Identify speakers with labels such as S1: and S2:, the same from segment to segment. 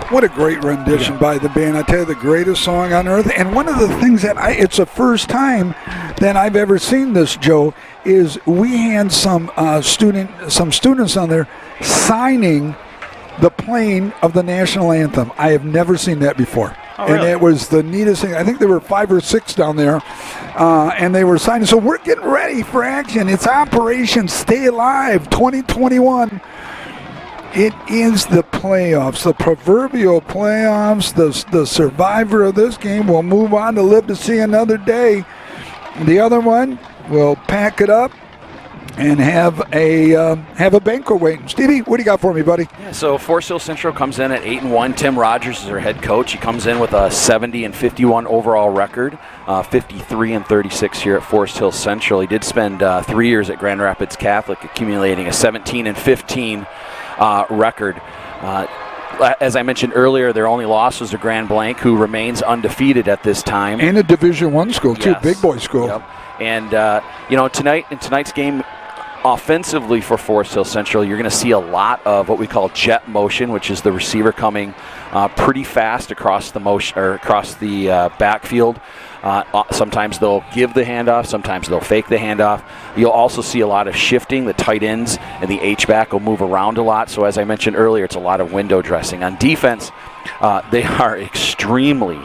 S1: What a great rendition by the band. I tell you, the greatest song on earth. And one of the things that it's the first time that I've ever seen this, Joe, is we had some students on there signing the playing of the national anthem. I have never seen that before.
S2: Oh, really?
S1: And it was the neatest thing. I think there were 5 or 6 down there, and they were signing. So we're getting ready for action. It's Operation Stay Alive 2021. It is the playoffs, the proverbial playoffs. The survivor of this game will move on to live to see another day. The other one will pack it up and have a banquet waiting. Stevie, what do you got for me, buddy?
S3: Yeah, so Forest Hill Central comes in at 8-1. Tim Rogers is their head coach. He comes in with a 70-51 overall record, 53-36 here at Forest Hill Central. He did spend 3 years at Grand Rapids Catholic, accumulating a 17-15 record. As I mentioned earlier, their only loss was to Grand Blanc, who remains undefeated at this time.
S1: And a Division I school, too,
S3: yes.
S1: big boy school.
S3: Yep. And, tonight's game, offensively for Forest Hill Central, you're going to see a lot of what we call jet motion, which is the receiver coming pretty fast across the motion or across the backfield. Sometimes they'll give the handoff, sometimes they'll fake the handoff. You'll also see a lot of shifting. The tight ends and the H-back will move around a lot. So as I mentioned earlier, it's a lot of window dressing. On defense, they are extremely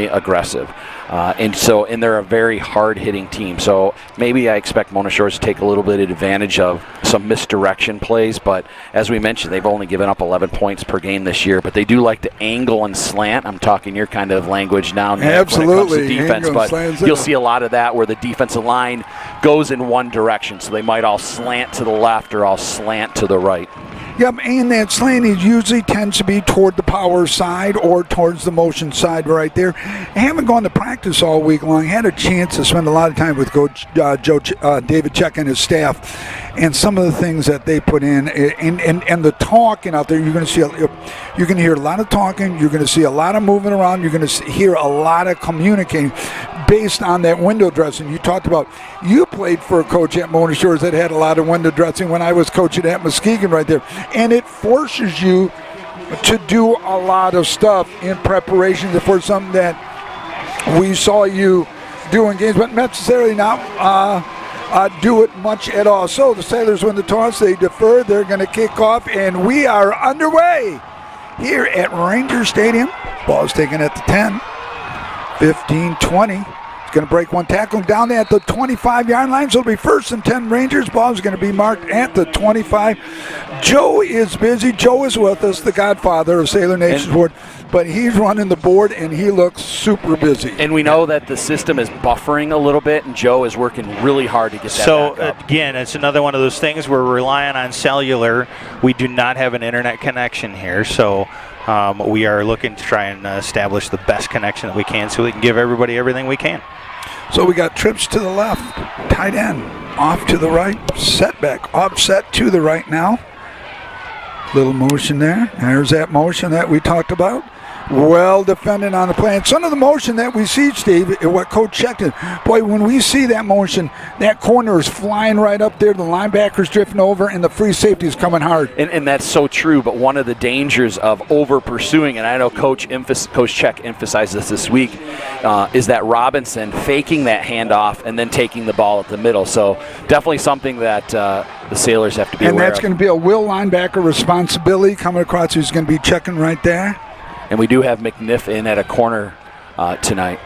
S3: aggressive. And they're a very hard-hitting team. So maybe I expect Mona Shores to take a little bit of advantage of some misdirection plays. But as we mentioned, they've only given up 11 points per game this year. But they do like to angle and slant. I'm talking your kind of language now, Nick,
S1: absolutely.
S3: When it comes to defense. But you'll see a lot of that where the defensive line goes in one direction. So they might all slant to the left or all slant to the right.
S1: Yep, and that slanting usually tends to be toward the power side or towards the motion side right there. I haven't gone to practice all week long. I had a chance to spend a lot of time with Coach David Check and his staff, and some of the things that they put in, and the talking out there. You're going to hear a lot of talking. You're going to see a lot of moving around. You're going to hear a lot of communicating based on that window dressing. You talked about you played for a coach at Mona Shores that had a lot of window dressing when I was coaching at Muskegon right there. And it forces you to do a lot of stuff in preparation for something that we saw you do in games, but necessarily not do it much at all. So the Sailors win the toss. They defer. They're going to kick off, and we are underway here at Ranger Stadium. Ball's taken at the 10, 15, 20. Going to break one tackle down at the 25-yard line, so it'll be 1st and 10 Rangers. Ball is going to be marked at the 25. Joe is busy. Joe is with us, the godfather of Sailor Nation's board, but he's running the board, and he looks super busy.
S3: And we know that the system is buffering a little bit, and Joe is working really hard to get that back up.
S2: Again, it's another one of those things we're relying on cellular. We do not have an internet connection here, so we are looking to try and establish the best connection that we can so we can give everybody everything we can.
S1: So we got trips to the left, tight end, off to the right, setback, offset to the right now. Little motion there. There's that motion that we talked about. Well defended on the play. And some of the motion that we see, Steve, what Coach checked it. Boy, when we see that motion, that corner is flying right up there. The linebacker's drifting over, and the free safety is coming hard.
S3: And that's so true, but one of the dangers of over-pursuing, and I know Coach Check emphasized this week, is that Robinson faking that handoff and then taking the ball at the middle. So definitely something that the Sailors have to be aware of.
S1: And that's going to be a Will linebacker responsibility coming across. Who's going to be checking right there.
S3: And we do have McNiff in at a corner tonight.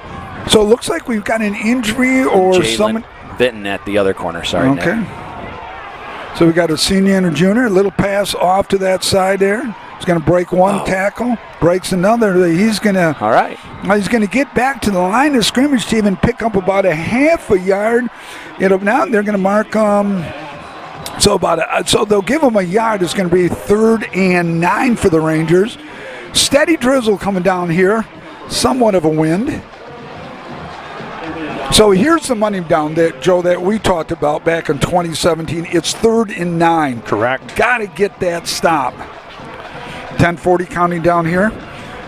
S1: So it looks like we've got an injury or someone.
S3: Vinton at the other corner, sorry.
S1: Okay.
S3: Nick.
S1: So we got a senior and a junior. A little pass off to that side there. He's going to break one tackle, breaks another. He's going to.
S3: All right.
S1: He's going to get back to the line of scrimmage to even pick up about a half a yard. Now they're going to mark. So they'll give him a yard. It's going to be 3rd and 9 for the Rangers. Steady drizzle coming down here, somewhat of a wind. So here's the money down there, Joe, that we talked about back in 2017. It's 3rd and 9.
S2: Correct.
S1: Got to get that stop. 10:40 counting down here.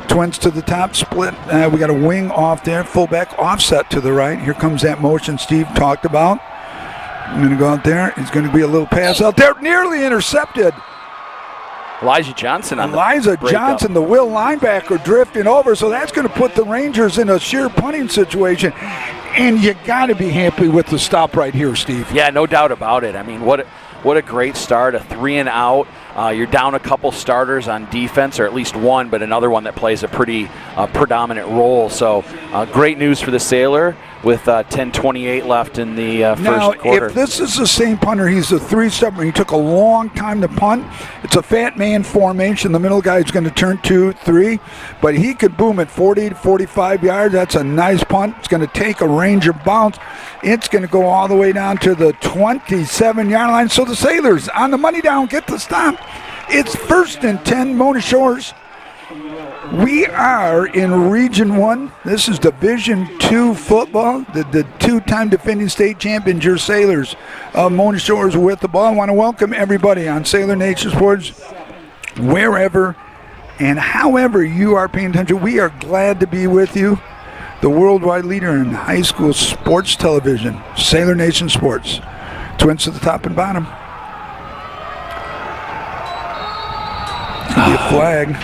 S1: Twins to the top, split. We got a wing off there, fullback offset to the right. Here comes that motion Steve talked about. I'm going to go out there. It's going to be a little pass out there, nearly intercepted.
S3: Elijah Johnson on
S1: Elijah
S3: the
S1: Johnson, the Will linebacker, drifting over, so that's going to put the Rangers in a sheer punting situation. And you got to be happy with the stop right here, Steve.
S3: Yeah, no doubt about it. I mean, what a great start, a 3 and out. You're down a couple starters on defense, or at least one, but another one that plays a pretty predominant role. So great news for the Sailor with 10:28 left in the first quarter.
S1: Now, if this is the same punter, he's a 3-stepper. He took a long time to punt. It's a fat man formation. The middle guy's going to turn 2, 3, but he could boom at 40 to 45 yards. That's a nice punt. It's going to take a Ranger bounce. It's going to go all the way down to the 27-yard line. So the Sailors on the money down get the stop. It's 1st and 10, Mona Shores. We are in Region 1. This is Division 2 football. The two-time defending state champions, your Sailors. Mona Shores with the ball. I want to welcome everybody on Sailor Nation Sports, wherever and however you are paying attention. We are glad to be with you. The worldwide leader in high school sports television, Sailor Nation Sports. Twins to the top and bottom. Be a flag.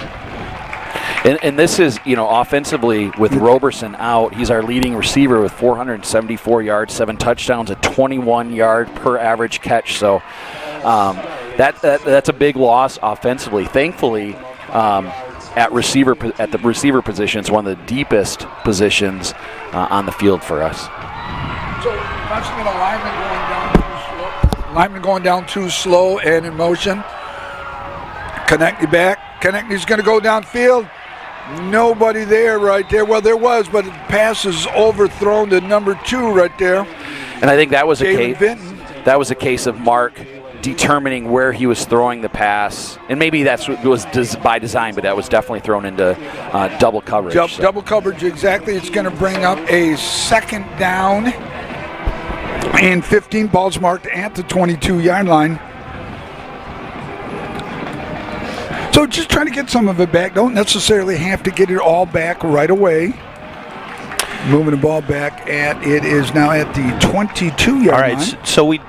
S3: And this is, offensively with Roberson out, he's our leading receiver with 474 yards, 7 touchdowns, a 21-yard per average catch. So that's a big loss offensively. Thankfully, at the receiver position, it's one of the deepest positions on the field for us.
S1: So that's a lineman going down too slow and in motion. Connecting back. Connecting's going to go downfield. Nobody there right there. Well, there was, but the pass is overthrown to number 2 right there.
S3: And I think that was
S1: Jalen
S3: a case of Mark determining where he was throwing the pass, and maybe that's what was by design, but that was definitely thrown into double coverage.
S1: Double coverage, exactly. It's going to bring up a 2nd down and 15. Balls marked at the 22-yard line. So just trying to get some of it back. Don't necessarily have to get it all back right away. Moving the ball back it is now at the 22-yard line.
S2: All right, so we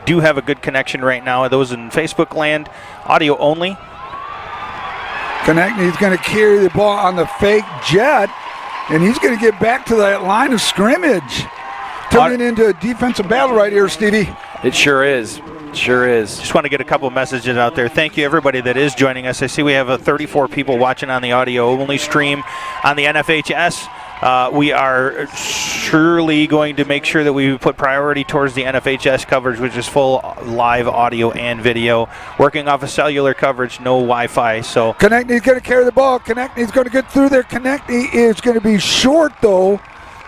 S2: do have a good connection right now. Those in Facebook land, audio only.
S1: Connecting, he's going to carry the ball on the fake jet, and he's going to get back to that line of scrimmage. Turning into a defensive battle right here, Stevie.
S3: It sure is. Sure is.
S2: Just want to get a couple of messages out there. Thank you, everybody that is joining us. I see we have 34 people watching on the audio-only stream on the NFHS. We are surely going to make sure that we put priority towards the NFHS coverage, which is full live audio and video. Working off of cellular coverage, no Wi-Fi. So
S1: Connecting, he's going to carry the ball. Connecting, he's going to get through there. Connecting is going to be short, though.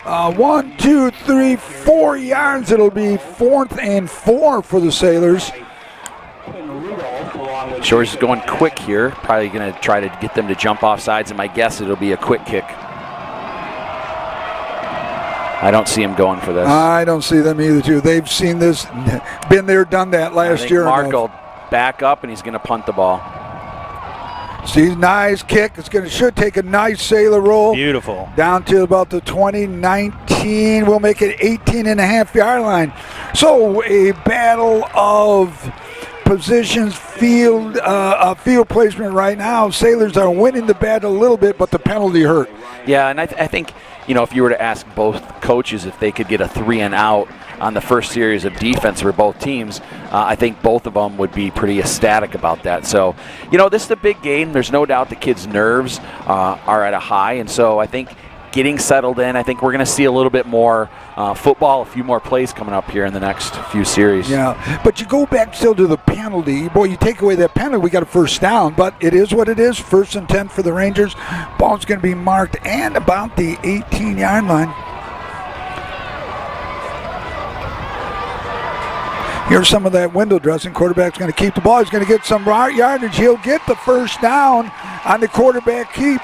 S1: 1, 2, 3, 4 yards. It'll be 4th and 4 for the Sailors.
S3: Shores is going quick here. Probably going to try to get them to jump off sides, and my guess it'll be a quick kick. I don't see him going for this.
S1: I don't see them either, too. They've seen this, been there, done that last year.
S3: Mark will back up, and he's going to punt the ball.
S1: See, nice kick. Should take a nice Sailor roll.
S2: beautiful.
S1: Down to about the 20-19. We'll make it 18.5-yard line. So a battle of positions, field placement right now. Sailors are winning the battle a little bit, but the penalty hurt.
S3: Yeah, and I think, if you were to ask both coaches if they could get a 3 and out on the first series of defense for both teams, I think both of them would be pretty ecstatic about that. So, this is a big game. There's no doubt the kids' nerves are at a high, and so I think getting settled in, I think we're going to see a little bit more football, a few more plays coming up here in the next few series.
S1: Yeah, but you go back still to the penalty. Boy, you take away that penalty, we got a 1st down, but it is what it is. 1st and 10 for the Rangers. Ball's going to be marked and about the 18-yard line. Here's some of that window dressing. Quarterback's going to keep the ball. He's going to get some yardage. He'll get the 1st down on the quarterback keep.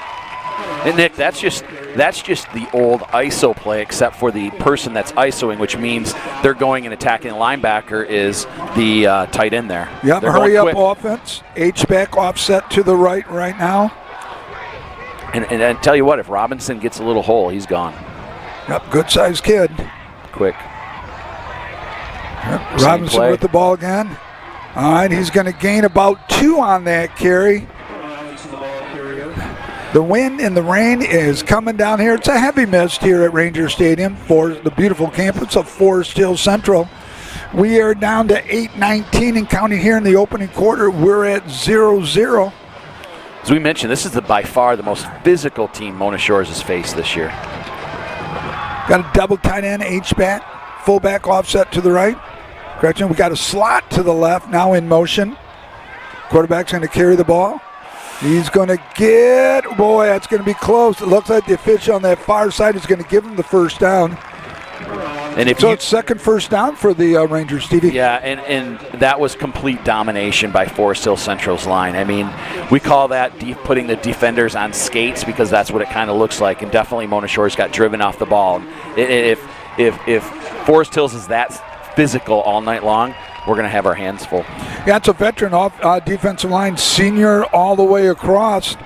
S3: And Nick, that's just the old ISO play, except for the person that's ISOing, which means they're going and attacking the linebacker is the tight end there.
S1: Yep,
S3: they're
S1: hurry up offense. H-back offset to the right now.
S3: And I tell you what, if Robinson gets a little hole, he's gone.
S1: Yep, good-sized kid.
S3: Quick.
S1: Yep, Robinson with the ball again. All right, he's going to gain about 2 on that carry. The wind and the rain is coming down here. It's a heavy mist here at Ranger Stadium for the beautiful campus of Forest Hill Central. We are down to 8:19 and counting here in the opening quarter. We're at 0-0.
S3: As we mentioned, this is by far the most physical team Mona Shores has faced this year.
S1: Got a double tight end, H-back, fullback offset to the right. Correction, we got a slot to the left, now in motion. Quarterback's going to carry the ball. He's going to get, boy, that's going to be close. It looks like the official on that far side is going to give him the first down.
S3: And if
S1: so it's second first down for the Rangers, Stevie.
S3: Yeah, and that was complete domination by Forest Hill Central's line. I mean, we call that putting the defenders on skates because that's what it kind of looks like. And definitely Mona Shores got driven off the ball. If Forest Hills is that physical all night long, we're going to have our hands full.
S1: Yeah, it's a veteran defensive line, senior all the way across.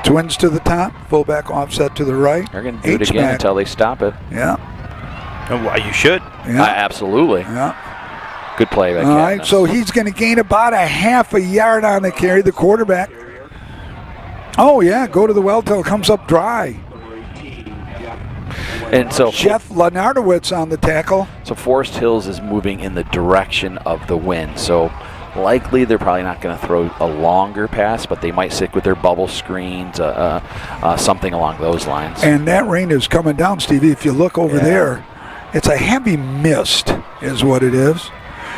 S1: Twins to the top, fullback offset to the right.
S3: They're going to do it again until they stop it.
S1: Yeah.
S2: Why you should.
S1: Yeah.
S3: Absolutely.
S1: Yeah.
S3: Good play by
S1: All right, so he's going to gain about a half a yard on the carry, the quarterback. Oh, yeah, go to the well till it comes up dry.
S3: And so
S1: Jeff Lenardowitz on the tackle.
S3: So Forest Hills is moving in the direction of the wind. So likely they're probably not going to throw a longer pass, but they might stick with their bubble screens, something along those lines.
S1: And that rain is coming down, Stevie. If you look over there, it's a heavy mist is what it is.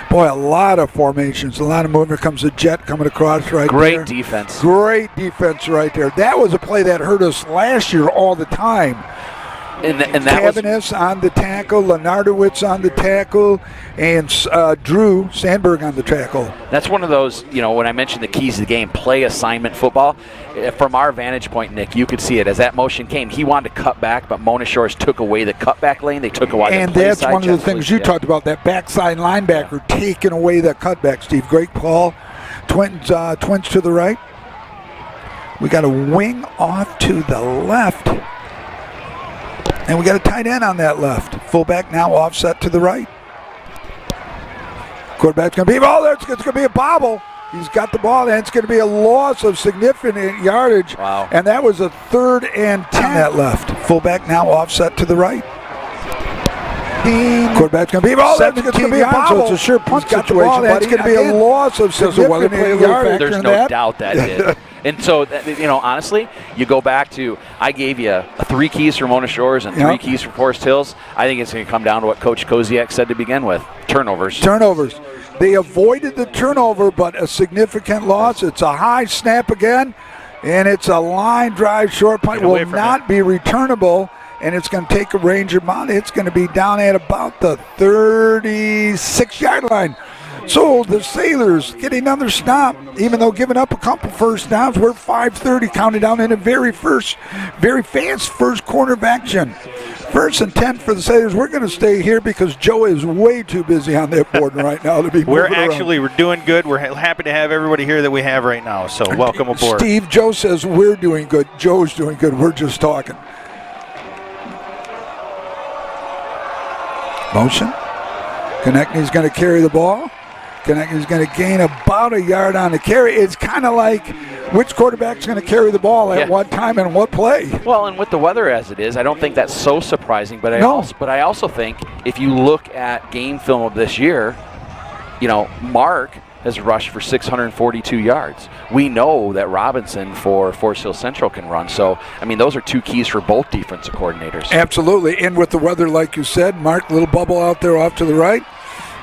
S1: Boy, a lot of formations, a lot of movement. Here comes a jet coming across right there.
S3: Great defense.
S1: Great defense right there. That was a play that hurt us last year all the time.
S3: And that
S1: Cavanis on the tackle, Lenardowitz on the tackle, and Drew Sandberg on the tackle.
S3: That's one of those, when I mentioned the keys to the game, play assignment football. From our vantage point, Nick, you could see it. As that motion came, he wanted to cut back, but Mona Shores took away the cutback lane. They took away
S1: and
S3: the play
S1: that's
S3: side
S1: one of the things you talked about, that backside linebacker taking away that cutback, Steve. Great call. Twins to the right. We got a wing off to the left. And we got a tight end on that left. Fullback now offset to the right. Quarterback's going to be, it's going to be a bobble. He's got the ball, and it's going to be a loss of significant yardage.
S3: Wow.
S1: And that was a 3rd and 10 on that left. Fullback now offset to the right. Quarterback's going to be, it's going to be a bobble. So it's a sure punt situation, but it's going to be a loss of significant yardage.
S3: There's no doubt that did. And so, honestly, you go back to, I gave you 3 keys for Mona Shores and 3 keys for Forest Hills. I think it's going to come down to what Coach Koziak said to begin with, turnovers.
S1: They avoided the turnover, but a significant loss. It's a high snap again, and it's a line drive short punt. Will not be returnable, and it's going to take a Ranger amount. It's going to be down at about the 36-yard line. So the Sailors get another stop, even though giving up a couple first downs. We're 5:30 counted down in a very fast first quarter of action. 1st and 10 for the Sailors. We're going to stay here because Joe is way too busy on that board right now to be moving around.
S2: We're doing good. We're happy to have everybody here that we have right now. So welcome aboard.
S1: Steve, Joe says we're doing good. Joe's doing good. We're just talking. Motion. Konechny's going to carry the ball. Konechny's going to gain about a yard on the carry. It's kind of like which quarterback's going to carry the ball at what time and what play.
S3: Well, and with the weather as it is, I don't think that's so surprising. But I also think if you look at game film of this year, Mark has rushed for 642 yards. We know that Robinson for Forest Hill Central can run. So, those are 2 keys for both defensive coordinators.
S1: Absolutely. And with the weather, like you said, Mark, little bubble out there off to the right.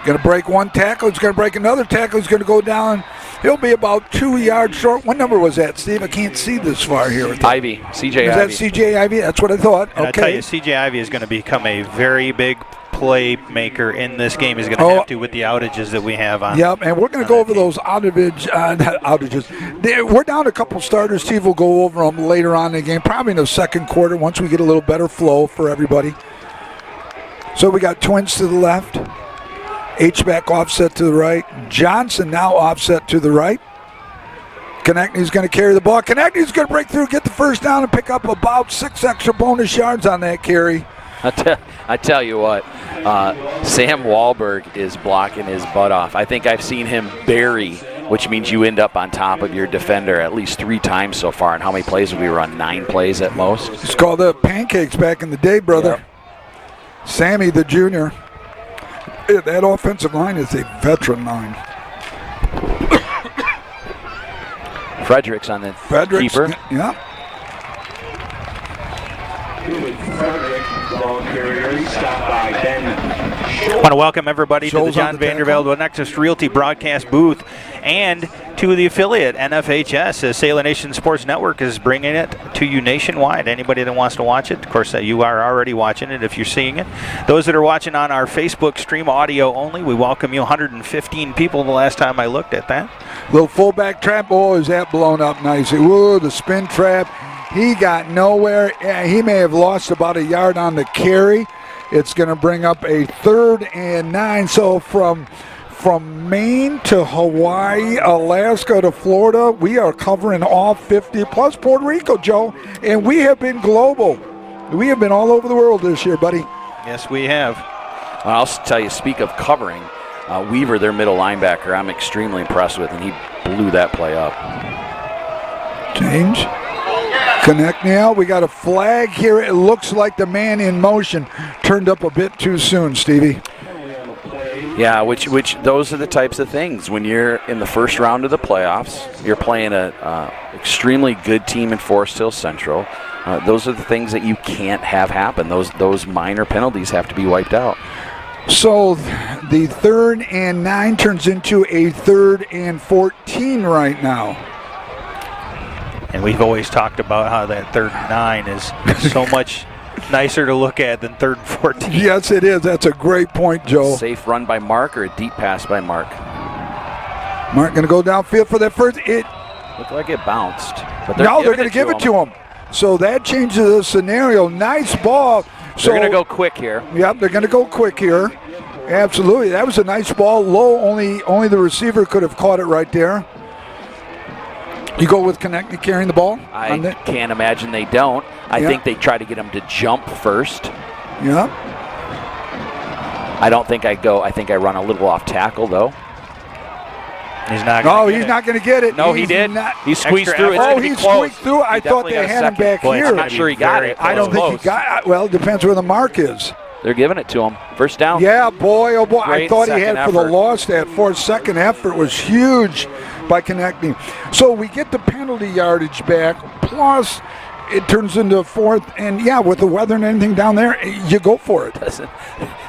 S1: Going to break one tackle. He's going to break another tackle. He's going to go down. He'll be about 2 yards short. What number was that, Steve? I can't see this far here.
S3: Ivy. C.J. Ivy.
S1: Is that C.J. Ivy? That's what I thought.
S2: And I tell you, C.J. Ivy is going to become a very big playmaker in this game. He's going to have to with the outages that we have on.
S1: Yep, and we're going to go over those outages. We're down a couple starters. Steve will go over them later on in the game, probably in the second quarter once we get a little better flow for everybody. So we got Twins to the left. H-back offset to the right. Johnson now offset to the right. Konechny's going to carry the ball. Konechny's going to break through, get the first down, and pick up about 6 extra bonus yards on that carry.
S3: I tell you what, Sam Wahlberg is blocking his butt off. I think I've seen him bury, which means you end up on top of your defender at least 3 times so far. And how many plays have we run? 9 plays at most?
S1: It's called the pancakes back in the day, brother.
S3: Yep.
S1: Sammy, the junior. That offensive line is a veteran line.
S3: Fredericks on the keeper.
S1: Yeah.
S2: I want to welcome everybody to the John Vandervelde Nexus Realty broadcast booth and to the affiliate NFHS. Sailor Nation Sports Network is bringing it to you nationwide. Anybody that wants to watch it, of course, you are already watching it if you're seeing it. Those that are watching on our Facebook stream audio only, we welcome you. 115 people the last time I looked at that.
S1: Little fullback trap. Oh, is that blown up nicely? Whoa, the spin trap. He got nowhere. He may have lost about a yard on the carry. It's going to bring up a 3rd and 9. So from Maine to Hawaii, Alaska to Florida, we are covering all 50 plus Puerto Rico, Joe. And we have been global. We have been all over the world this year, buddy.
S2: Yes, we have.
S3: I'll tell you, speak of covering, Weaver, their middle linebacker, I'm extremely impressed with, and he blew that play up.
S1: Change. Connect now. We got a flag here. It looks like the man in motion turned up a bit too soon, Stevie.
S3: Yeah, which those are the types of things. When you're in the first round of the playoffs, you're playing a extremely good team in Forest Hill Central. Those are the things that you can't have happen. Those minor penalties have to be wiped out.
S1: So the 3rd and 9 turns into a 3rd and 14 right now.
S2: And we've always talked about how that 3rd and 9 is so much nicer to look at than 3rd and 14.
S1: Yes, it is. That's a great point, Joe.
S3: Safe run by Mark or a deep pass by Mark?
S1: Mark going to go downfield for that first. It
S3: looked like it bounced. But
S1: they're going to give it to him. So that changes the scenario. Nice ball.
S3: They're going to go quick here.
S1: Yep, they're going to go quick here. Absolutely. That was a nice ball. Low, only the receiver could have caught it right there. You go with Konechny carrying the ball?
S3: I can't imagine they don't. I think they try to get him to jump first.
S1: Yeah.
S3: I don't think I go. I think I run a little off tackle, though.
S2: He's not going
S3: to get it. No, he did. He squeezed through.
S1: He squeezed through. I thought they had him back here.
S3: I'm not sure he got it.
S1: I don't think he got it. Well, it depends where the mark is.
S3: They're giving it to him. First down.
S1: Yeah, boy, oh boy.
S3: Great
S1: I thought he had
S3: effort.
S1: for the loss that 4th second effort was huge by Konechny. So we get the penalty yardage back, plus it turns into 4th. And, yeah, with the weather and anything down there, you go for it.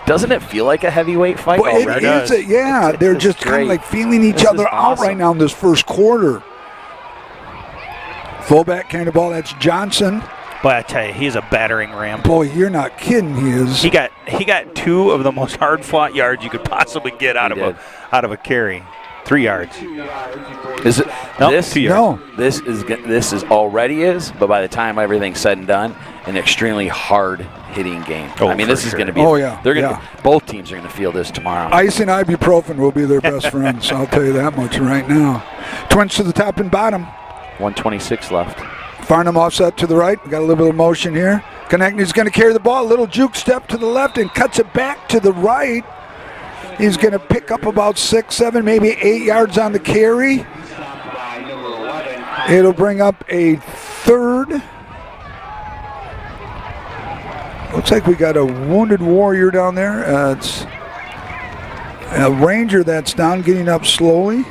S3: Doesn't it feel like a heavyweight fight?
S1: Well, it is. Yeah, they're just kind of like feeling each other out right now in this first quarter. Fullback kind of ball. That's Johnson.
S2: But I tell you, he's a battering ram.
S1: Boy, you're not kidding. He is.
S2: He got 2 of the most hard-fought yards you could possibly get out of a carry. 3 yards.
S3: Is it this?
S2: 2 yards.
S1: No.
S3: This is already is, but by the time everything's said and done, an extremely hard hitting game.
S2: Oh,
S3: I mean, this is going to be.
S1: Oh yeah.
S3: Both teams are going to feel this tomorrow.
S1: Ice and ibuprofen will be their best friends. I'll tell you that much right now. Twins to the top and bottom.
S3: 1:26 left.
S1: Farnham offset to the right. We got a little bit of motion here. Konechny's going to carry the ball. A little juke step to the left and cuts it back to the right. He's going to pick up about 6, 7, maybe 8 yards on the carry. It'll bring up a 3rd. Looks like we got a wounded warrior down there. It's a ranger that's down, getting up slowly.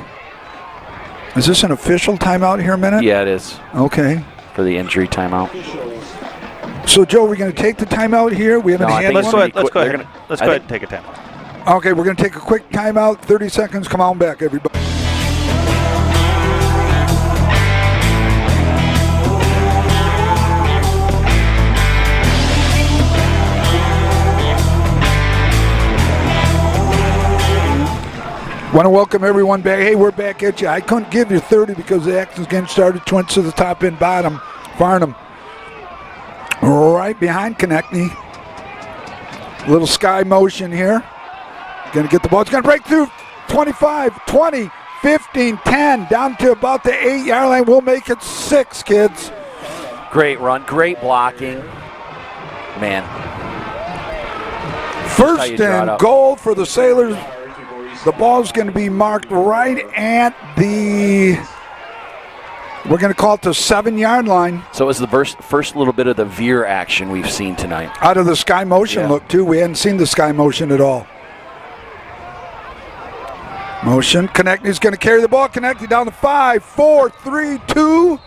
S1: Is this an official timeout here a minute?
S3: Yeah, it is.
S1: Okay.
S3: For the injury timeout.
S1: So, Joe, we're going to take the timeout here. We haven't handled
S2: Let's go ahead and take a timeout.
S1: Okay, we're going to take a quick timeout. 30 seconds. Come on back, everybody. Want to welcome everyone back. Hey, we're back at you. I couldn't give you 30 because the action's getting started. Twins to the top and bottom. Farnham right behind Konechny. Little sky motion here. Going to get the ball. It's going to break through 25, 20, 15, 10, down to about the 8-yard line. We'll make it 6, kids.
S3: Great run. Great blocking. Man. how
S1: First
S3: you draw it
S1: and
S3: up.
S1: goal for the Sailors. The ball's going to be marked right at the, we're going to call it the 7-yard line.
S3: So it was the first little bit of the veer action we've seen tonight.
S1: Out of the sky motion look, too. We hadn't seen the sky motion at all. Motion. Konechny's going to carry the ball. Konechny down to 5, 4, 3, 2.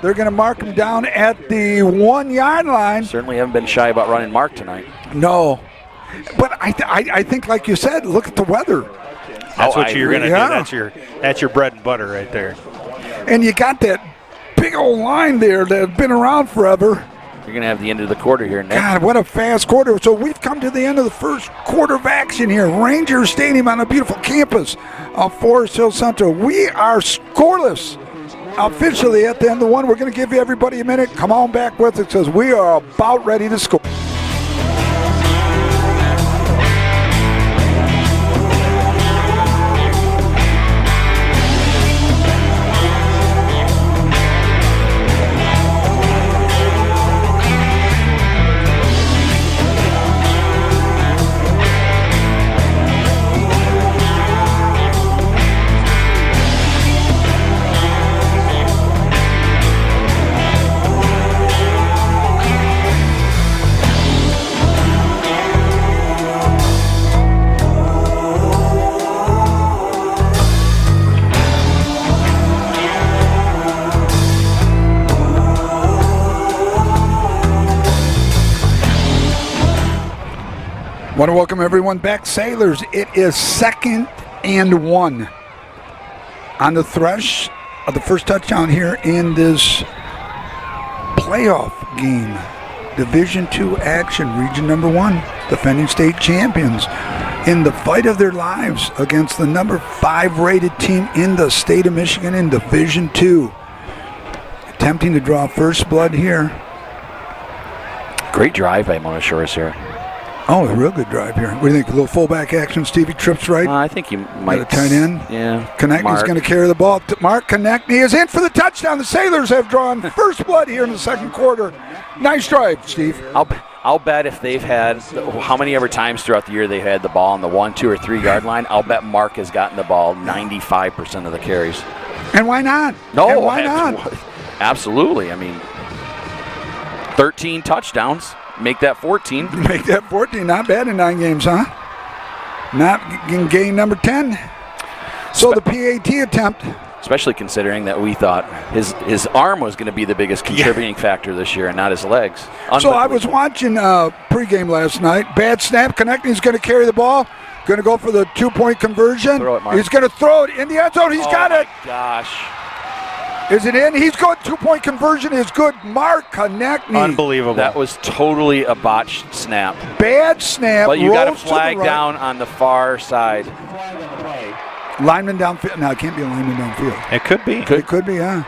S1: They're going to mark him down at the 1-yard line.
S3: Certainly haven't been shy about running mark tonight.
S1: No. But I think, like you said, look at the weather.
S2: That's what you're going to
S1: yeah.
S2: do. That's your bread and butter right there.
S1: And you got that big old line there that has been around forever.
S3: You're going to have the end of the quarter here, Nick.
S1: God, what a fast quarter. So we've come to the end of the first quarter of action here. Rangers Stadium on a beautiful campus of Forest Hill Central. We are scoreless officially at the end of one. We're going to give you everybody a minute. Come on back with us because we are about ready to score. Want to welcome everyone back. Sailors, it is 2nd and 1 on the thresh of the first touchdown here in this playoff game. Division II action, region number 1, defending state champions in the fight of their lives against the number 5 rated team in the state of Michigan in Division II. Attempting to draw first blood here.
S3: Great drive by Monosaurus here.
S1: Oh, a real good drive here. What do you think? A little fullback action. Stevie trips right.
S3: I think you might.
S1: Got a tight end.
S3: Yeah.
S1: Konechny's going to carry the ball. Mark Konechny is in for the touchdown. The Sailors have drawn first blood here in the second quarter. Nice drive, Steve.
S3: I'll bet if they've had, how many ever times throughout the year they had the ball on the 1, 2, or 3 yard line, I'll bet Mark has gotten the ball 95% of the carries.
S1: And why not?
S3: No,
S1: and why not?
S3: Absolutely. I mean, 13 touchdowns. Make that 14.
S1: Make that 14. Not bad in 9 games, huh? Not in game number 10. So the PAT attempt.
S3: Especially considering that we thought his arm was going to be the biggest contributing factor this year and not his legs.
S1: So I was watching pregame last night. Bad snap. Konechny's going to carry the ball. Going to go for the 2-point conversion.
S3: Throw it, Mark.
S1: He's going to throw it in the end zone. He's got it.
S3: Oh, my gosh.
S1: Is it in? He's good. 2-point conversion is good. Mark Konechny.
S2: Unbelievable.
S3: That was totally a botched snap.
S1: Bad snap.
S3: But you got a
S1: rolls to the
S3: flag
S1: right.
S3: down on the far side.
S1: Lineman downfield. No, it can't be a lineman downfield.
S2: It could be.
S1: It could be, huh?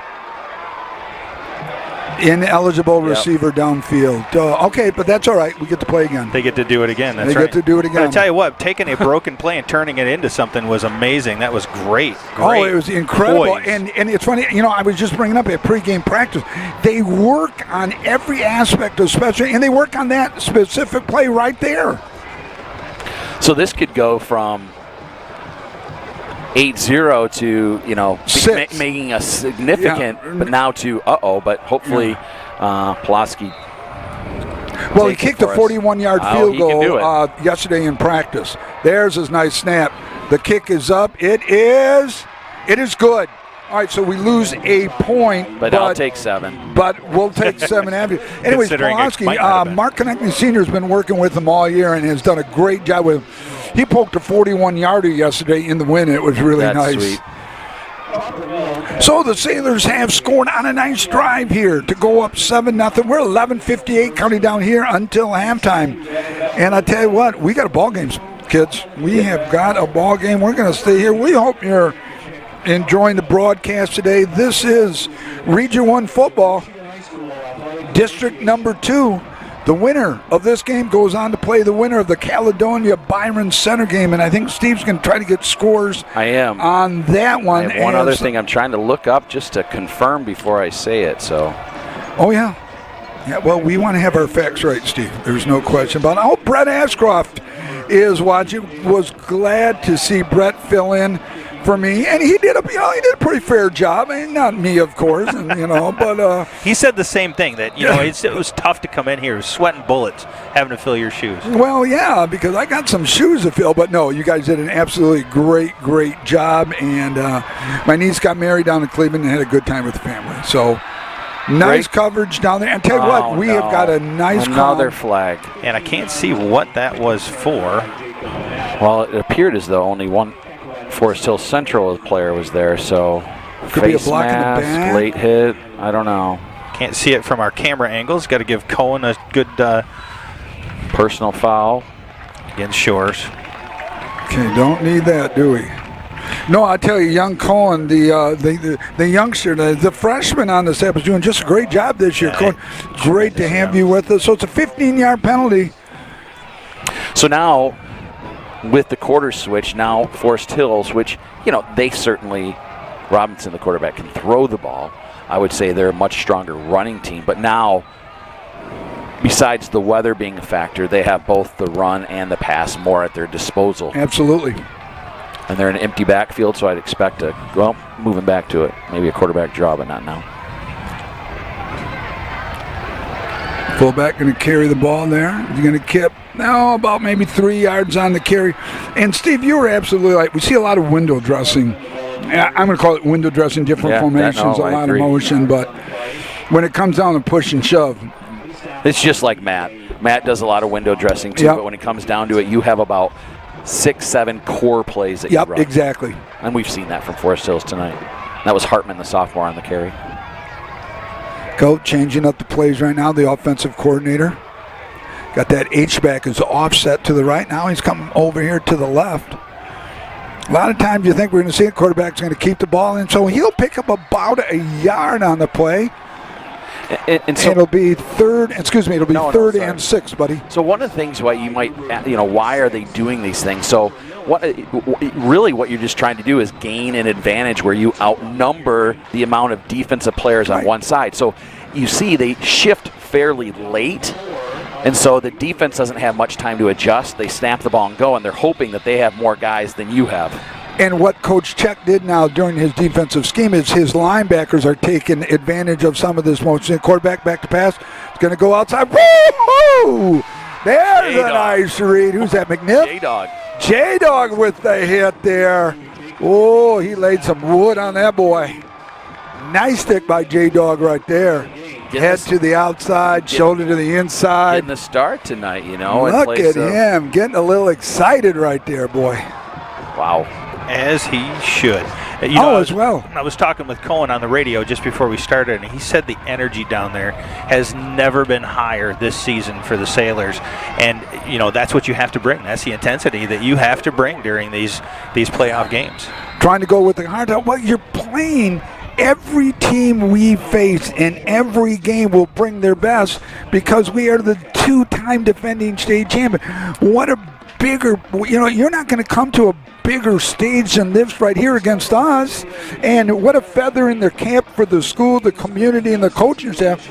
S1: Ineligible receiver downfield. Okay, but that's all right. We get to play again.
S2: They get to do it again. That's
S1: They
S2: right.
S1: get to do it again.
S2: But I tell you what, taking a broken play and turning it into something was amazing. That was great.
S1: Oh, it was incredible.
S2: Poise.
S1: And it's funny, I was just bringing up at pregame practice. They work on every aspect of special, and they work on that specific play right there.
S3: So this could go from 8-0 to,
S1: Six.
S3: making a significant, but now to, but hopefully Pulaski.
S1: Well, he kicked a 41-yard field
S3: he can do
S1: goal yesterday in practice. There's his nice snap. The kick is up. It is good. All right, so we lose a point.
S3: But I'll take 7.
S1: But we'll take 7 after. Anyways,
S2: Considering it
S1: Pulaski,
S2: might not have been.
S1: Mark Konechny Sr. has been working with him all year and has done a great job with him. He poked a 41-yarder yesterday in the win. It was really
S3: That's
S1: nice.
S3: sweet.
S1: So the Sailors have scored on a nice drive here to go up 7-0. We're 11:58 counting down here until halftime. And I tell you what, we got a ball game, kids. We have got a ball game. We're going to stay here. We hope you're enjoying the broadcast today. This is Region 1 football, District number 2. The winner of this game goes on to play the winner of the Caledonia-Byron Center game, and I think Steve's going to try to get scores on that one.
S3: I have one other thing I'm trying to look up just to confirm before I say it. So.
S1: Oh, yeah. Yeah, well, we want to have our facts right, Steve. There's no question about it. Oh, Brett Ashcroft is watching. Was glad to see Brett fill in for me, and he did a pretty fair job. I mean, not me, of course, and but
S2: he said the same thing, that it was tough to come in here, sweating bullets, having to fill your shoes.
S1: Well, yeah, because I got some shoes to fill, but no, you guys did an absolutely great job, and my niece got married down in Cleveland and had a good time with the family. So nice coverage down there. And tell you what, we have got a nice
S3: another flag,
S2: and I can't see what that was for.
S3: Well, it appeared as though only one Forest Hill Central player was there, so
S1: could
S3: face
S1: be a block
S3: mask,
S1: in the back.
S3: late hit, I don't know.
S2: Can't see it from our camera angles. Got to give Cohen a good
S3: personal foul
S2: against Shores.
S1: Okay, don't need that, do we? No, I tell you, young Cohen, the youngster, the freshman on the staff was doing just a great job this year. Cohen, great to have you with us. So it's a 15-yard penalty.
S3: So now, with the quarter switch, now Forest Hills, which, they certainly, Robinson, the quarterback, can throw the ball. I would say they're a much stronger running team. But now, besides the weather being a factor, they have both the run and the pass more at their disposal.
S1: Absolutely.
S3: And they're in an empty backfield, so I'd expect moving back to it, maybe a quarterback draw, but not now.
S1: Fullback going to carry the ball there. He's going to kip. Now about maybe 3 yards on the carry. And Steve, you were absolutely right. We see a lot of window dressing. I'm going to call it window dressing, different formations, a lot of motion. But when it comes down to push and shove,
S3: it's just like Matt. Matt does a lot of window dressing too. But when it comes down to it, you have about 6-7 core plays that you run.
S1: Exactly.
S3: And we've seen that from Forest Hills tonight. That was Hartman, the sophomore, on the carry.
S1: Coach changing up the plays right now, the offensive coordinator. Got that H-back is offset to the right. Now he's coming over here to the left. A lot of times you think we're going to see a quarterback's going to keep the ball in, so he'll pick up about a yard on the play. And so it'll be third and 6, buddy.
S3: So one of the things why you might, why are they doing these things? So what you're just trying to do is gain an advantage where you outnumber the amount of defensive players on one side. So you see they shift fairly late, and so the defense doesn't have much time to adjust. They snap the ball and go, and they're hoping that they have more guys than you have.
S1: And what Coach Check did now during his defensive scheme is his linebackers are taking advantage of some of this motion. Quarterback back to pass. It's going to go outside. Woo-hoo! There's a nice read. Who's that, McNiff?
S3: J-Dog.
S1: J-Dog with the hit there. Oh, he laid some wood on that boy. Nice stick by J-Dog right there. Head to the outside, shoulder to the inside.
S3: Getting the start tonight,
S1: Look at him. Getting a little excited right there, boy.
S3: Wow.
S2: As he should.
S1: As well.
S2: I was talking with Cohen on the radio just before we started, and he said the energy down there has never been higher this season for the Sailors. And, that's what you have to bring. That's the intensity that you have to bring during these playoff games.
S1: Trying to go with the hard time. Well, you're playing. Every team we face in every game will bring their best because we are the 2-time defending state champion. What a bigger, you're not going to come to a bigger stage than this right here against us. And what a feather in their cap for the school, the community, and the coaching staff.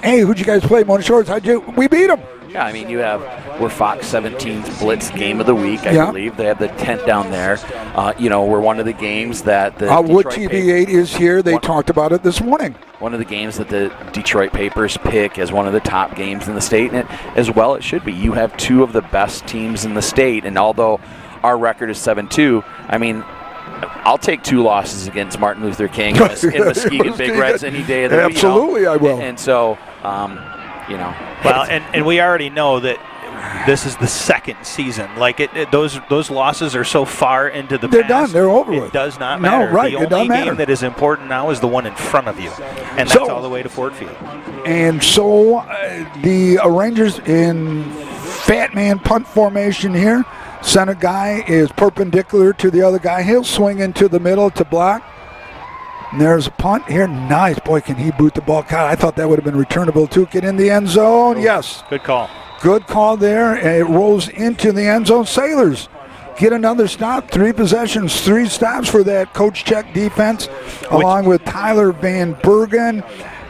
S1: Hey, who'd you guys play? Mona Shores, we beat them.
S3: Yeah, we're Fox 17's Blitz Game of the Week, I believe. They have the tent down there. We're one of the games that the
S1: Wood TV8 is here. They talked about it this morning.
S3: One of the games that the Detroit papers pick as one of the top games in the state, and as well it should be. You have two of the best teams in the state, and although our record is 7-2, I'll take 2 losses against Martin Luther King in Muskegon Big Reds any day of the week.
S1: Absolutely, I will.
S3: And so,
S2: Well, and we already know that this is the second season. Those losses are so far into the past.
S1: They're done. They're over with.
S2: It does not matter.
S1: No, right.
S2: The only game that is important now is the one in front of you, and that's all the way to Ford Field.
S1: And so the Rangers in fat man punt formation here. Center guy is perpendicular to the other guy. He'll swing into the middle to block. And there's a punt here. Nice. Boy, can he boot the ball. God, I thought that would have been returnable too. Get in the end zone. Yes.
S2: Good call.
S1: Good call there. And it rolls into the end zone. Sailors get another stop. 3 possessions, 3 stops for that Coach Check defense, along with Tyler Van Bergen,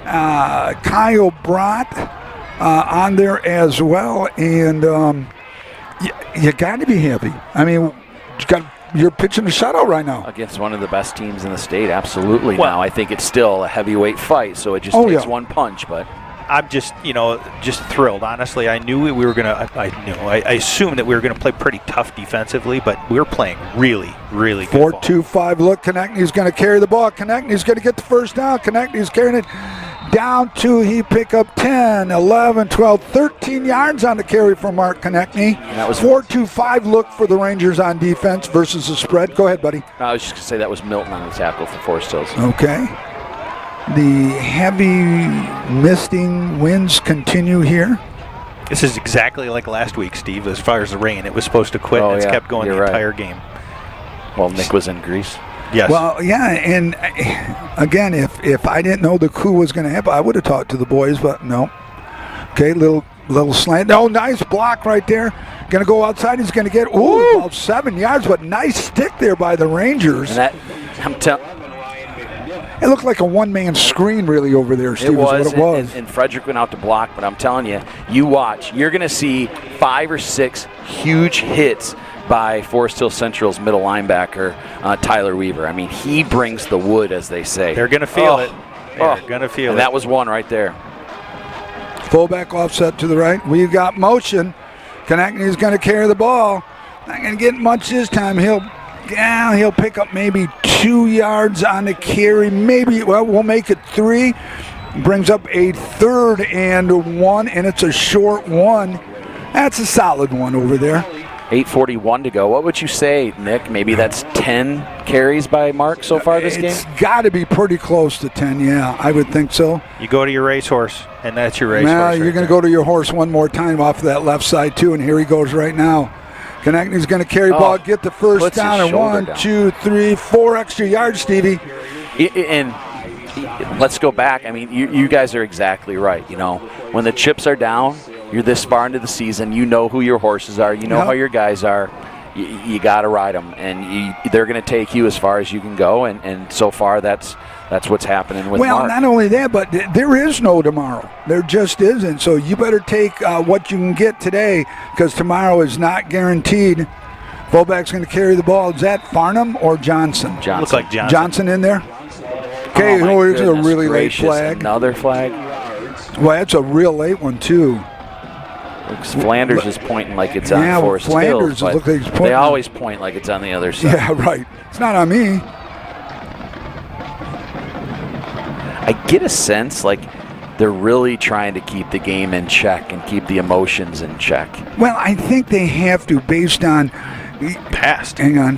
S1: Kyle Brott on there as well. And You got to be happy. I mean, you're pitching a shutout right now.
S3: Against one of the best teams in the state, absolutely.
S2: Well,
S3: now, I think it's still a heavyweight fight, so it just takes one punch, but...
S2: I'm just, just thrilled. Honestly, I knew we were gonna. I assumed that we were gonna play pretty tough defensively, but we were playing really, really good.
S1: 4-2-5 look. Konechny's going to carry the ball. Konechny's going to get the first down. Konechny's carrying it down to. He pick up 10, 11, 12, 13 yards on the carry from Mark Konechny.
S3: That was
S1: 4-2-5 look for the Rangers on defense versus the spread. Go ahead, buddy.
S3: I was just going to say that was Milton on the tackle for Forest Hills.
S1: Okay. The heavy misting winds continue here.
S2: This is exactly like last week, Steve, as far as the rain. It was supposed to quit, and it's kept going the entire game.
S3: Well, Nick was in Greece.
S2: Yes.
S1: Well, yeah, and again, if I didn't know the coup was going to happen, I would have talked to the boys, but no. Okay, little slant. Oh, nice block right there. Going to go outside. He's going to get, about 7 yards, but nice stick there by the Rangers.
S3: And that, I'm telling.
S1: It looked like a one-man screen really over there, Steve.
S3: It was,
S1: is what it was.
S3: And Frederick went out to block, but I'm telling you, you watch. You're going to see 5 or 6 huge hits by Forest Hill Central's middle linebacker, Tyler Weaver. I mean, he brings the wood, as they say.
S2: They're going to feel it. They're going to feel it.
S3: And that was one right there.
S1: Fullback offset to the right. We've got motion. Konechny's going to carry the ball. Not going to get much this time. He'll pick up maybe 2 yards on the carry. Maybe, we'll make it 3. Brings up a 3rd and 1, and it's a short one. That's a solid one over there.
S3: 8:41 to go. What would you say, Nick? Maybe that's 10 carries by Mark so far this game?
S1: It's got to be pretty close to 10, yeah. I would think so.
S2: You go to your racehorse, and that's your racehorse.
S1: Now you're going to go to your horse one more time off of that left side, too, and here he goes right now. Konechny's going to carry the ball, get the first down, and 1, 2, 3, 4 extra yards, Stevie.
S3: And let's go back. I mean, you guys are exactly right. When the chips are down, you're this far into the season, you know who your horses are, you know how your guys are. You got to ride them, and they're going to take you as far as you can go, and so far that's what's happening with Mark.
S1: Well, not only that, but there is no tomorrow. There just isn't. So you better take what you can get today, because tomorrow is not guaranteed. Fullback's going to carry the ball. Is that Farnham or Johnson?
S2: Looks like Johnson.
S1: Johnson in there? Okay, here's a really late flag.
S3: Another flag.
S1: Well, that's a real late one, too.
S3: Flanders is pointing like it's on Forest Hills, but they always point like it's on the other side.
S1: Yeah, right. It's not on me.
S3: I get a sense like they're really trying to keep the game in check and keep the emotions in check.
S1: Well, I think they have to, based on
S2: past.
S1: Hang on.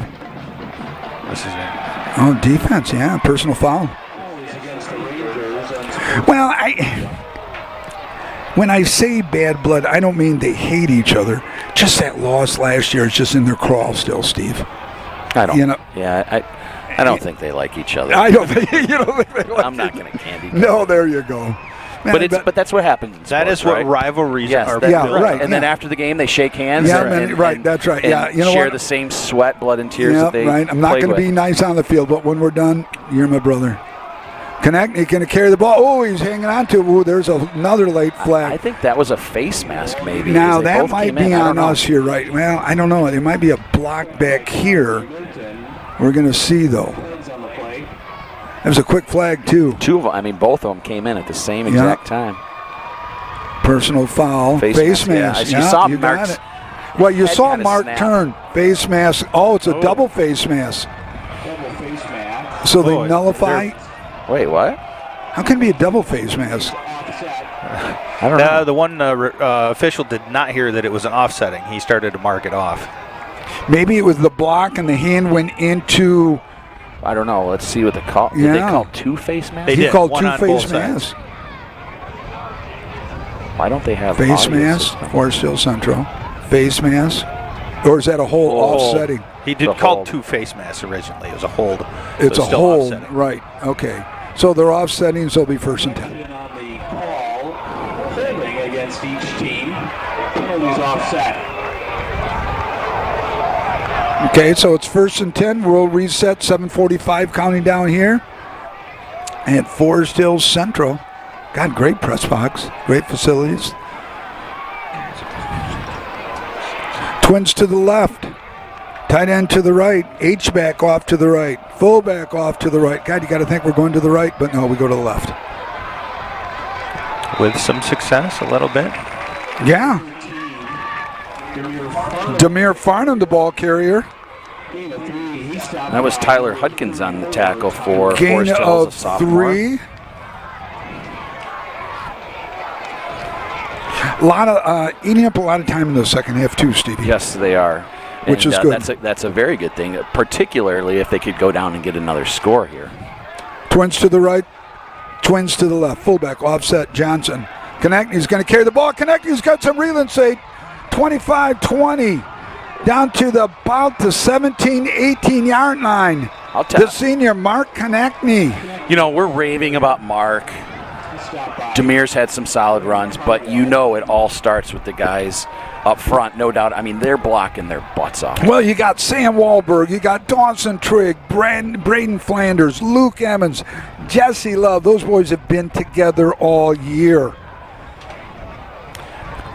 S2: This is it.
S1: Oh, defense, yeah, personal foul. Well, when I say bad blood, I don't mean they hate each other. Just that loss last year is just in their crawl still, Steve.
S3: I don't. I don't think they like each other.
S1: I don't think you don't think they like.
S3: I'm not going to candy.
S1: No, there you go. Man,
S3: but that's what happens. In
S2: that
S3: sports,
S2: is what
S3: right?
S2: rivalries are.
S1: Right.
S3: And then after the game, they shake hands.
S1: Right. That's right. Yeah,
S3: you know share the same sweat, blood, and tears that they.
S1: Right. I'm not going to be nice on the field, but when we're done, you're my brother. Konechny going to carry the ball. Oh, he's hanging on to it. Oh, there's another late flag.
S3: I think that was a face mask, maybe.
S1: Now, that might be on us here, right? Well, I don't know. There might be a block back here. We're going to see, though. That was a quick flag, too.
S3: Both of them came in at the same exact time.
S1: Personal foul. Face mask.
S3: You saw Mark's.
S1: Well, you saw Mark turn. Face mask. Oh, it's a double face mask. So they nullify.
S3: Wait, what?
S1: How can it be a double face mask?
S3: I don't know.
S2: The one official did not hear that it was an offsetting. He started to mark it off.
S1: Maybe it was the block and the hand went into.
S3: I don't know. Let's see what the call. Did they call 2 face masks?
S1: He called 2 face masks.
S3: Why don't they have
S1: face mask? Forest Hill Central. Face mask. Or is that a hold offsetting?
S2: He did call 2 face masks originally. It was a hold.
S1: It's a hold, right? Okay. So they're offsetting, so it'll be 1st and 10.
S4: On the call, holding against each team. Penalties offset.
S1: Okay, so it's 1st and 10. We'll reset. 7:45 counting down here at Forest Hill Central. God, great press box, great facilities. Twins to the left. Tight end to the right. H-back off to the right. Fullback off to the right. God, you got to think we're going to the right, but no, we go to the left.
S2: With some success, a little bit.
S1: Yeah. Demir Farnham, the ball carrier.
S3: That was Tyler Hudkins on the tackle for
S1: Gain
S3: Forest Hills, a
S1: of
S3: sophomore.
S1: 3. A lot of eating up a lot of time in the second half too, Stevie.
S3: Yes, they are.
S1: Which
S3: And,
S1: is good.
S3: That's a very good thing, particularly if they could go down and get another score here.
S1: Twins to the right, twins to the left. Fullback offset Johnson. Konechny's going to carry the ball. Konechny's got some real estate. 25-20. Down to about the 17, 18-yard line.
S3: I'll tell
S1: The senior, Mark Konechny.
S3: You know, we're raving about Mark. Demir's had some solid runs, but you know it all starts with the guys up front, no doubt. I mean, they're blocking their butts off.
S1: Well, you got Sam Wahlberg, you got Dawson Trigg, Braden Flanders, Luke Emmons, Jesse Love. Those boys have been together all year.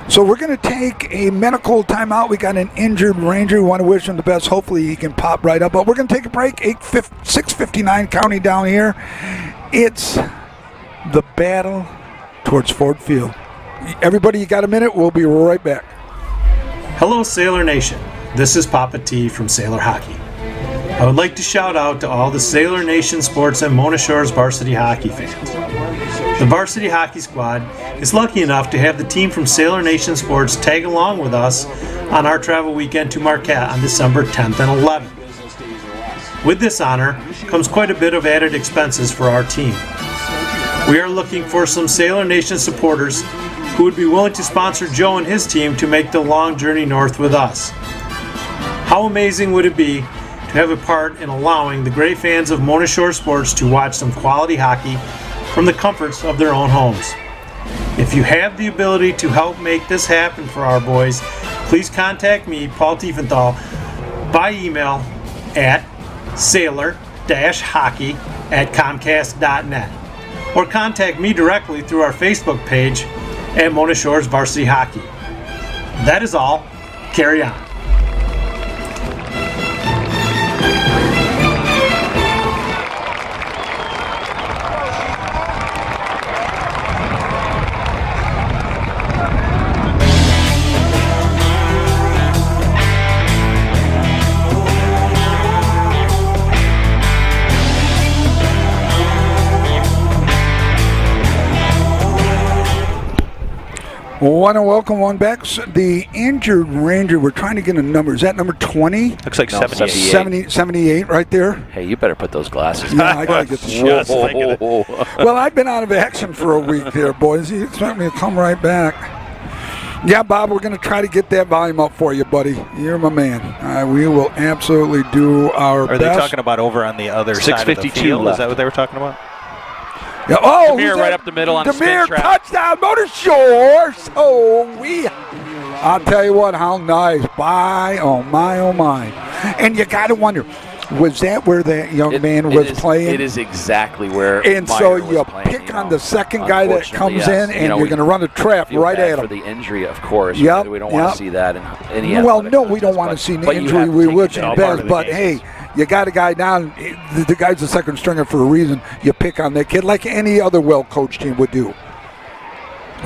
S1: So we're going to take a medical timeout. We got an injured Ranger. We want to wish him the best. Hopefully he can pop right up. But we're going to take a break. 6:59 counting down here. It's the battle towards Ford Field. Everybody, you got a minute? We'll be right back.
S5: Hello, Sailor Nation. This is Papa T from Sailor Hockey. I would like to shout out to all the Sailor Nation Sports and Mona Shores Varsity Hockey fans. The Varsity Hockey Squad is lucky enough to have the team from Sailor Nation Sports tag along with us on our travel weekend to Marquette on December 10th and 11th. With this honor comes quite a bit of added expenses for our team. We are looking for some Sailor Nation supporters who would be willing to sponsor Joe and his team to make the long journey north with us. How amazing would it be to have a part in allowing the great fans of Mona Shore Sports to watch some quality hockey from the comforts of their own homes? If you have the ability to help make this happen for our boys, please contact me, Paul Tiefenthal, by email at sailor-hockey@comcast.net, or contact me directly through our Facebook page at Mona Shores Varsity Hockey. That is all. Carry on.
S1: Want to welcome one back. The injured Ranger, we're trying to get a number. Is that number 20?
S2: Looks like
S3: No,
S2: 78.
S1: 78 right there.
S3: Hey, you better put those glasses on.
S1: Yeah, I got to get the
S2: Just thinking it.
S1: Well, I've been out of action for a week there, boys. You expect me to come right back. Yeah, Bob, we're going to try to get that volume up for you, buddy. You're my man. We will absolutely do our
S2: Are
S1: best.
S2: they talking about over on the other side of the
S3: 6:52
S2: field? Is
S3: left.
S2: that what they were talking about?
S1: Yeah. Oh,
S3: Demir
S1: who's
S3: right
S1: that?
S3: up the middle on a spin
S1: Demir,
S3: trap.
S1: touchdown, Mona Shores. Oh, I'll tell you what, how nice. Oh my. And you got to wonder, was that where that young man was playing?
S3: It is exactly where.
S1: And
S3: Meyer
S1: so
S3: was
S1: you
S3: playing,
S1: pick
S3: you
S1: on
S3: know.
S1: the second guy that comes
S3: Unfortunately,
S1: in,
S3: yes.
S1: and
S3: You know,
S1: you're going to run a trap
S3: feel
S1: right
S3: bad
S1: at
S3: for
S1: him.
S3: the injury, of course.
S1: Yep,
S3: We don't want
S1: yep.
S3: to see that in any
S1: Well,
S3: athletic
S1: no, we don't
S3: contest,
S1: want to
S3: but-
S1: see an
S3: but you
S1: injury.
S3: have to
S1: We
S3: take
S1: wish
S3: it
S1: him
S2: all
S3: down.
S2: part
S1: best.
S2: of the
S1: But
S2: game.
S1: hey, you got a guy down. The guy's a second stringer for a reason. You pick on that kid like any other well-coached team would do.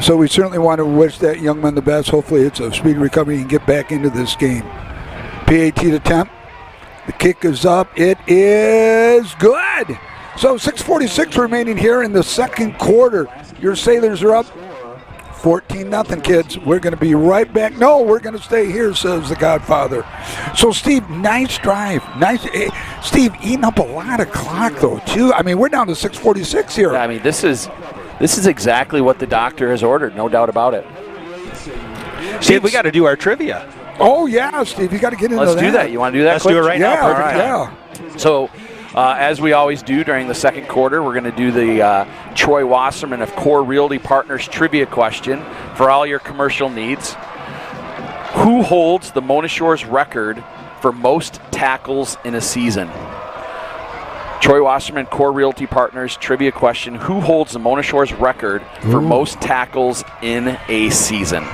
S1: So we certainly want to wish that young man the best. Hopefully it's a speedy recovery and get back into this game. PAT attempt. The kick is up. It is good. So 6:46 remaining here in the second quarter. Your Sailors are up 14-0, kids. We're going to be right back. No, we're going to stay here, says the Godfather. So, Steve, nice drive. Steve, eating up a lot of clock, though, too. I mean, we're down to 6:46 here.
S3: Yeah, I mean, this is exactly what the doctor has ordered, no doubt about it.
S2: Steve, we got to do our trivia.
S1: Oh, yeah, Steve, you got to get into
S3: Let's
S1: that.
S3: do that. You want to do that?
S2: Let's
S3: quick?
S2: do it right now.
S1: Yeah,
S2: Perfect
S1: yeah.
S3: So, as we always do during the second quarter, we're going to do the Troy Wasserman of Core Realty Partners trivia question for all your commercial needs. Who holds the Mona Shores record for most tackles in a season? Troy Wasserman, Core Realty Partners trivia question. Who holds the Mona Shores record for most tackles in a season?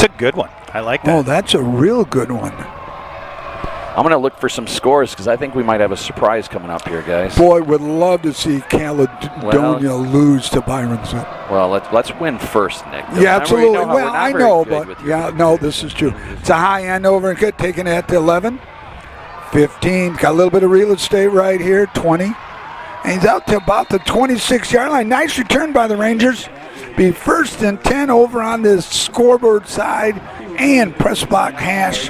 S2: It's a good one. I like that.
S1: Oh, that's a real good one.
S3: I'm going to look for some scores because I think we might have a surprise coming up here, guys.
S1: Boy, would love to see Caledonia lose to Byron Center.
S3: Well, let's win first, Nick.
S1: Yeah, absolutely. Well, I know, but
S3: no,
S1: this is true. It's a high end over and good, taking it to 11, 15. Got a little bit of real estate right here, 20. And he's out to about the 26-yard line. Nice return by the Rangers. Be 1st and 10 over on this scoreboard side and press block hash.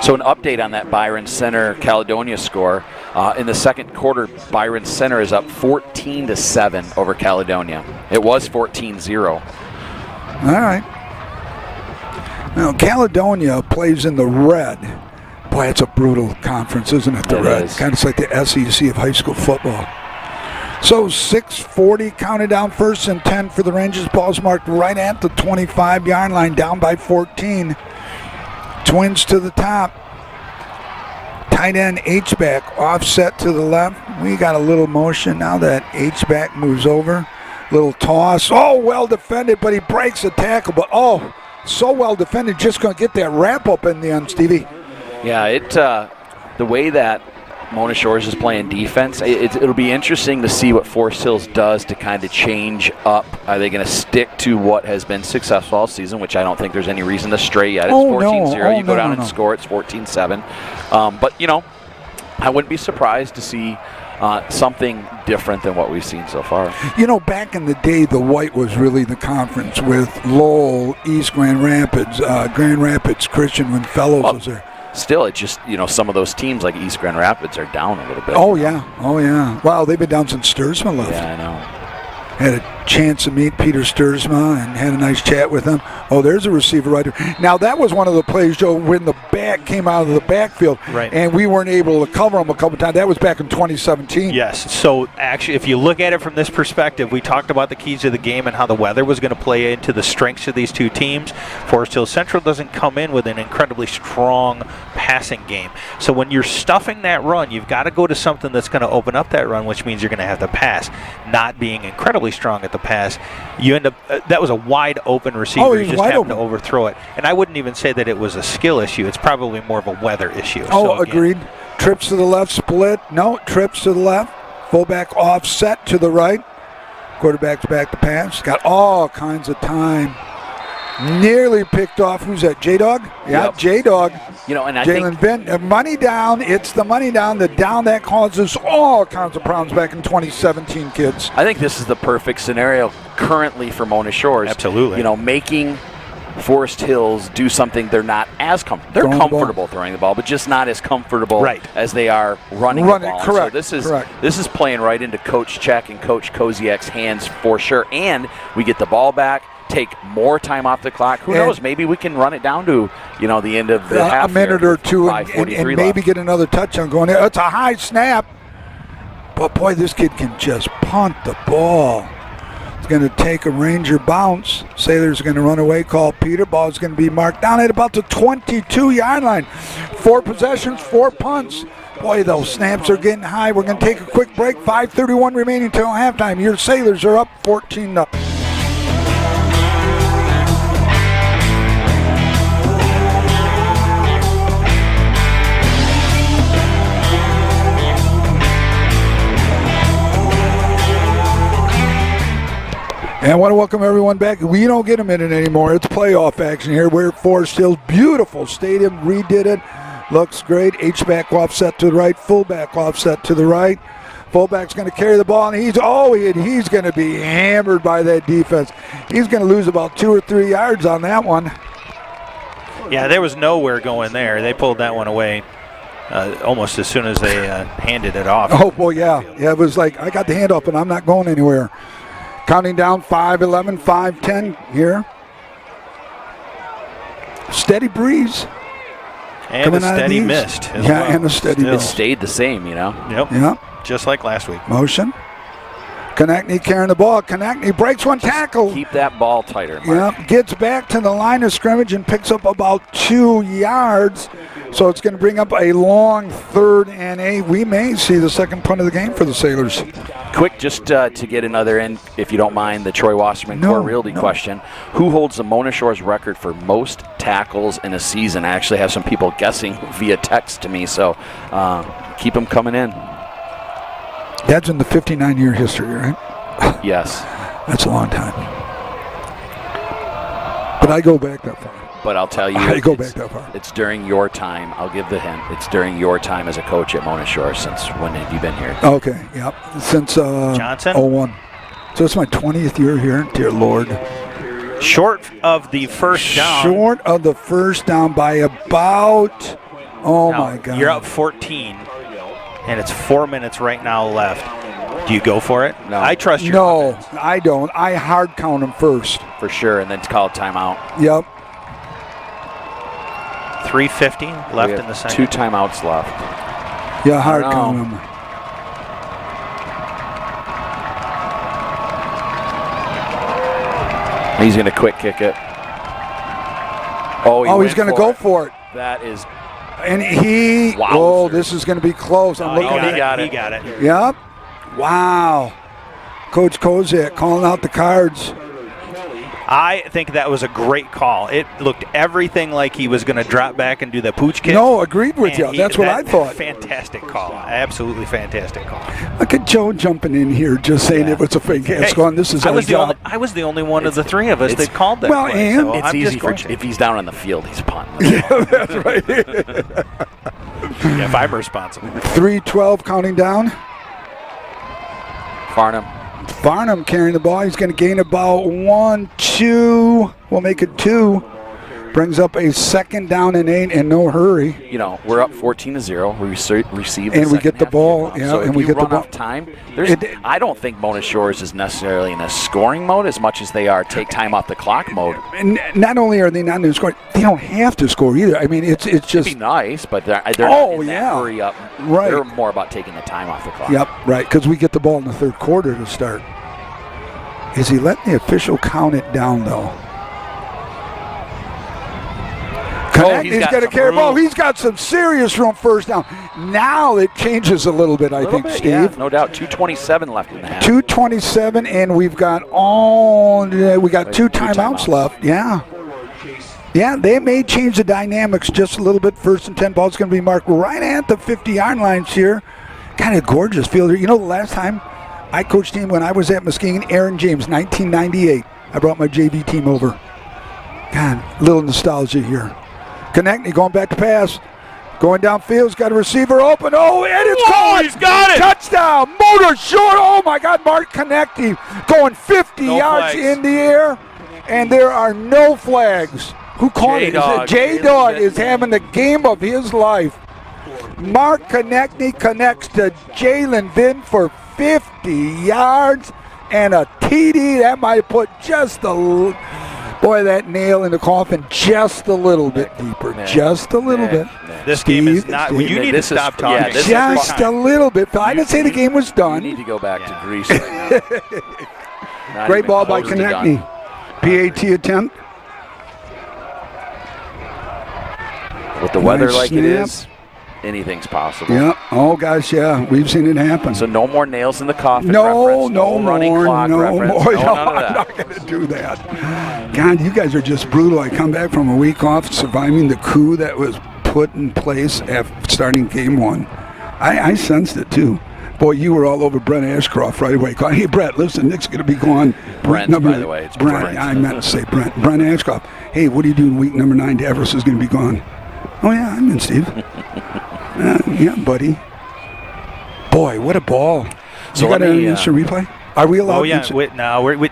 S3: So an update on that Byron Center Caledonia score. In the second quarter, Byron Center is up 14-7 over Caledonia. It was 14-0.
S1: All right. Now, Caledonia plays in the red. Boy, it's a brutal conference, isn't it? The red. Kind of like the SEC of high school football. So 6:40 counted down, 1st and 10 for the Rangers. Ball's marked right at the 25-yard line, down by 14. Twins to the top. Tight end H-back offset to the left. We got a little motion now that H-back moves over. Little toss. Oh, well defended, but he breaks the tackle. But so well defended, just going to get that wrap up in the end, Stevie.
S3: Yeah, the way that Mona Shores is playing defense, it'll be interesting to see what Forest Hills does to kind of change up. Are they going to stick to what has been successful all season, which I don't think there's any reason to stray yet. It's 14-0. You go down and score, it's 14-7. But, I wouldn't be surprised to see something different than what we've seen so far.
S1: Back in the day, the white was really the conference with Lowell, East Grand Rapids Christian when Fellows was there.
S3: Still, it's just, some of those teams like East Grand Rapids are down a little bit.
S1: Oh, yeah. Wow, they've been down since Sturzma left.
S3: Yeah, I know.
S1: Had a chance to meet Peter Sturzma and had a nice chat with him. Oh, there's a receiver right there. Now, that was one of the plays, Joe, when the back came out of the backfield,
S2: right,
S1: and we weren't able to cover him a couple times. That was back in 2017.
S2: Yes. So, actually, if you look at it from this perspective, we talked about the keys of the game and how the weather was going to play into the strengths of these two teams. Forest Hills Central doesn't come in with an incredibly strong passing game. So, when you're stuffing that run, you've got to go to something that's going to open up that run, which means you're going to have to pass. Not being incredibly strong at the pass, you end up that was a wide open receiver. You just happened to overthrow it. And I wouldn't even say that it was a skill issue. It's probably more of a weather issue.
S1: Oh, so agreed. Trips to the left, split. No, trips to the left. Fullback offset to the right. Quarterback's back to pass. Got all kinds of time. Nearly picked off. Who's that? J-Dog? Yeah, yep. J-Dog.
S3: And I
S1: Jalen Vint. Money down. It's the money down. The down that causes all kinds of problems back in 2017, kids.
S3: I think this is the perfect scenario currently for Mona Shores.
S2: Absolutely.
S3: Making Forest Hills do something they're not as comfortable. They're comfortable throwing the ball, but just not as comfortable as they are running the ball.
S1: Correct.
S3: So this is playing right into Coach Check and Coach Koziak's hands for sure. And we get the ball back, take more time off the clock. Who knows? Maybe we can run it down to the end of the half.
S1: A minute or two, and maybe get another touchdown going. It's a high snap, but boy, this kid can just punt the ball. It's going to take a Ranger bounce. Sailor's going to run away. Call Peter. Ball's going to be marked down at about the 22-yard line. 4 possessions, 4 punts. Boy, those snaps are getting high. We're going to take a quick break. 5:31 remaining till halftime. Your Sailors are up 14-0. And I want to welcome everyone back. We don't get a minute anymore. It's playoff action here. We're at Forest Hills. Beautiful stadium. Redid it. Looks great. H-back offset to the right. Fullback offset to the right. Fullback's going to carry the ball, and he's going to be hammered by that defense. He's going to lose about 2 or 3 yards on that one.
S2: Yeah, there was nowhere going there. They pulled that one away almost as soon as they handed it off.
S1: Oh, well, yeah. Yeah, it was like, I got the handoff, and I'm not going anywhere. Counting down 5-11, 5-10 here. Steady breeze.
S2: And a steady mist as well.
S1: And a steady mist.
S3: It stayed the same,
S2: Yep.
S1: Yeah.
S2: Just like last week.
S1: Motion. Konechny carrying the ball. Konechny breaks one tackle.
S3: Keep that ball tighter, Mark.
S1: Yep, gets back to the line of scrimmage and picks up about 2 yards. So it's going to bring up a long 3rd and 8. We may see the second punt of the game for the Sailors.
S3: Quick, just to get another in, if you don't mind, the Troy Wasserman Core Realty question. Who holds the Mona Shores record for most tackles in a season? I actually have some people guessing via text to me, so keep them coming in.
S1: That's in the 59-year history, right?
S3: Yes.
S1: That's a long time. But I go back that far.
S3: But I'll tell you,
S1: I go back that far.
S3: It's during your time. I'll give the hint. It's during your time as a coach at Mona Shore. Since when have you been here?
S1: Okay, yep. Since
S2: Johnson?
S1: 01. So it's my 20th year here. Dear Lord.
S2: Short of the first down.
S1: Short of the first down by about, my God.
S2: You're up 14, and it's 4 minutes right now left. Do you go for it?
S3: No.
S2: I trust your offense.
S1: I don't. I hard count them first.
S3: For sure, and then call a timeout.
S1: Yep.
S2: 3:50 left in the second.
S3: 2 timeouts left.
S1: Yeah, hard count them.
S3: He's going to quick kick it.
S1: He's going to go for it.
S3: That is.
S1: And he,
S3: Wowzer.
S1: this is going to be close. I'm looking
S2: He
S1: at
S3: it.
S2: got it.
S1: Yep. Wow. Coach Kozak calling out the cards.
S2: I think that was a great call. It looked everything like he was going to drop back and do the pooch kick.
S1: No, agreed with you. That's what I thought.
S2: Fantastic call. Absolutely fantastic call.
S1: Look at Joe jumping in here, just saying it was a fake hands going. This is
S2: I
S1: our
S2: was
S1: job.
S2: I was the only one of the 3 of us that called that
S1: well,
S2: play.
S1: and
S2: So
S3: It's
S2: I'm
S3: easy
S2: just
S3: for
S2: coaching.
S3: if he's down on the field, he's punting.
S1: Yeah, that's right.
S2: If I'm responsible.
S1: 3:12 counting down.
S3: Farnham
S1: carrying the ball. He's going to gain about 1, 2. We'll make it 2. Brings up a 2nd down and 8 in no hurry.
S3: You know, we're up 14-0. We receive the
S1: And we get the
S3: second half
S1: ball.
S3: kickoff.
S1: Yeah,
S3: so
S1: and
S3: if
S1: we
S3: you
S1: get the
S3: run
S1: ball.
S3: off time. I don't think Mona Shores is necessarily in a scoring mode as much as they are take time off the clock mode.
S1: And not only are they not in the score, they don't have to score either. I mean, it's just.
S3: It'd be nice, but they're not in that hurry up.
S1: Right.
S3: They're more about taking the time off the clock.
S1: Yep, right, because we get the ball in the 3rd quarter to start. Is he letting the official count it down, though? He's got to carry the ball. He's got some serious room first down. Now it changes a little bit, I think, Steve.
S3: Yeah, no doubt. 2:27 left in the half.
S1: 2:27, and we've got 2 timeouts left. Yeah. Yeah, they may change the dynamics just a little bit. 1st and 10 ball's going to be marked right at the 50-yard lines here. Kind of gorgeous field here. You know, the last time I coached team when I was at Muskegon, Aaron James, 1998. I brought my JV team over. God, little nostalgia here. Konechny going back to pass. Going downfield, he's got a receiver open. Oh, and it's caught.
S2: He's got it.
S1: Touchdown. Motor short. Oh, my God. Mark Konechny going 50 yards
S2: flags.
S1: in the air, and there are no flags. Who caught it? J-Dog is having the game of his life. Mark Konechny connects to Jalen Vinn for 50 yards and a TD. That might put just that nail in the coffin just a little bit deeper. Just a little bit.
S2: This
S1: Steve,
S2: game is not. You need to stop talking.
S1: Just a little bit. I didn't say the game was done.
S3: You need to go back to Greece right now.
S1: Great ball by Konechny. PAT attempt.
S3: With the weather
S1: Nice
S3: like it
S1: snap.
S3: is, anything's possible.
S1: Yeah. Oh, gosh, yeah. We've seen it happen.
S3: So no more nails in the coffin
S1: No
S3: reference. No running
S1: more.
S3: clock
S1: No
S3: reference.
S1: more.
S3: No, none of
S1: I'm
S3: that.
S1: not going to do that. God, you guys are just brutal. I come back from a week off surviving the coup that was put in place after starting game 1. I sensed it, too. Boy, you were all over Brent Ashcroft right away. Hey, Brett, listen, Nick's going to be gone.
S3: Brent, by the way. It's
S1: Brent. I meant to say Brent. Brent Ashcroft. Hey, what are you doing week number 9? Davros is going to be gone. Oh, yeah, I'm in, Steve. Yeah, buddy. Boy, what a ball.
S3: So
S1: you got
S3: let
S1: an
S3: me,
S1: instant replay? Are we allowed?
S2: Oh yeah,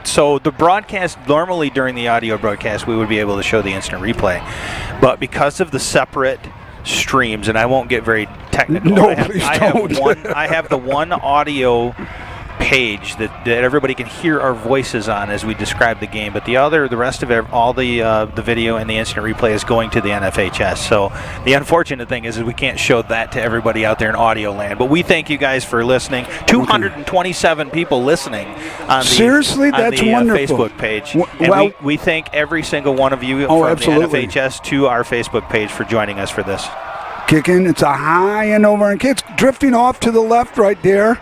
S2: so the broadcast, normally during the audio broadcast, we would be able to show the instant replay, but because of the separate streams, and I won't get very technical.
S1: No, please don't.
S2: I have the one audio page that everybody can hear our voices on as we describe the game. But the rest of it, all the video and the instant replay is going to the NFHS. So the unfortunate thing is we can't show that to everybody out there in audio land. But we thank you guys for listening. 227 people listening on the,
S1: seriously, that's wonderful.
S2: Facebook page. And we thank every single one of you from
S1: absolutely.
S2: the NFHS to our Facebook page for joining us for this.
S1: Kick in. It's a high end over, and kids drifting off to the left right there.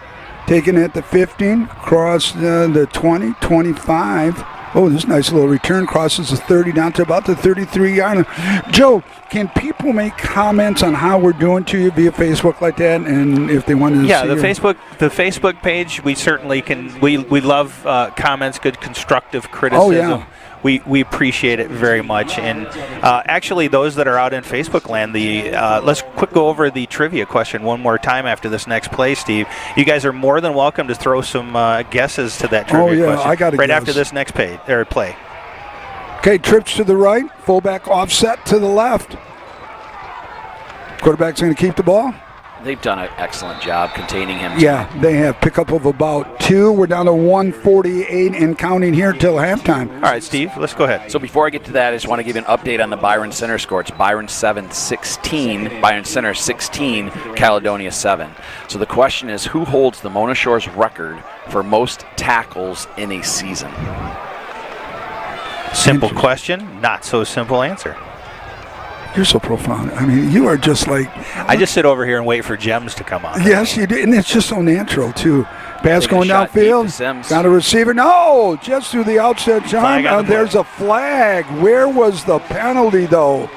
S1: Taking it at the 15, across the 20, 25. Oh, this nice little return, crosses the 30 down to about the 33-yard line. Joe, can people make comments on how we're doing to you via Facebook like that, and if they wanted to see
S2: the Facebook page, we certainly can. We love comments, good constructive criticism.
S1: Oh, yeah.
S2: We appreciate it very much. And actually, those that are out in Facebook land, let's go over the trivia question one more time after this next play, Steve. You guys are more than welcome to throw some guesses to that trivia question.
S1: I got a
S2: right
S1: guess.
S2: after this next play.
S1: Okay, trips to the right, fullback offset to the left. Quarterback's going to keep the ball.
S3: They've done an excellent job containing him.
S1: Yeah, they have. Pickup of about 2. We're down to 148 and counting here till halftime.
S2: All right, Steve, let's go ahead.
S3: So before I get to that, I just want to give you an update on the Byron Center score. It's Byron 7-16, Byron Center 16, Caledonia 7. So the question is, who holds the Mona Shores record for most tackles in a season?
S2: Simple question, not so simple answer.
S1: You're so profound. I mean, you are just like...
S2: I just sit over here and wait for gems to come on.
S1: Yes, you do. And it's just so natural, too. Pass going downfield. Got a receiver. No! Just through the outset, John. There's a flag. Where was the penalty, though?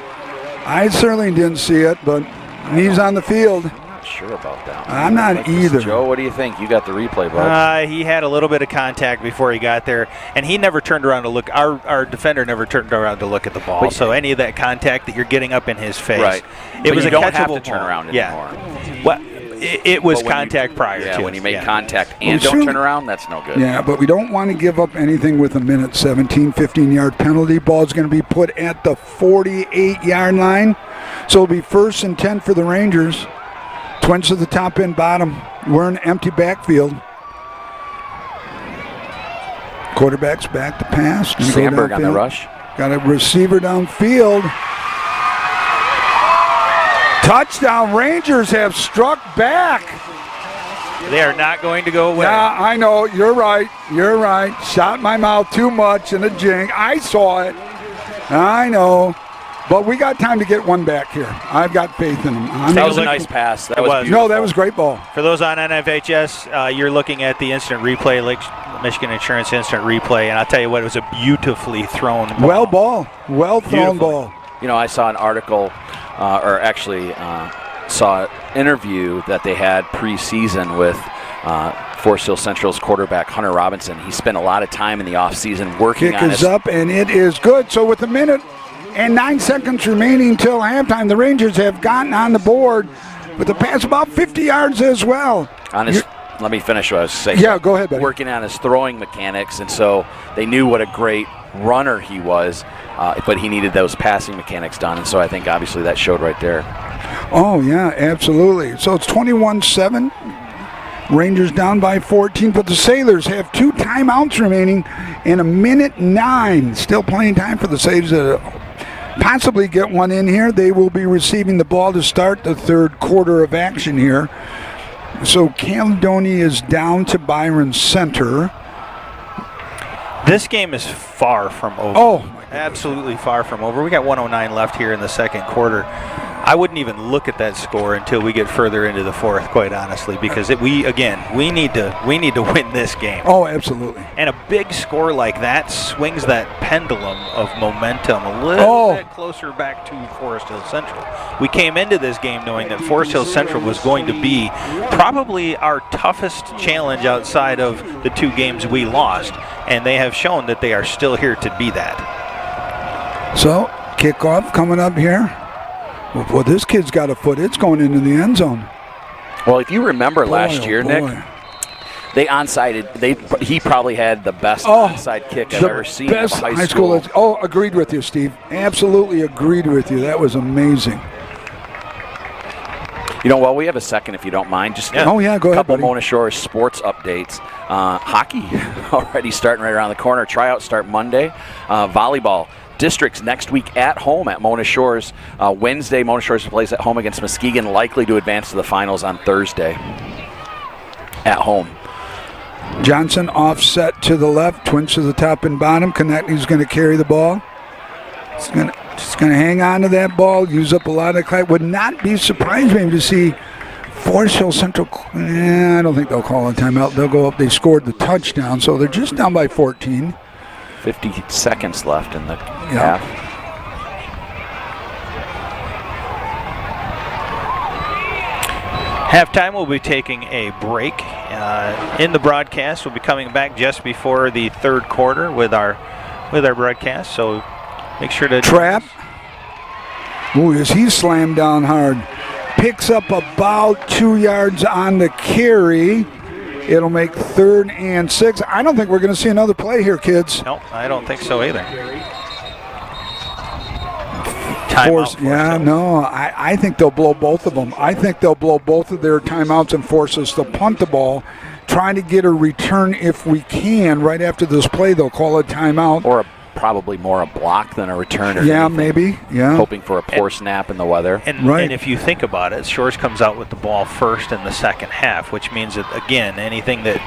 S1: I certainly didn't see it, but he's on the field.
S3: I'm not sure about that.
S1: I'm not either.
S3: Joe, what do you think? You got the replay, bud.
S2: He had a little bit of contact before he got there, and he never turned around to look. Our defender never turned around to look at the ball. So any of that contact that you're getting up in his face,
S3: right.
S2: It was
S3: you
S2: a
S3: don't
S2: catchable
S3: have to turn
S2: ball.
S3: around
S2: anymore.
S3: Yeah.
S2: Well, it was contact prior to.
S3: Yeah, when you make
S2: yeah.
S3: contact and don't turn around, that's no good.
S1: Yeah, but we don't want to give up anything with a minute 17, 15-yard penalty. Ball's going to be put at the 48-yard line. So it'll be 1st and 10 for the Rangers. Twins to the top and bottom. We're in empty backfield. Quarterback's back to pass.
S3: Sandberg on the rush.
S1: Got a receiver downfield. Touchdown. Rangers have struck back.
S2: They are not going to go away.
S1: Yeah, I know. You're right. You're right. Shot my mouth too much in a jink. I saw it. I know. But we got time to get one back here. I've got faith in them.
S3: That was a nice pass. That was beautiful.
S1: No, that was great ball.
S2: For those on NFHS, you're looking at the instant replay, Lake Michigan Insurance instant replay, and I'll tell you what, it was a beautifully thrown ball.
S1: Well thrown ball.
S3: You know, I saw an article, or actually saw an interview that they had preseason with Forest Hill Central's quarterback, Hunter Robinson. He spent a lot of time in the offseason working on it.
S1: Kick is up, and it is good. So with a minute and 9 seconds remaining till halftime, the Rangers have gotten on the board with a pass about 50 yards as well.
S3: Let me finish what I was saying.
S1: Yeah, go ahead, buddy.
S3: Working on his throwing mechanics, and so they knew what a great runner he was, but he needed those passing mechanics done, and so I think obviously that showed right there.
S1: Oh, yeah, absolutely. So it's 21-7. Rangers down by 14, but the Sailors have 2 timeouts remaining and a minute 9. Still plenty of time for the Sailors to possibly get one in here. They will be receiving the ball to start the third quarter of action here. So Caledonia is down to Byron Center.
S2: This game is far from over.
S1: Oh,
S2: absolutely far from over. We got 109 left here in the second quarter. I wouldn't even look at that score until we get further into the fourth, quite honestly, because we need to win this game.
S1: Oh, absolutely.
S2: And a big score like that swings that pendulum of momentum a little bit closer back to Forest Hill Central. We came into this game knowing that Forest Hill Central was going to be probably our toughest challenge outside of the 2 games we lost, and they have shown that they are still here to be that.
S1: So kickoff coming up here. Well, this kid's got a foot. It's going into the end zone.
S3: Well, if you remember last year, Nick, they onsided. He probably had the best onside kick I've ever seen in high school.
S1: Agreed with you, Steve. Absolutely agreed with you. That was amazing.
S3: While we have a second, if you don't mind, just
S1: Oh, yeah, go
S3: a
S1: ahead,
S3: couple
S1: buddy.
S3: Mona Shores sports updates. Hockey already starting right around the corner. Tryouts start Monday. Volleyball. Districts next week at home at Mona Shores. Wednesday, Mona Shores plays at home against Muskegon, likely to advance to the finals on Thursday at home.
S1: Johnson offset to the left, twins to the top and bottom. Konechny's going to carry the ball. Just going to hang on to that ball, use up a lot of clay. Would not be surprised maybe to see Forest Hill Central. I don't think they'll call a timeout. They'll go up. They scored the touchdown, so they're just down by 14.
S3: 50 seconds left in the half.
S2: Halftime, we'll be taking a break. In the broadcast, we'll be coming back just before the third quarter with our broadcast. So make sure to
S1: Trap. Ooh, as he slammed down hard. Picks up about 2 yards on the carry. It'll make 3rd and 6. I don't think we're going to see another play here, kids.
S2: No, I don't think so either.
S1: I think they'll blow both of them. I think they'll blow both of their timeouts and force us to punt the ball, trying to get a return if we can. Right after this play, they'll call a timeout.
S3: Or probably more a block than a return. Or anything.
S1: Maybe. Yeah.
S3: Hoping for a poor snap in the weather.
S2: And if you think about it, Shores comes out with the ball first in the second half, which means that, again, anything that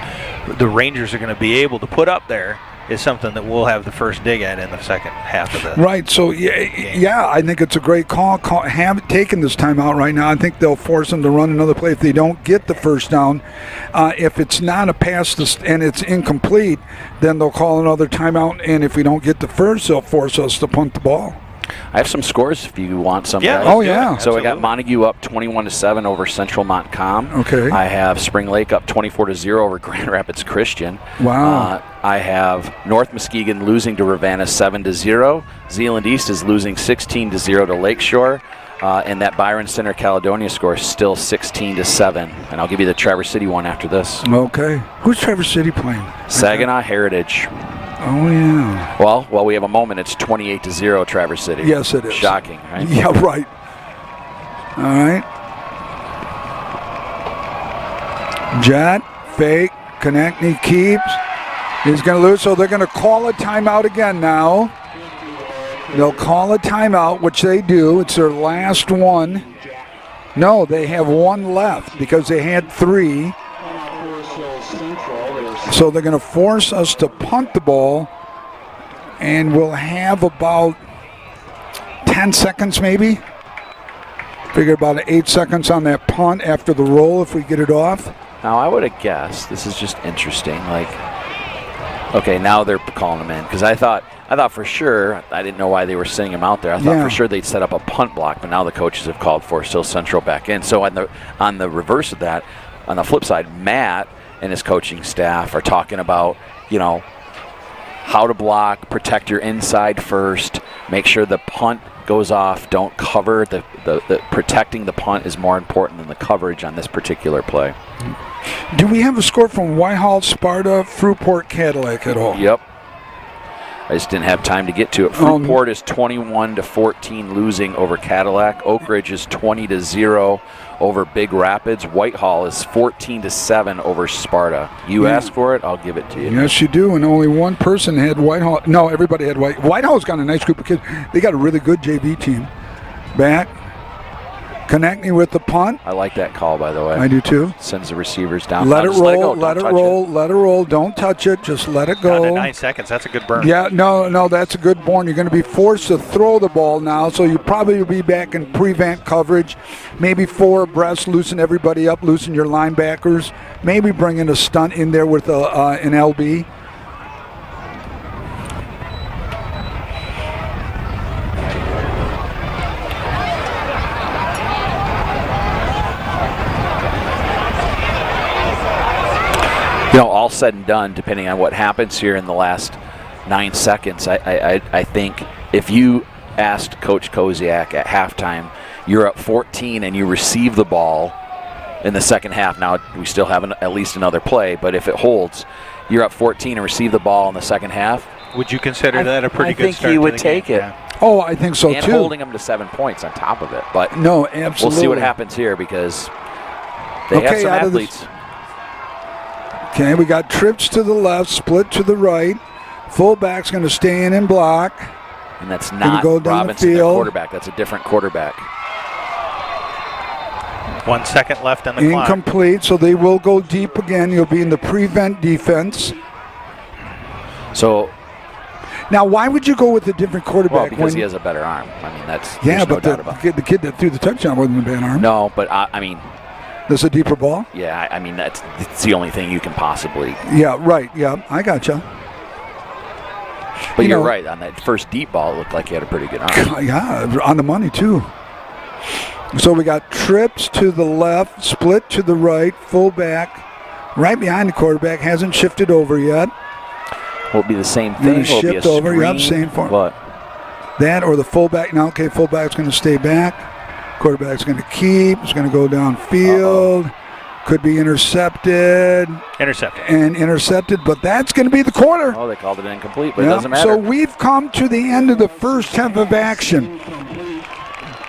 S2: the Rangers are going to be able to put up there is something that we'll have the first dig at in the second half of the
S1: Right, so I think it's a great call. Have taken this timeout right now. I think they'll force them to run another play if they don't get the first down. If it's not a pass and it's incomplete, then they'll call another timeout, and if we don't get the first, they'll force us to punt the ball.
S3: I have some scores if you want some.
S2: Yeah.
S3: Guys.
S1: Oh, yeah.
S3: So I got Montague up 21-7 over Central Montcalm.
S1: Okay.
S3: I have Spring Lake up 24-0 over Grand Rapids Christian.
S1: Wow.
S3: I have North Muskegon losing to Ravenna 7-0. Zeeland East is losing 16-0 to Lakeshore. And that Byron Center Caledonia score is still 16-7. And I'll give you the Traverse City one after this.
S1: Okay. Who's Traverse City playing?
S3: Saginaw Heritage.
S1: Oh, yeah.
S3: Well, we have a moment. It's 28-0 Traverse City.
S1: Yes, it is.
S3: Shocking, right?
S1: Yeah, right. All right. Jet, fake, Konechny keeps. He's going to lose, so they're going to call a timeout again now. They'll call a timeout, which they do. It's their last one. No, they have one left because they had 3. So they're going to force us to punt the ball, and we'll have about 10 seconds maybe. Figure about 8 seconds on that punt after the roll if we get it off.
S3: Now, I would have guessed, this is just interesting, okay, now they're calling them in, because I thought for sure, I didn't know why they were sending him out there. I thought for sure they'd set up a punt block, but now the coaches have called Forest Hill Central back in. So on the reverse of that, on the flip side, Matt and his coaching staff are talking about, how to block, protect your inside first, make sure the punt goes off, don't cover. The protecting the punt is more important than the coverage on this particular play.
S1: Do we have a score from Whitehall, Sparta, Fruitport, Cadillac at all?
S3: Yep. I just didn't have time to get to it. Fruitport is 21-14 losing over Cadillac. Oak Ridge is 20-0 over Big Rapids. Whitehall is 14-7 over Sparta. You asked for it, I'll give it to you.
S1: Yes, you do, and only one person had Whitehall. No, everybody had Whitehall's got a nice group of kids. They got a really good JV team. Back. Konechny with the punt.
S3: I like that call, by the way.
S1: I do too.
S3: Sends the receivers down.
S1: Let it roll, let it roll. Don't touch it. Just let it go.
S2: Down to 9 seconds. That's a good burn.
S1: Yeah, no, that's a good burn. You're going to be forced to throw the ball now, so you probably will be back in prevent coverage. Maybe 4 abreast, loosen everybody up, loosen your linebackers. Maybe bring in a stunt in there with an LB.
S3: All said and done, depending on what happens here in the last 9 seconds, I think if you asked Coach Koziak at halftime, you're up 14 and you receive the ball in the second half. Now, we still have at least another play, but if it holds, you're up 14 and receive the ball in the second half.
S2: Would you consider that a pretty good start?
S3: I think he would take it.
S2: Yeah.
S1: Oh, I think so,
S3: and
S1: too.
S3: holding them to 7 points on top of it. But
S1: no, absolutely.
S3: we'll see what happens here because they have some athletes.
S1: Okay, we got trips to the left, split to the right. Fullback's going to stay in and block.
S3: And that's not
S1: go down
S3: Robinson,
S1: the
S3: their
S1: field.
S3: quarterback. That's a different quarterback.
S2: 1 second left on the clock.
S1: Incomplete, so they will go deep again. You'll be in the prevent defense.
S3: So,
S1: now, why would you go with a different quarterback?
S3: well, because he has a better arm. I mean, that's
S1: yeah,
S3: there's no
S1: but
S3: doubt about it.
S1: the kid that threw the touchdown wasn't a bad arm.
S3: No, but I mean,
S1: That's a deeper ball?
S3: yeah, I mean, it's the only thing you can possibly.
S1: Yeah, right. Yeah, I gotcha.
S3: But you're right. On that first deep ball, it looked like he had a pretty good arm.
S1: Yeah, on the money, too. So we got trips to the left, split to the right, fullback, right behind the quarterback, hasn't shifted over yet.
S3: Will it be the same
S1: Gonna
S3: thing? Will it be a
S1: shift over,
S3: screen?
S1: yep, same form.
S3: What?
S1: That or the fullback. Now, okay, fullback's going to stay back. Quarterback's going to keep. It's going to go downfield. Could be intercepted. Intercepted, but that's going to be the quarter.
S3: Oh, they called it incomplete, but it doesn't matter.
S1: So we've come to the end of the first half of action.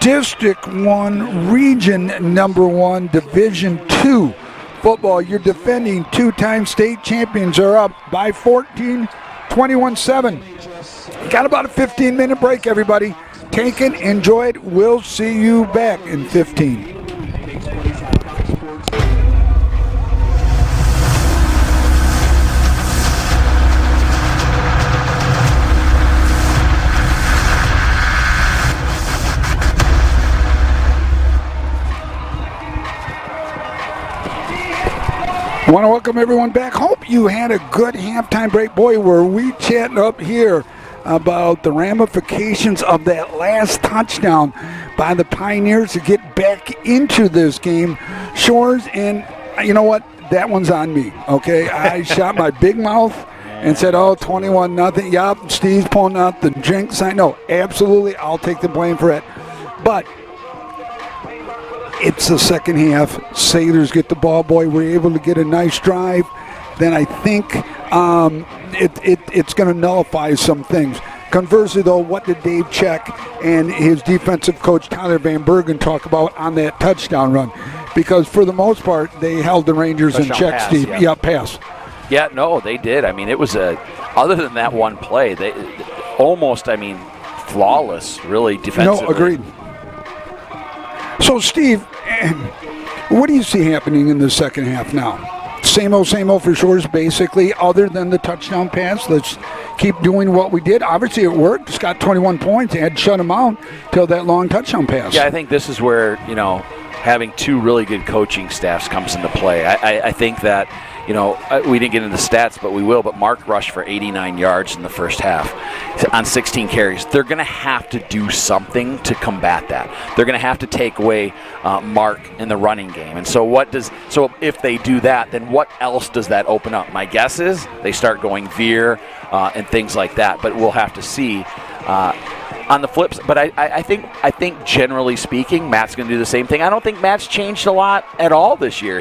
S1: District 1, Region Number 1, Division 2 football. Your defending two-time state champions are up by 14, 21-7. Got about a 15-minute break, everybody. Take it, enjoy it. We'll see you back in 15. I want to welcome everyone back. Hope you had a good halftime break. Boy, were we chatting up here about the ramifications of that last touchdown by the Pioneers to get back into this game. Shores, and you know what? That one's on me, okay? I shot my big mouth and said, 21-0. Yup, Steve's pulling out the drink sign. No, absolutely, I'll take the blame for it. But it's the second half. Sailors get the ball. Boy, we're able to get a nice drive. Then I think it's going to nullify some things. Conversely, though, what did Dave Check and his defensive coach Tyler Van Bergen talk about on that touchdown run? Because for the most part, they held the Rangers in check,
S3: pass,
S1: Steve.
S3: yeah.
S1: Pass.
S3: Yeah, no, they did. I mean, it was other than that one play, they almost, flawless, really defensively.
S1: No, agreed. So, Steve, what do you see happening in the second half now? Same old for Shores, basically, other than the touchdown pass. Let's keep doing what we did. Obviously, it worked. It's got 21 points. They had to shut them out till that long touchdown pass.
S3: Yeah, I think this is where, having two really good coaching staffs comes into play. I think that, we didn't get into the stats, but we will. But Mark rushed for 89 yards in the first half on 16 carries. They're going to have to do something to combat that. They're going to have to take away Mark in the running game. And so if they do that, then what else does that open up? My guess is they start going veer and things like that. But we'll have to see. On the flips, but I think generally speaking, Matt's going to do the same thing. I don't think Matt's changed a lot at all this year.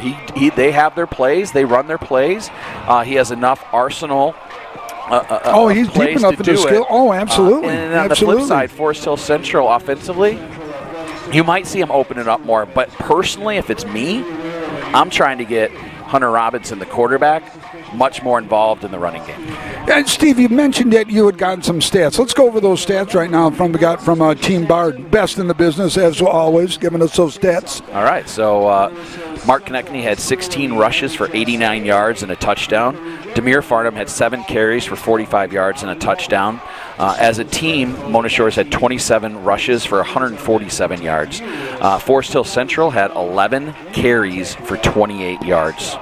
S3: They have their plays, they run their plays. He has enough arsenal.
S1: He's deep enough in the skill. Oh, absolutely.
S3: And on the flip side, Forest Hill Central offensively, you might see him open it up more. But personally, if it's me, I'm trying to get Hunter Robinson, the quarterback, much more involved in the running game.
S1: And Steve, you mentioned that you had gotten some stats. Let's go over those stats right now from Team Bard, best in the business as always, giving us those stats.
S3: All right, so Mark Konechny had 16 rushes for 89 yards and a touchdown. Demir Farnham had 7 carries for 45 yards and a touchdown. As a team, Mona Shores had 27 rushes for 147 yards. Forest Hill Central had 11 carries for 28 yards.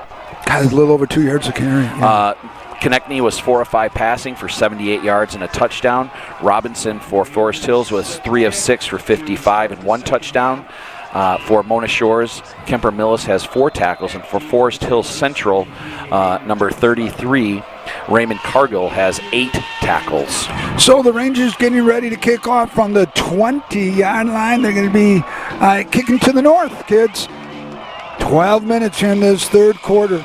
S1: God, it's a little over 2 yards a carry. Yeah.
S3: Konechny was 4 of 5 passing for 78 yards and a touchdown. Robinson for Forest Hills was 3 of 6 for 55 and 1 touchdown. For Mona Shores, Kemper Millis has 4 tackles, and for Forest Hills Central, number 33, Raymond Cargill has 8 tackles.
S1: So the Rangers getting ready to kick off from the 20-yard line. They're going to be kicking to the north, kids. 12 minutes in this third quarter.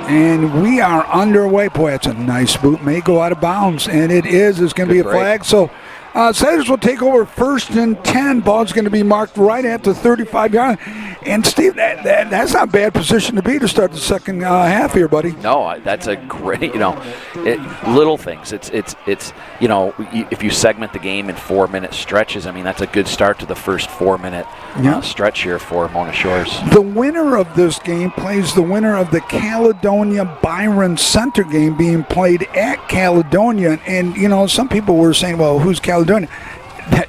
S1: And we are underway. Boy, that's a nice boot. May go out of bounds, and it is. It's going to be a flag. So Sailors will take over 1st and 10. Ball's going to be marked right at the 35-yard. And Steve, that's not a bad position to be to start the second half here, buddy.
S3: No, that's a great, little things. It's if you segment the game in 4-minute stretches, I mean, that's a good start to the first 4-minute stretch here for Mona Shores.
S1: The winner of this game plays the winner of the Caledonia-Byron Center game being played at Caledonia. And, some people were saying, well, who's Caledonia?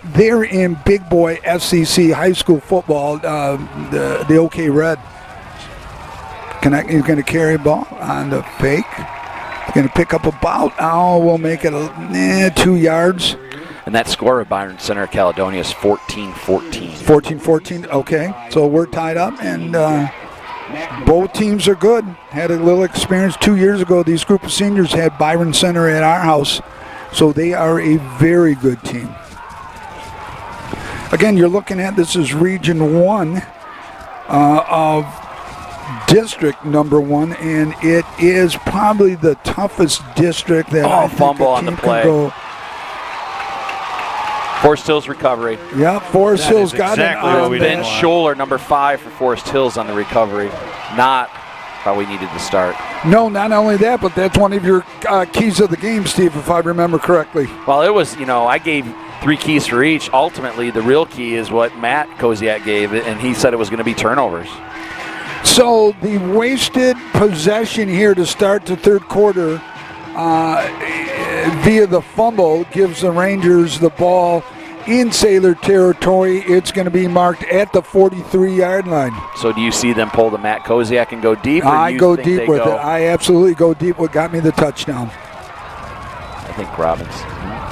S1: They're in big boy SEC high school football, the OK Red. He's going to carry the ball on the fake. He's going to pick up about, we'll make it 2 yards.
S3: And that score of Byron Center Caledonia is 14-14.
S1: 14-14, okay. So we're tied up, and both teams are good. Had a little experience 2 years ago. These group of seniors had Byron Center at our house. So they are a very good team. Again, you're looking at, this is Region 1 of District number 1, and it is probably the toughest district that I think
S3: fumble
S1: a
S3: on the
S1: team
S3: play.
S1: can go.
S3: Forest Hills recovery.
S1: Yeah, Forest Hills got
S2: exactly
S1: it.
S2: what we
S3: Ben
S2: didn't want.
S3: Scholler, number 5 for Forest Hills on the recovery. Not how we needed to start.
S1: No, not only that, but that's one of your keys of the game, Steve, if I remember correctly.
S3: Well, it was, I gave 3 keys for each. Ultimately, the real key is what Matt Koziak gave, and he said it was going to be turnovers.
S1: So the wasted possession here to start the third quarter via the fumble gives the Rangers the ball in Sailor territory. It's going to be marked at the 43-yard line.
S3: So do you see them pull the Matt Koziak and go deep? Or
S1: I
S3: you
S1: go
S3: think
S1: deep
S3: they
S1: with
S3: go?
S1: it. I absolutely go deep. What got me the touchdown.
S3: I think Robbins.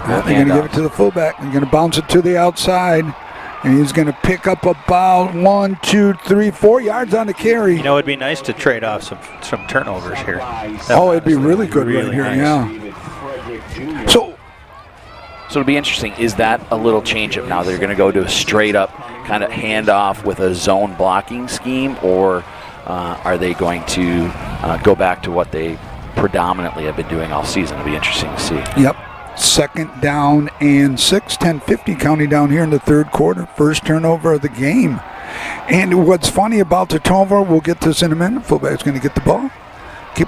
S1: They're going to give it to the fullback. They're going to bounce it to the outside. And he's going to pick up about 1, 2, 3, 4 yards on the carry.
S2: It'd be nice to trade off some turnovers here.
S1: It'd be really good right here,
S2: nice.
S1: Yeah. So
S3: it'll be interesting. Is that a little change-up now? They're going to go to a straight-up kind of handoff with a zone blocking scheme, or are they going to go back to what they predominantly have been doing all season? It'll be interesting to see.
S1: Yep. 2nd down and 6, 10:50 counting down here in the third quarter. First turnover of the game. And what's funny about the turnover, we'll get this in a minute. Fullback's going to get the ball.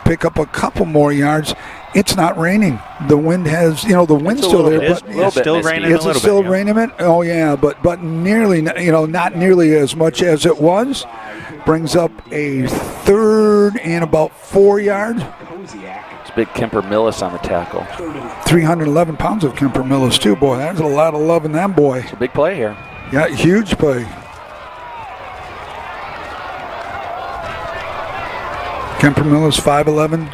S1: Pick up a couple more yards. It's not raining. The wind has, the wind's still there.
S2: It's still raining a little bit.
S1: Is it still raining? Oh, yeah, but nearly, not nearly as much as it was. Brings up a 3rd and about 4 yards.
S3: It's big Kemper Millis on the tackle.
S1: 311 pounds of Kemper Millis, too. Boy, there's a lot of love in that boy.
S3: It's a big play here.
S1: Yeah, huge play. Kemper Millis, 5'11",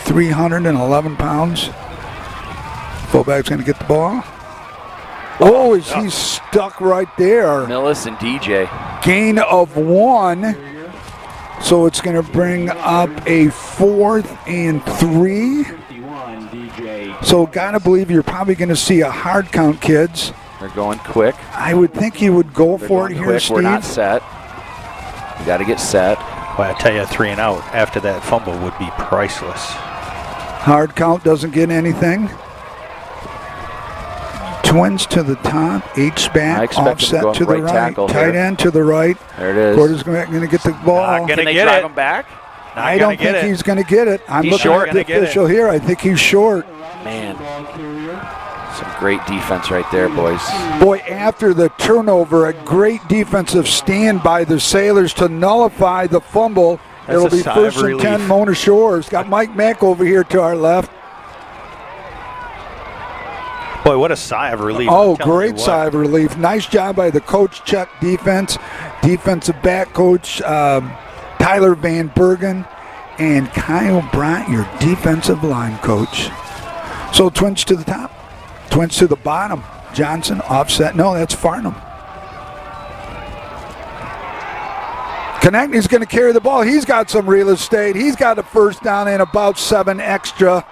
S1: 311 pounds. Fullback's going to get the ball. He's stuck right there.
S3: Millis and DJ.
S1: Gain of 1. So it's going to bring up a 4th and 3. So got to believe you're probably going to see a hard count, kids.
S3: They're going quick.
S1: I would think you would go for it here,
S3: quick.
S1: Steve.
S3: We're not set. We got to get set.
S2: Well, I tell you, 3 and out after that fumble would be priceless.
S1: Hard count doesn't get anything. Twins to the top, H-back, offset to the right, tight end to the right.
S3: There it is.
S1: Porter's going to get the ball.
S3: Can they drive him back?
S1: I don't think he's going to get it. I'm
S3: He's
S1: looking
S3: short.
S1: at the official here. I think he's short.
S3: Man, some great defense right there, boys.
S1: Boy, after the turnover, a great defensive stand by the Sailors to nullify the fumble.
S2: That's
S1: It'll be
S2: a sigh
S1: 1st
S2: of
S1: and 10
S2: relief.
S1: Mona Shores. Got Mike Mack over here to our left.
S2: Boy, what a sigh of relief.
S1: Oh, great sigh of relief. Nice job by the coach, check defense. Defensive back coach, Tyler Van Bergen, and Kyle Bryant, your defensive line coach. So Twins to the top, Twins to the bottom. Johnson offset. No, that's Farnham. Konechny's going to carry the ball. He's got some real estate. He's got a first down and about 7 extra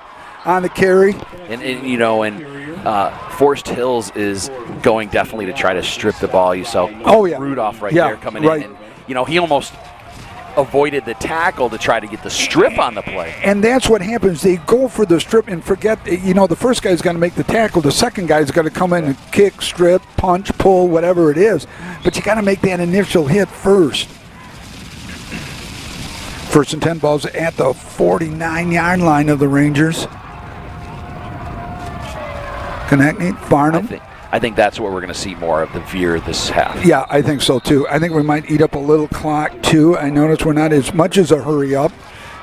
S1: on the carry.
S3: And Forest Hills is going definitely to try to strip the ball. You saw Rudolph right there coming in. And, he almost avoided the tackle to try to get the strip on the play.
S1: And that's what happens. They go for the strip and forget, the first guy's going to make the tackle. The second guy's going to come in and kick, strip, punch, pull, whatever it is. But you got to make that initial hit first. First and 10, balls at the 49-yard line of the Rangers. Connecting, Farnham.
S3: I think that's what we're going to see more of the veer this half.
S1: Yeah, I think so too. I think we might eat up a little clock too. I notice we're not as much as a hurry up,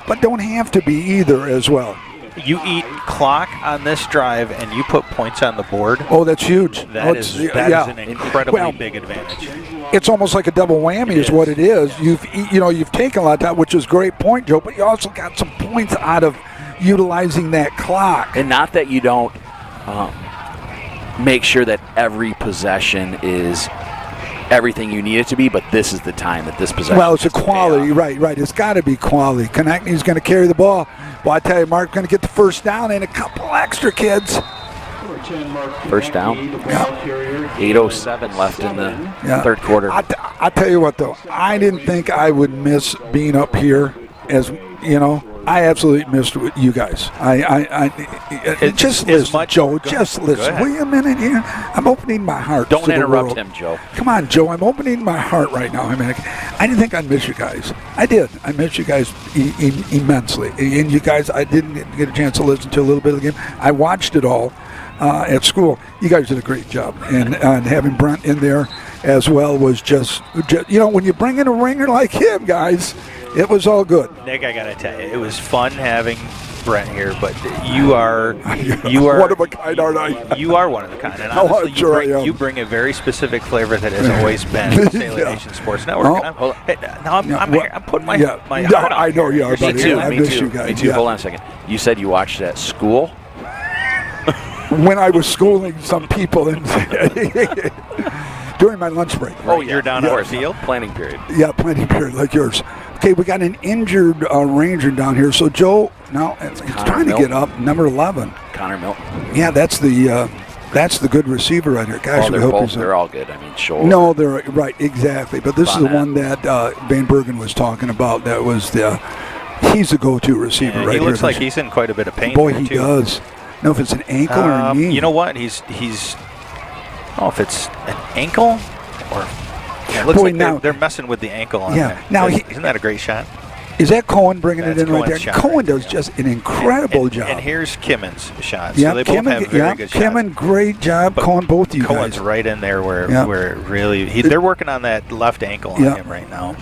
S1: but don't have to be either as well.
S2: You eat clock on this drive and you put points on the board.
S1: Oh, that's huge.
S2: That is an incredibly big advantage.
S1: It's almost like a double whammy is what it is. You've taken a lot of time, which is a great point, Joe, but you also got some points out of utilizing that clock.
S3: And not that you don't make sure that every possession is everything you need it to be, but this is the time that this possession.
S1: Well, it's a quality, right. It's got to be quality. Konechny's going to carry the ball. Well, I tell you, Mark's going to get the first down and a couple extra kids.
S3: First down.
S1: Yeah.
S3: 8:07 left in the third quarter.
S1: I tell you what, though, I didn't think I would miss being up here I absolutely missed you guys. Just listen, Joe. Just listen. Wait a minute here. I'm opening my heart.
S3: Don't
S1: to
S3: interrupt
S1: the world.
S3: him, Joe.
S1: Come on, Joe. I'm opening my heart right now. I didn't think I'd miss you guys. I did. I missed you guys immensely. And you guys, I didn't get a chance to listen to a little bit of the game. I watched it all at school. You guys did a great job. And having Brent in there as well was just when you bring in a ringer like him, guys, it was all good.
S2: Nick, I got to tell you, it was fun having Brent here, but you are
S1: one of a kind, aren't I?
S2: You are one of a kind, and honestly, you bring a very specific flavor that has always been Sailor Nation Sports Network. I'm putting my heart out.
S1: I know you are, buddy.
S3: Me too.
S1: I miss you guys.
S3: Me too. Hold on a second. You said you watched it at school?
S1: When I was schooling some people during my lunch break.
S2: Oh, you're down at the field?
S3: Planning period.
S1: Yeah, planning period like yours. Okay, we got an injured Ranger down here. So Joe, now he's trying to get up. Number 11,
S3: Connor Milton.
S1: Yeah, that's the good receiver right here. Gosh,
S3: they're all good. Sure.
S1: No, they're right, exactly. But this is the one that Van Bergen was talking about. That was he's the go-to receiver right here.
S2: He looks like he's in quite a bit of pain.
S1: Boy, he does. Know if it's an ankle or a knee.
S2: You know what? He's. I don't know if it's an ankle or. It looks like they're messing with the ankle on there.
S1: Now
S2: isn't that a great shot?
S1: Is that Cohen bringing it in right there? Cohen
S2: right
S1: does just an incredible job.
S2: And here's Kimmon's shot.
S1: Yeah,
S2: so they both have very good shots.
S1: Kimmon, great job.
S2: But
S1: Cohen, both of you
S2: Cohen's
S1: guys.
S2: right in there where really they're working on that left ankle on him right now.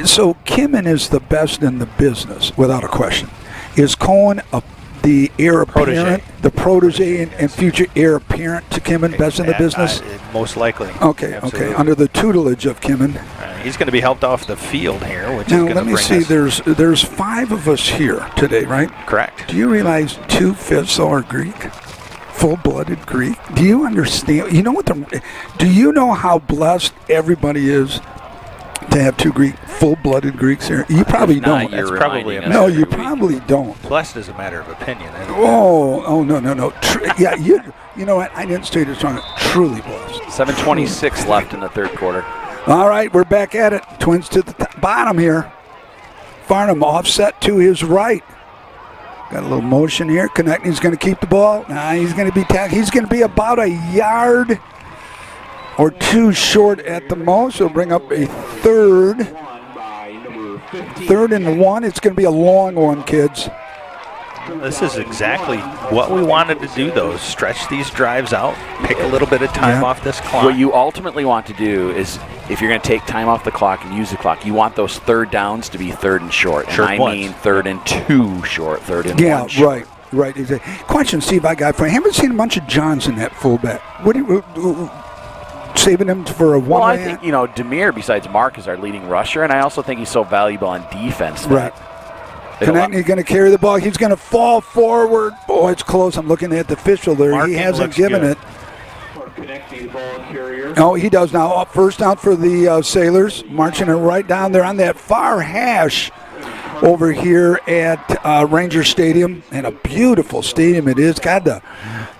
S1: So Kimmon is the best in the business, without a question. Is Cohen the heir apparent, the protege and future heir apparent to Kimmon, best in the business?
S2: Most likely.
S1: Okay, under the tutelage of Kimmon.
S2: He's going to be helped off the field here, which is going to bring us.
S1: Now, let me see. There's 5 of us here today, right?
S2: Correct.
S1: Do you realize 2/5 are Greek? Full-blooded Greek? Do you understand? Do you know how blessed everybody is to have 2 full-blooded Greeks here? You probably don't.
S2: That's probably
S1: you probably don't.
S2: Blessed is a matter of opinion.
S1: Oh, no. Yeah, you know what? I didn't say it strong. Truly blessed.
S3: 7:26 left in the third quarter.
S1: All right, we're back at it. Twins to the bottom here. Farnham offset to his right. Got a little motion here. Konechny's going to keep the ball. He's going to be He's going to be about a yard or 2 short at the most. He'll bring up a third. 3rd and 1. It's going to be a long one, kids.
S2: This is exactly what we wanted to do, though. Stretch these drives out, pick a little bit of time off this clock.
S3: What you ultimately want to do is, if you're going to take time off the clock and use the clock, you want those third downs to be 3rd and short. And I mean 3rd and 2 short, 3rd and 1 short.
S1: Right. Exactly. Question, Steve, I got for you. I haven't seen a bunch of Johnson at fullback. What do you... saving him for a one-man?
S3: Well, I think, Demir, besides Mark, is our leading rusher, and I also think he's so valuable on defense.
S1: Right. Konechny going to carry the ball. He's going to fall forward. Boy, it's close. I'm looking at the official there.
S2: Mark,
S1: he hasn't given
S2: good.
S1: it. Oh, he does now. First out for the Sailors. Marching it right down there on that far hash over here at Ranger Stadium, and a beautiful stadium it is. God,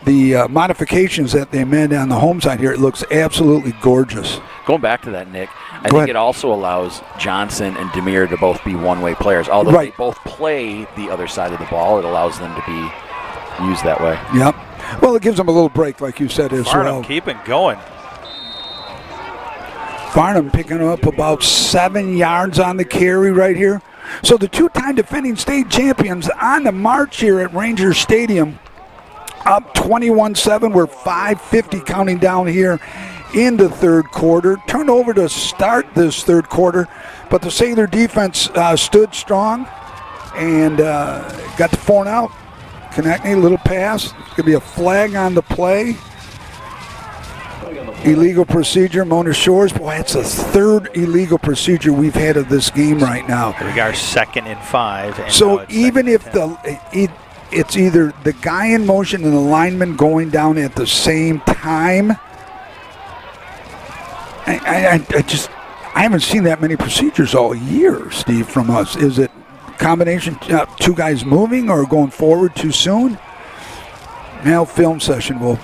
S1: the modifications that they made on the home side here, it looks absolutely gorgeous.
S3: Going back to that, Nick, I think it also allows Johnson and Demir to both be one-way players. Although they both play the other side of the ball, it allows them to be used that way.
S1: Yep. Well, it gives them a little break, like you said, as well.
S2: Keep it going.
S1: Farnham picking up about 7 yards on the carry right here. So the two-time defending state champions on the march here at Ranger Stadium, up 21-7. We're 5:50 counting down here in the third quarter. Turnover to start this third quarter, but the Sailor defense stood strong and got the 4 and out. Konechny, little pass. Going to be a flag on the play. Illegal procedure, Mona Shores. Boy, it's the third illegal procedure we've had of this game right now.
S2: We got our 2nd and 5. And
S1: so even if it's either the guy in motion and the lineman going down at the same time, I haven't seen that many procedures all year, Steve, from us. Is it combination two guys moving or going forward too soon? Now film session will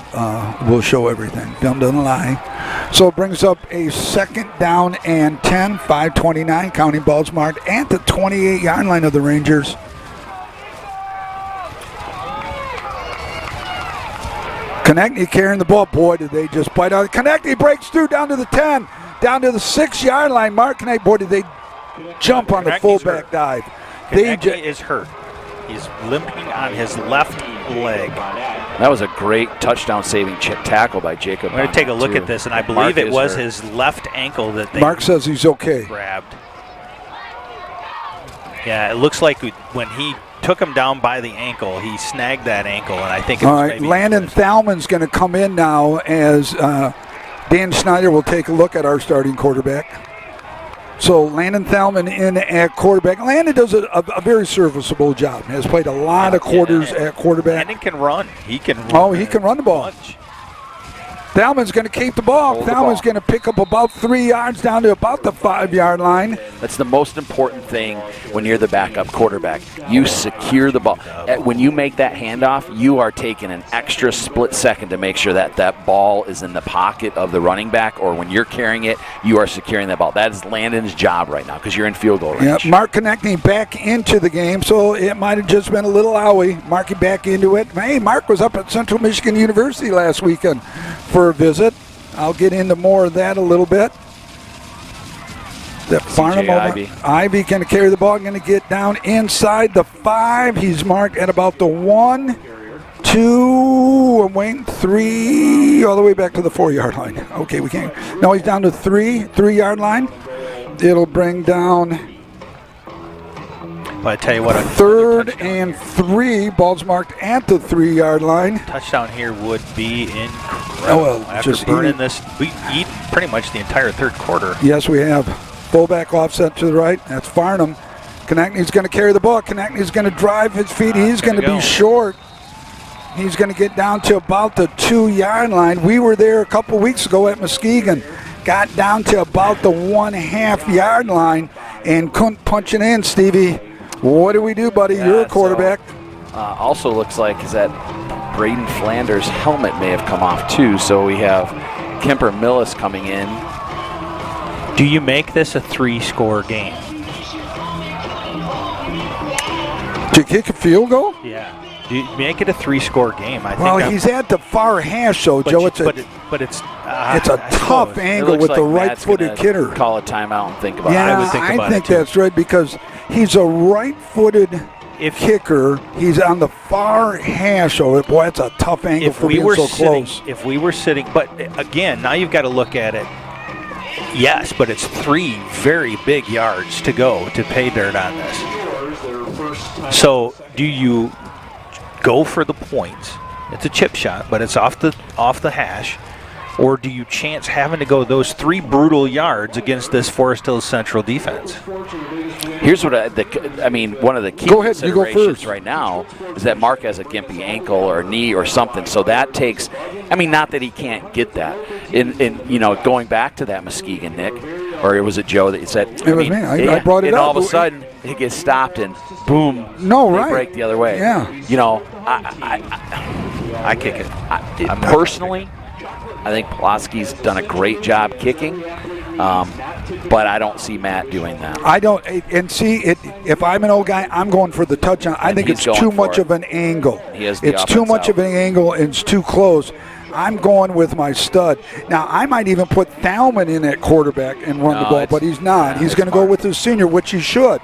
S1: show everything. Film doesn't lie. So it brings up a 2nd down and 10, 5:29, counting balls marked at the 28-yard line of the Rangers. Konechny carrying the ball. Boy, did they just bite out. Konechny breaks through down to the 10, down to the 6-yard line. Mark Konechny, boy, did they jump on the fullback dive.
S2: Konechny is hurt. He's limping on his left leg.
S3: That was a great touchdown-saving tackle by Jacob.
S2: I'm going to take a look at this, and I believe it was his left ankle that they
S1: Mark says he's okay.
S2: Grabbed. Yeah, it looks like when he took him down by the ankle, he snagged that ankle, and I think it was
S1: all right, Landon Thalman's going to come in now as Dan Schneider will take a look at our starting quarterback. So Landon Thalman in at quarterback. Landon does a very serviceable job. Has played a lot of quarters at quarterback.
S2: Landon can run. He can run.
S1: Oh, he can run the ball.
S2: Bunch.
S1: Thalman's going to keep the ball. Thalman's going to pick up about 3 yards down to about the 5-yard line.
S3: That's the most important thing when you're the backup quarterback. You secure the ball. When you make that handoff, you are taking an extra split second to make sure that that ball is in the pocket of the running back, or when you're carrying it, you are securing that ball. That is Landon's job right now because you're in field goal range.
S1: Yeah, Mark Konechny back into the game, so it might have just been a little owie. Marky back into it. Hey, Mark was up at Central Michigan University last weekend for a visit. I'll get into more of that a little bit. That Farnham Ivy going to carry the ball, going to get down inside the 5. He's marked at about the 1, 2, I'm waiting, 3, all the way back to the 4-yard line. Okay, we can't. No, he's down to 3-yard line. It'll bring down.
S2: But I tell you what,
S1: 3rd and 3, balls marked at the 3-yard line.
S2: Touchdown here would be incredible.
S1: Oh, well,
S2: after
S1: just
S2: burning this, we eat pretty much the entire third quarter.
S1: Yes, we have. Fullback offset to the right. That's Farnham. Konechny's going to carry the ball. Konechny's going to drive his feet. He's going to be short. He's going to get down to about the 2-yard line. We were there a couple weeks ago at Muskegon. Got down to about the 1.5-yard line and couldn't punch it in, Stevie. What do we do, buddy? You're a quarterback.
S3: Also looks like is that Braden Flanders' helmet may have come off too, so we have Kemper Millis coming in.
S2: Do you make this a 3-score game?
S1: To kick a field goal?
S2: Yeah. Do you make it a 3-score game? I
S1: Well,
S2: think
S1: he's at the far hash, though, Joe. It's a tough angle with
S3: like
S1: the right-footed kicker.
S3: Call a timeout and think about it.
S1: Yeah, I think that's right because he's a right-footed kicker. He's on the far hash of it. Boy, that's a tough angle for being so close.
S2: If we were sitting, but again, now you've got to look at it. Yes, but it's 3 very big yards to go to pay dirt on this. So do you go for the points? It's a chip shot, but it's off the hash. Or do you chance having to go those 3 brutal yards against this Forest Hills Central defense?
S3: Here's what one of the key considerations right now is that Mark has a gimpy ankle or knee or something, so that takes, not that he can't get that. Going back to that Muskegon, Nick, or was it Joe that you said?
S1: It was me. I brought it up.
S3: And all of a sudden, it gets stopped, and boom,
S1: No,
S3: they
S1: right.
S3: break the other way.
S1: Yeah.
S3: You know,
S2: I kick it.
S3: personally, I think Pulaski's done a great job kicking, but I don't see Matt doing that.
S1: I don't, and see, if I'm an old guy, I'm going for the touchdown. I think
S3: he's
S1: it's too
S3: going for
S1: much
S3: it.
S1: of an angle.
S3: He has the
S1: It's too
S3: offense
S1: much
S3: out.
S1: of an angle, and it's too close. I'm going with my stud. Now, I might even put Thalman in at quarterback and run the
S3: No,
S1: ball,
S3: it's-
S1: but he's not.
S3: yeah,
S1: He's
S3: it's
S1: going to go
S3: Mark.
S1: with his senior, which he should.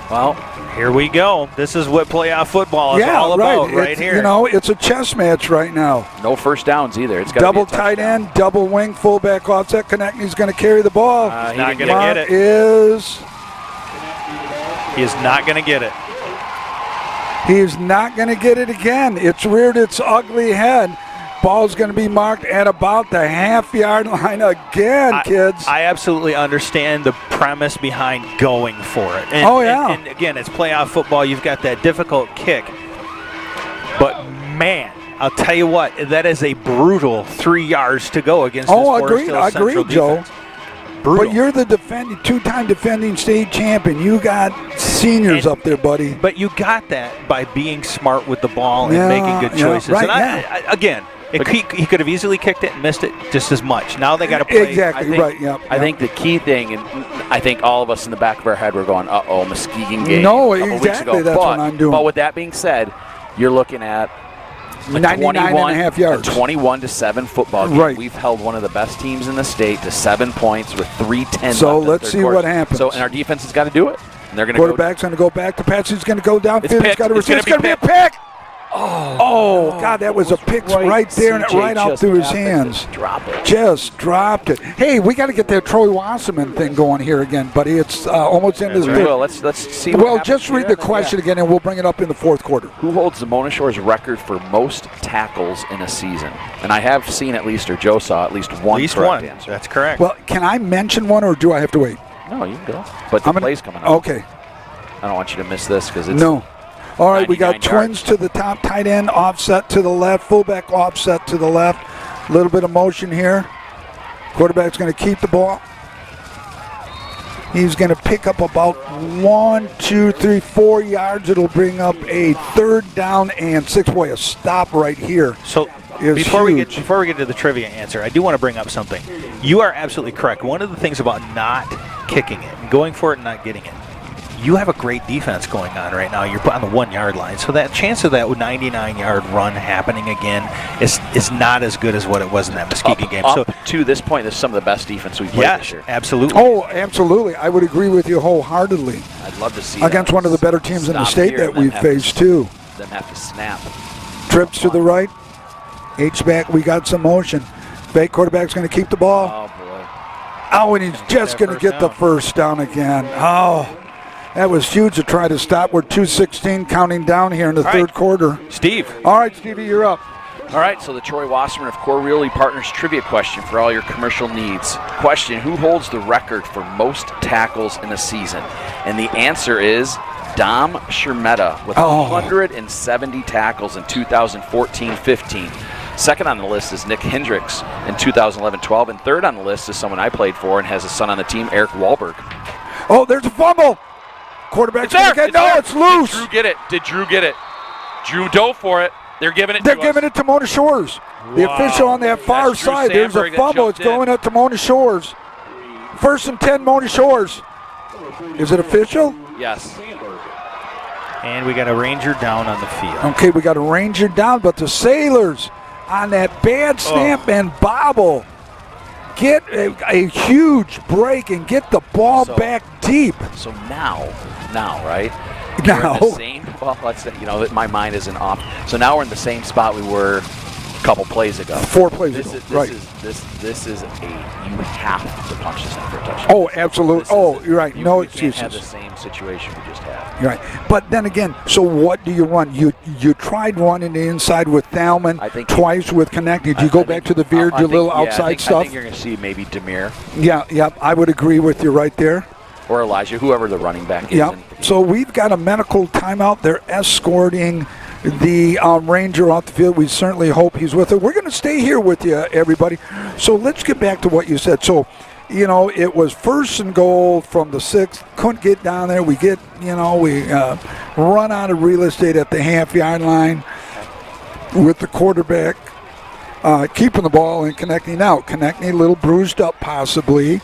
S3: Well,
S2: Here we go. This is what playoff football is all about right
S1: It's,
S2: here.
S1: You know, it's a chess match right now.
S3: no first downs either. It's got
S1: Double tight end, double wing, fullback offset connect. He's going to carry the ball.
S3: He
S2: not
S3: didn't
S2: gonna
S3: get
S2: get
S3: it.
S2: it.
S1: Is
S2: He is not going to get it.
S1: he's not going to get it again. It's reared its ugly head. Ball's going to be marked at about the half-yard line again, kids.
S2: I absolutely understand the premise behind going for it. And,
S1: Oh, yeah.
S2: And again, it's playoff football. You've got that difficult kick. But, man, I'll tell you what, that is a brutal 3 yards to go against this Forest Hill Central
S1: Joe.
S2: defense. Brutal.
S1: But you're the two-time defending state champion. You got seniors up there, buddy.
S2: But you got that by being smart with the ball
S1: Yeah,
S2: and making good
S1: yeah,
S2: choices.
S1: right,
S2: And again, he could have easily kicked it and missed it just as much. Now they got to play.
S1: Exactly,
S3: I think-
S1: right, yep.
S3: I think the key thing, and I think all of us in the back of our head were going, uh-oh, Muskegon game.
S1: No,
S3: a couple weeks
S1: exactly,
S3: ago.
S1: that's
S3: but,
S1: what I'm doing.
S3: But with that being said, you're looking at a
S1: 99 and a half yards.
S3: A 21-7 football game.
S1: Right.
S3: We've held one of the best teams in the state to 7 points with 3:10
S1: So
S3: left in the
S1: let's
S3: third
S1: see
S3: quarter.
S1: what happens.
S3: So, and our defense has got to do it. And they're going to go.
S1: Quarterback's going to go back to pass. He's going to go downfield.
S3: It's
S1: He's
S3: picked.
S1: got to
S3: It's
S1: receive. It's
S3: gonna
S1: going to
S3: be
S1: be a pick. Oh, God, that was a pick right there and it
S3: CJ
S1: right out
S3: just
S1: through his
S3: happened to
S1: hands.
S3: Drop it.
S1: Just dropped it. Hey, we got to get that Troy Wasserman thing going here again, buddy. It's almost into the
S3: We
S1: fifth.
S3: will. Let's see. What
S1: Well,
S3: happens
S1: just read
S3: here,
S1: the
S3: then,
S1: question
S3: yeah.
S1: again, and we'll bring it up in the fourth quarter.
S3: Who holds the Mona Shores record for most tackles in a season? And I have seen at least, or Joe saw at least one.
S2: At least
S3: correct
S2: one.
S3: Answer.
S2: That's correct.
S1: Well, can I mention one, or do I have to wait?
S3: No, you can go. But the play's coming up.
S1: Okay.
S3: I don't want you to miss this because it's
S1: No. All right, we got
S3: 99
S1: twins to the top, tight end offset to the left, fullback offset to the left. A little bit of motion here. Quarterback's going to keep the ball. He's going to pick up about 4 yards. It'll bring up a 3rd down and 6. Boy, a stop right here.
S2: So
S1: is
S2: before we
S1: huge.
S2: get to the trivia answer, I do want to bring up something. You are absolutely correct. One of the things about not kicking it, and going for it and not getting it, you have a great defense going on right now. You're on the 1 yard line, so that chance of that 99-yard run happening again is not as good as what it was in that Muskegon game. So
S3: up to this point, this is some of the best defense we've played this
S2: yes,
S3: year.
S2: absolutely.
S1: Oh, absolutely. I would agree with you wholeheartedly.
S3: I'd love to see
S1: Against
S3: that.
S1: one of the better teams in the
S3: Stop
S1: state
S3: here
S1: that
S3: and then
S1: we've
S3: have to-
S1: faced, too.
S3: Them have to snap.
S1: Trips to the right. H-back, we got some motion. Fake quarterback's going to keep the ball.
S3: Oh boy.
S1: Oh, and he's just
S2: that
S1: going to
S2: first
S1: get the
S2: down.
S1: first down again. Oh, that was huge to try to stop. We're 2:16 counting down here in the
S2: All
S1: third
S2: right.
S1: quarter.
S2: Steve,
S1: All right, Stevie, you're up.
S3: All right, so the Troy Wasserman of Core Realty Partners trivia question for all your commercial needs. Question, who holds the record for most tackles in a season? And the answer is Dom Shermetta with
S1: Oh.
S3: 170 tackles in 2014-15. Second on the list is Nick Hendricks in 2011-12. And third on the list is someone I played for and has a son on the team, Eric Wahlberg.
S1: Oh, there's a fumble. Quarterback's going to get no, it's loose.
S3: Did Drew get it? Did Drew get it? Drew dove for it. They're giving it
S1: They're
S3: to
S1: giving
S3: us.
S1: it to Mona Shores. The
S2: Wow.
S1: official on that far
S3: That's Drew
S1: side. There's a
S3: Sandberg that
S1: fumble.
S3: jumped
S1: It's going
S3: in.
S1: up to Mona Shores. 1st and 10, Mona Shores. Is it official?
S3: Yes.
S2: and we got a Ranger down on the field.
S1: Okay, we got a Ranger down, but the Sailors on that bad snap and bobble get a huge break and get the ball
S3: So-
S1: back deep.
S3: So now, right?
S1: Now.
S3: We're in the same, well, let's say, my mind isn't off. So now we're in the same spot we were a couple plays ago.
S1: 4 plays
S3: This
S1: ago,
S3: is
S1: right.
S3: this is you have to punch this in for a touchdown.
S1: Oh, absolutely.
S3: This is-
S1: Oh, you're right. No
S3: you can't have the
S1: excuses.
S3: same situation we just had.
S1: You're right. But then again, so what do you run? You tried running the inside with Thalman,
S3: I think
S1: twice with Connect. Did you go back to the veer, do a little outside
S3: I
S1: stuff?
S3: think you're going to see maybe Demir
S1: Yeah, I would agree with you right there.
S3: or Elijah, whoever the running back is.
S1: Yeah.
S3: And
S1: So we've got a medical timeout. They're escorting the Ranger off the field. We certainly hope he's with us. We're going to stay here with you, everybody. So let's get back to what you said. So it was first and goal from the 6th. Couldn't get down there. We run out of real estate at the half-yard line with the quarterback keeping the ball and connecting out. Connecting a little bruised up possibly.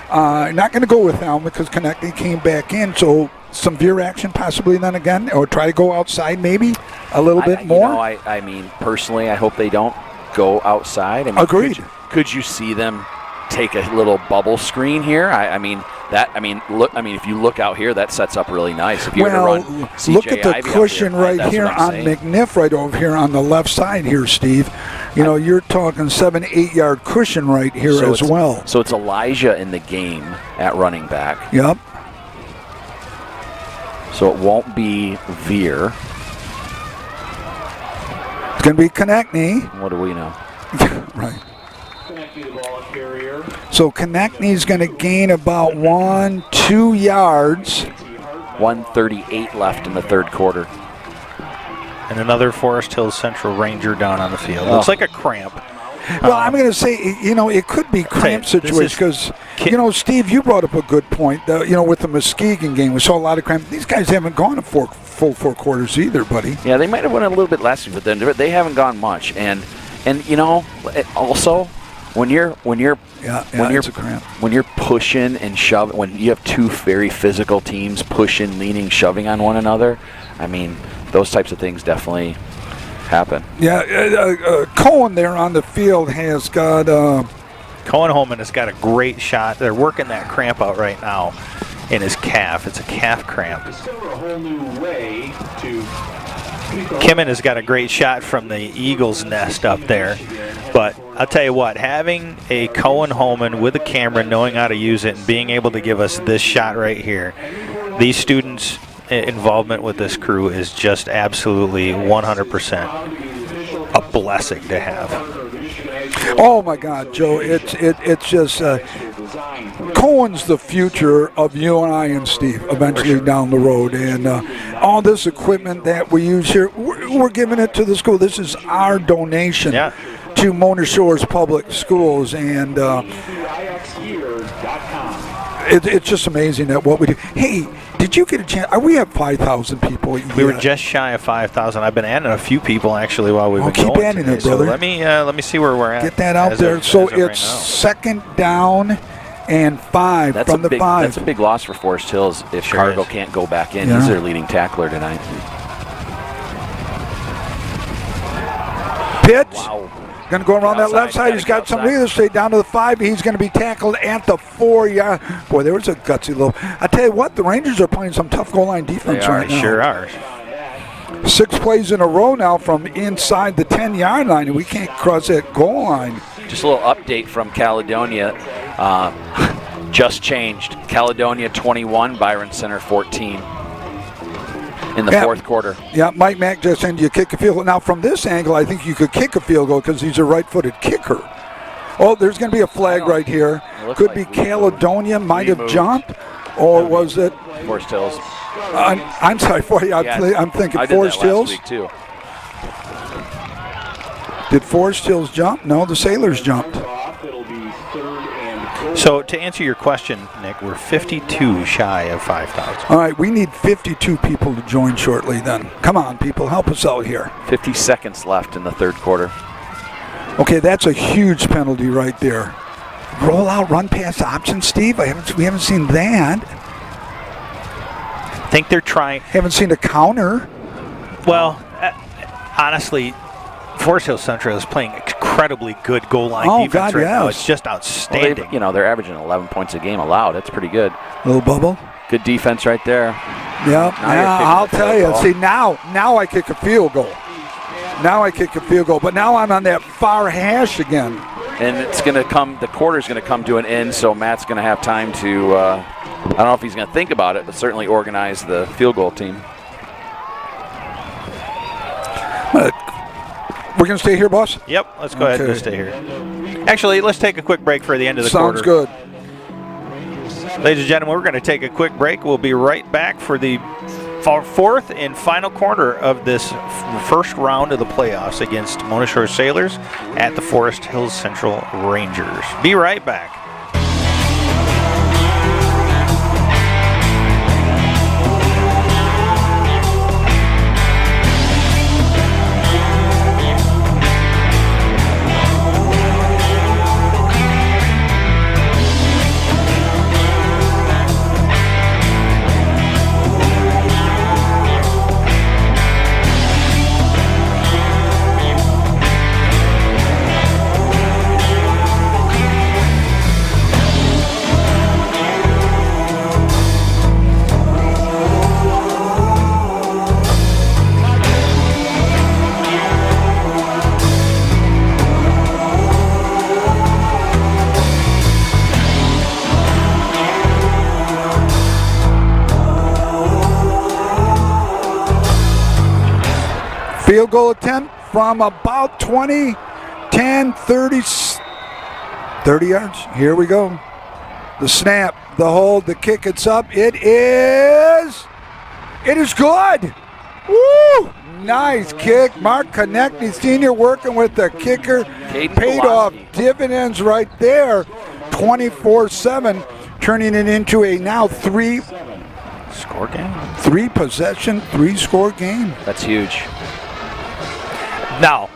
S1: Not going to go with Helm because Connecting came back in. So some veer action possibly then again, or try to go outside maybe a little bit more.
S3: I mean, personally, I hope they don't go outside. I mean,
S1: Agreed.
S3: Could you see them take a little bubble screen here? If you look out here, that sets up really nice. If you were to run CJ
S1: look at the
S3: Ivey
S1: cushion
S3: here,
S1: right here on McNiff right over here on the left side here, Steve. You're talking 7-8 yard cushion right here as well.
S3: So it's Elijah in the game at running back.
S1: Yep.
S3: So it won't be Veer.
S1: It's going to be Konechny.
S3: What do we know?
S1: Right. So Konechny's going to gain about 1-2 yards.
S3: 1:38 left in the third quarter.
S2: And another Forest Hills Central Ranger down on the field. Looks like a cramp.
S1: Well, I'm going to say, it could be cramp situation because, Steve, you brought up a good point. With the Muskegon game, we saw a lot of cramp. These guys haven't gone a full 4 quarters either, buddy.
S3: Yeah, they might have won a little bit last week, but then they haven't gone much. And also when you're pushing and shoving, when you have two very physical teams pushing, leaning, shoving on one another, I mean, those types of things definitely happen.
S1: Yeah, Cohen there on the field has got.
S2: Cohen Holman has got a great shot. They're working that cramp out right now in his calf. It's a calf cramp. Kimmin has got a great shot from the Eagles' nest up there. But I'll tell you what, having a Cohen Holman with a camera, knowing how to use it, and being able to give us this shot right here, these students' involvement with this crew is just absolutely 100% a blessing to have.
S1: Oh my God, Joe! It's just Cohen's the future of you and I and Steve eventually down the road, and all this equipment that we use here, we're giving it to the school. This is our donation to Mona Shores Public Schools, and it's just amazing that what we do. Hey, did you get a chance? We have 5,000 people.
S2: We were just shy of 5,000. I've been adding a few people actually while we've been going.
S1: Keep adding it, brother.
S2: So let me see where we're at.
S1: Get that out there. So it's second down and 5 from the 5.
S3: That's a big loss for Forest Hills if Cargill can't go back in. He's their leading tackler tonight.
S1: Pitch.
S3: Wow.
S1: Going to go around that left side. He's got some real estate down to the 5. He's going to be tackled at the 4 yard. Boy, there was a gutsy little. I tell you what, the Rangers are playing some tough goal line defense right now.
S2: They sure are.
S1: 6 plays in a row now from inside the 10-yard line, and we can't cross that goal line.
S3: Just a little update from Caledonia. Just changed. Caledonia 21, Byron Center 14 in the fourth quarter.
S1: Yeah, Mike Mack just said you kick a field goal. Now, from this angle, I think you could kick a field goal because he's a right-footed kicker. Oh, there's going to be a flag right here. Could be Caledonia, might have jumped, or was it?
S3: Forest Hills.
S1: I'm sorry, I'm thinking Forest Hills.
S3: Last week too.
S1: Did Forest Hills jump? No, the Sailors jumped.
S2: So to answer your question, Nick, we're 52 shy of 5,000.
S1: All right, we need 52 people to join shortly then. Come on, people, help us out here.
S3: 50 seconds left in the third quarter.
S1: Okay, that's a huge penalty right there. Roll out, run pass option, Steve. We haven't seen that.
S2: I think they're trying.
S1: Haven't seen a counter.
S2: Well, honestly, Forest Hills Central is playing incredibly good goal line defense now. It's just outstanding.
S3: Well, they're averaging 11 points a game allowed. That's pretty good.
S1: Little bubble.
S3: Good defense right there.
S1: Yeah, I'll tell you. See, now I kick a field goal. But now I'm on that far hash again.
S3: And it's going to come, the quarter's going to come to an end, so Matt's going to have time to, I don't know if he's going to think about it, but certainly organize the field goal team.
S1: We're going to stay here, boss?
S2: Yep, let's go ahead and stay here. Actually, let's take a quick break for the end of the quarter.
S1: Sounds good.
S2: Ladies and gentlemen, we're going to take a quick break. We'll be right back for the fourth and final quarter of this first round of the playoffs against Mona Shores Sailors at the Forest Hills Central Rangers. Be right back.
S1: Field goal attempt from about 20, 10, 30 yards. Here we go. The snap, the hold, the kick, it's up. It is good. Woo! Nice kick. Mark Konechny Sr. working with the kicker. Paid off dividends right there. 24-7, turning it into a now
S2: Score game.
S1: 3-possession, 3-score game.
S3: That's huge.
S2: Now,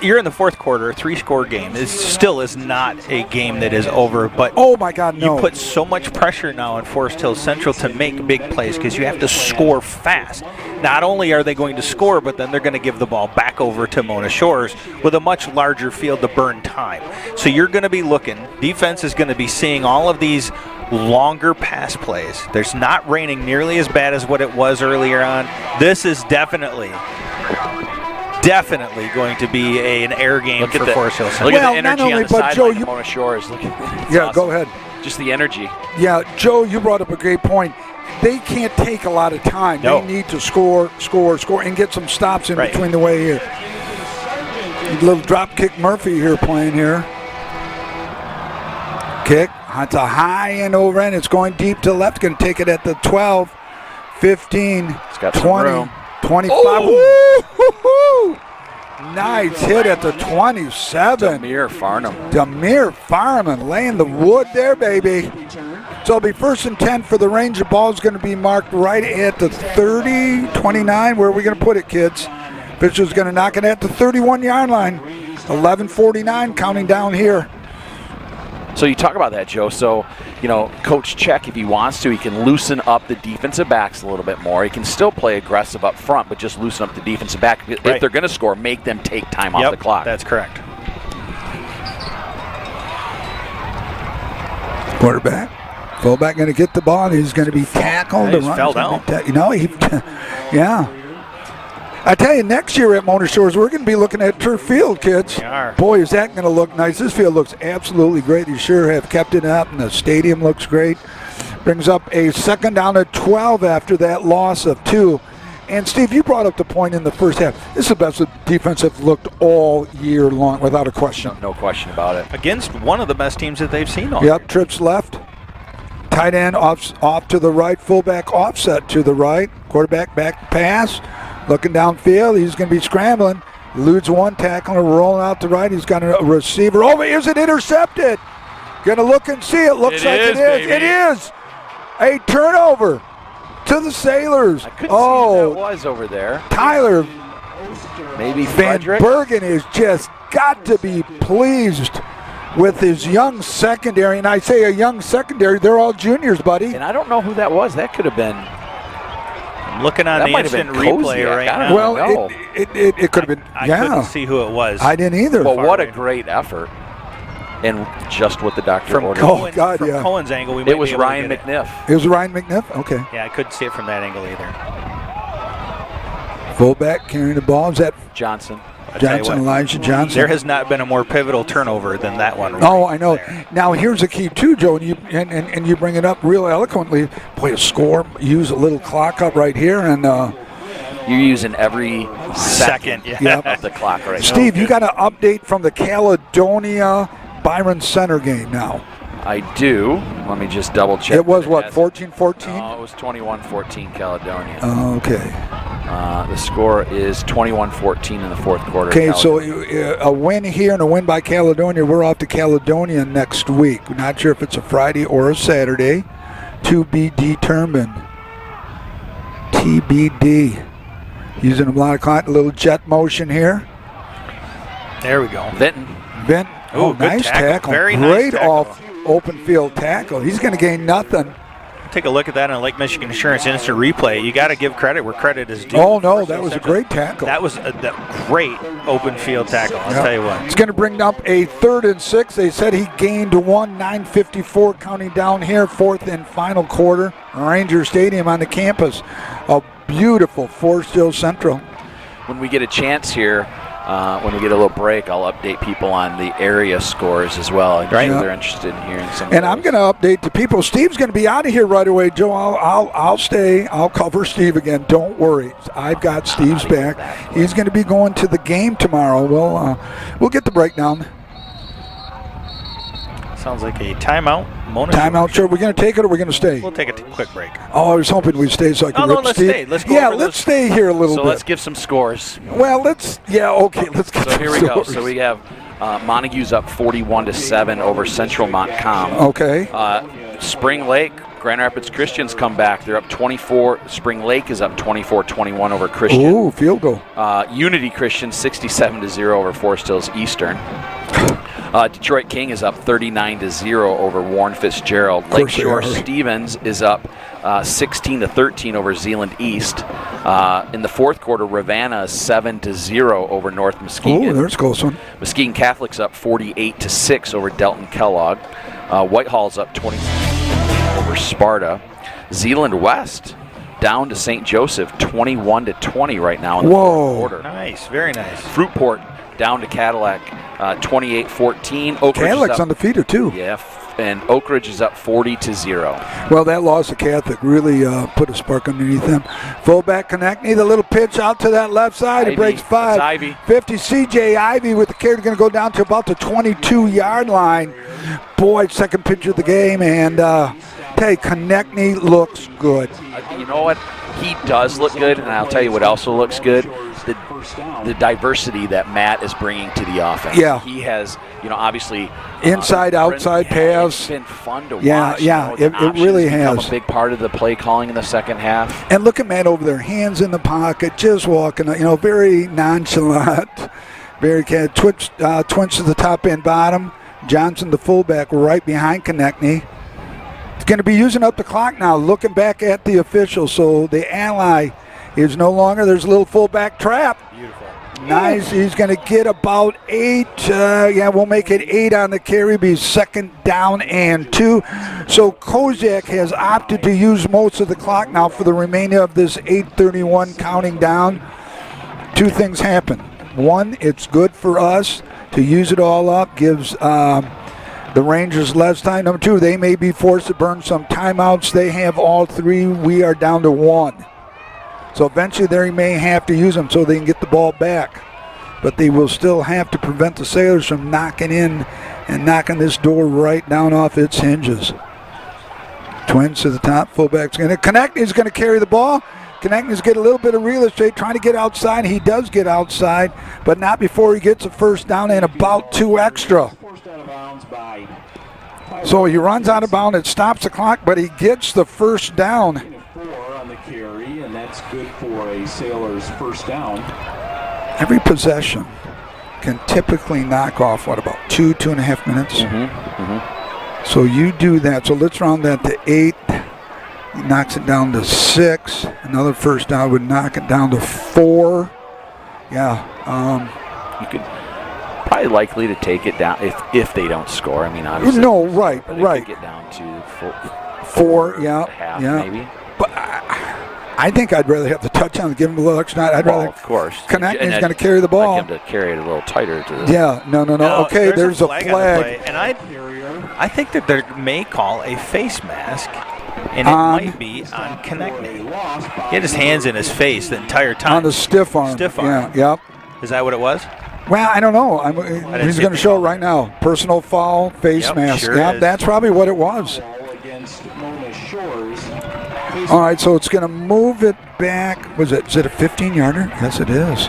S2: you're in the fourth quarter. 3-score game still is not a game that is over. But
S1: oh my God, no!
S2: You put so much pressure now on Forest Hill Central to make big plays because you have to score fast. Not only are they going to score, but then they're going to give the ball back over to Mona Shores with a much larger field to burn time. So you're going to be looking. Defense is going to be seeing all of these longer pass plays. There's not raining nearly as bad as what it was earlier on. This is definitely going to be an air game for Forest Hill Central.
S3: Look at the energy on the sideline of Mona Shores.
S1: Yeah, go ahead.
S3: Just the energy.
S1: Yeah, Joe, you brought up a great point. They can't take a lot of time.
S2: No.
S1: They need to score, and get some stops in between the way here. A little drop kick Murphy here playing here. Kick. It's a high end over end. It's going deep to left. Going to take it at the 12, 15,
S3: It's got
S1: 20,
S3: some room.
S1: 25.
S3: Oh!
S1: Woo-hoo-hoo! Nice hit at the 27. Demir Farman laying the wood there, baby. So it'll be 1st and 10 for the Ranger. Ball's going to be marked right at the 30, 29. Where are we going to put it, kids? Pitcher's going to knock it at the 31-yard line. 11:49 counting down here.
S3: So you talk about that, Joe. So, Coach Check, if he wants to, he can loosen up the defensive backs a little bit more. He can still play aggressive up front, but just loosen up the defensive back. If they're going to score, make them take time off the clock.
S2: That's correct.
S1: Quarterback. Fullback going to get the ball. He's going to be tackled.
S2: He fell down.
S1: Yeah. I tell you, next year at Mona Shores, we're going to be looking at turf field, kids.
S2: We are.
S1: Boy, is that going to look nice. This field looks absolutely great. They sure have kept it up, and the stadium looks great. Brings up a 2nd down and 12 after that loss of 2. And, Steve, you brought up the point in the first half. This is the best the defense have looked all year long, without a question.
S3: No question about it.
S2: Against one of the best teams that they've seen all year.
S1: Yep, trips left. Tight end off to the right. Fullback offset to the right. Quarterback back pass. Looking downfield, he's going to be scrambling. Eludes one tackle and rolling out the right. He's got a receiver over. Is it intercepted? Going to look and see. It looks like it is.
S3: Baby.
S1: It is a turnover to the Sailors.
S3: I couldn't see who that was over there.
S1: Tyler
S3: Maybe
S1: Van
S3: Frederick.
S1: Bergen has just got to be pleased with his young secondary. And I say a young secondary, they're all juniors, buddy.
S3: And I don't know who that was. That could have been.
S2: I'm looking on
S3: That
S2: the
S3: might have
S2: instant
S3: been
S2: replay
S3: Koziak.
S2: right
S3: I don't
S2: now.
S1: Well,
S3: know.
S1: it could have been,
S2: I
S1: yeah.
S2: couldn't see who it was.
S1: I didn't either.
S3: Well, what a
S2: right.
S3: great effort. And just what the doctor
S2: From
S3: ordered.
S1: Oh, God,
S2: from
S1: yeah.
S2: Cohen's angle, we might
S3: It was
S2: be able to
S3: Ryan
S2: get it.
S3: McNiff.
S1: It was Ryan McNiff? Okay.
S2: Yeah, I couldn't see it from that angle either.
S1: Fullback carrying the ball. Is that
S3: Johnson.
S2: I tell you
S1: Johnson,
S2: what,
S1: Elijah Johnson?
S2: there has not been a more pivotal turnover than that one.
S1: Oh,
S2: right
S1: I know.
S2: there.
S1: Now, here's the key, too, Joe, and you bring it up real eloquently. Boy, a score, use a little clock up right here. And
S3: You're using every
S2: Second,
S3: second of the clock right now.
S1: Steve, you got an update from the Caledonia Byron Center game now.
S3: I do. Let me just double check.
S1: It was, what,
S3: Yes.
S1: 14-14?
S3: No, it was 21-14 Caledonia.
S1: Okay.
S3: The score is 21-14 in the fourth quarter.
S1: Okay, so
S3: Caledonia.
S1: a win here and a win by Caledonia. We're off to Caledonia next week. We're not sure if it's a Friday or a Saturday. To be determined. TBD. Using a lot of clock, a little jet motion here.
S2: There we go.
S3: Vinton.
S1: Vint. Oh,
S2: Good
S1: nice tackle.
S2: Very nice
S1: Great
S2: tackle.
S1: off open field tackle. He's going to gain nothing.
S2: Take a look at that on Lake Michigan Insurance instant replay. You got to give credit where credit is due.
S1: Oh, no, that was a great tackle.
S2: That was a great open field tackle. I'll tell you what.
S1: It's going to bring up a 3rd and 6. They said he gained 1, 9:54 counting down here, 4th and final quarter. Ranger Stadium on the campus. A beautiful Forest Hill Central.
S3: When we get a chance here, when we get a little break, I'll update people on the area scores as well. I'm sure
S1: Yeah.
S3: they're interested in hearing some.
S1: And I'm going to update the people. Steve's going to be out of here right away, Joe. I'll stay. I'll cover Steve again. Don't worry. I've got Steve's back. He's going to be going to the game tomorrow. We'll get the breakdown.
S2: Sounds like a timeout. Mona
S1: Timeout, sure. We're going to take it or we're going to stay?
S2: We'll take a quick break.
S1: Oh, I was hoping we'd stay so I could rip
S2: let's
S1: Steve.
S2: stay. Let's go
S1: yeah,
S2: over
S1: let's
S2: those.
S1: stay here a little
S3: So
S1: bit.
S3: let's give some scores.
S1: Well, let's get
S3: So
S1: some
S3: here we go.
S1: scores.
S3: So we have Montague's up 41-7 over Central Montcalm.
S1: Okay.
S3: Spring Lake, Grand Rapids Christians come back. They're up 24. Spring Lake is up 24-21 over Christian.
S1: Ooh, field goal.
S3: Unity Christian 67-0 over Forest Hills Eastern. Detroit King is up 39-0 over Warren Fitzgerald. Lakeshore Stevens is up 16-13 over Zeeland East. In the fourth quarter, Ravenna is 7-0 over North Muskegon.
S1: Oh, there's a close one.
S3: Muskegon Catholic's up 48-6 over Delton Kellogg. Whitehall's up 20 over Sparta. Zeeland West down to St. Joseph 21-20 right now in the fourth quarter.
S2: Nice, very nice.
S3: Fruitport down to Cadillac 28-14. Oak Ridge
S1: Cadillac's
S3: is up,
S1: undefeated too.
S3: yeah, and Oak Ridge is up 40-0.
S1: Well, that loss of Catholic really put a spark underneath them. Fullback Konechny, the little pitch out to that left side. It
S3: Ivy.
S1: breaks 5.
S3: It's Ivy.
S1: 50, C.J. Ivy with the carry, going to go down to about the 22-yard line. Boy, second pitch of the game, and tell you, Konechny looks good.
S3: You know what? He does look good, and I'll tell you what also looks good. The diversity that Matt is bringing to the offense.
S1: Yeah.
S3: He has, obviously
S1: inside, outside paths.
S3: It's been fun to
S1: Yeah,
S3: watch.
S1: yeah,
S3: The
S1: it
S3: options
S1: really
S3: become
S1: has.
S3: a big part of the play calling in the second half.
S1: And look at Matt over there, hands in the pocket, just walking, very nonchalant, very twitch to the top and bottom. Johnson, the fullback, right behind Konechny. It's going to be using up the clock now, looking back at the officials. So the ally is no longer, there's a little fullback trap.
S2: Beautiful.
S1: Nice. He's going to get about 8. We'll make it 8 on the carry. Be second down and 2. So Kozak has opted to use most of the clock now for the remainder of this 8:31 counting down. Two things happen. One, it's good for us to use it all up. Gives the Rangers less time. Number 2, they may be forced to burn some timeouts. They have all 3. We are down to 1. So eventually they may have to use them so they can get the ball back. But they will still have to prevent the Sailors from knocking in and knocking this door right down off its hinges. Twins to the top. Fullback's going to connect. He's going to carry the ball. Konechny's get a little bit of real estate, trying to get outside. He does get outside, but not before he gets a first down and about 2 extra. So he runs out of bounds. It stops the clock, but he gets the first down.
S4: On the carry, and that's good for a Sailors first down.
S1: Every possession can typically knock off, about 2.5 minutes? So you do that. So let's round that to 8. He knocks it down to 6. Another first down would knock it down to 4. Yeah.
S3: You could probably likely to take it down if they don't score. I mean, obviously.
S1: No, right.
S3: Could get down to
S1: 4, yeah.
S3: half,
S1: yeah.
S3: maybe.
S1: But I think I'd rather have the touchdown and give him a little extra. I'd rather.
S3: Of course.
S1: Konechny's going to carry the ball.
S3: Like him to carry it a little tighter.
S1: No. Okay, there's a flag.
S2: On the play, and I think that they may call a face mask, and it might be on Konechny. He had his hands in his face the entire time.
S1: On the stiff arm.
S2: Stiff arm.
S1: Yeah, yep.
S2: Is that what it was?
S1: Well, I don't know. He's going to show it right now. Personal foul, face mask.
S2: Sure is.
S1: That's probably what it was. All right, so it's going to move it back. Is it a 15-yarder? Yes, it is.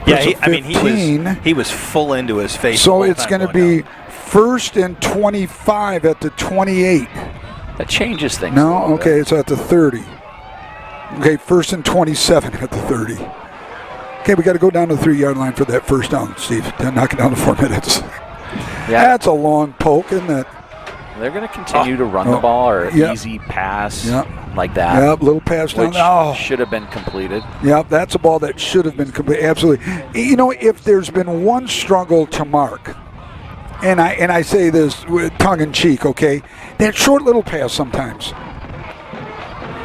S2: Yeah, he was full into his face.
S1: So it's going to be first and 25 at the 28.
S3: That changes things.
S1: No, okay, it's at the 30. Okay, first and 27 at the 30. Okay, we got to go down to the 3-yard line for that first down, Steve. Knock it down to 4 minutes.
S3: Yeah.
S1: That's a long poke, isn't it?
S3: They're going to continue to run the ball or easy pass like that.
S1: Yep, little pass down.
S3: Which should have been completed.
S1: Yep, that's a ball that should have been completed. Absolutely. If there's been one struggle to mark, and I say this with tongue in cheek, okay, that short little pass sometimes.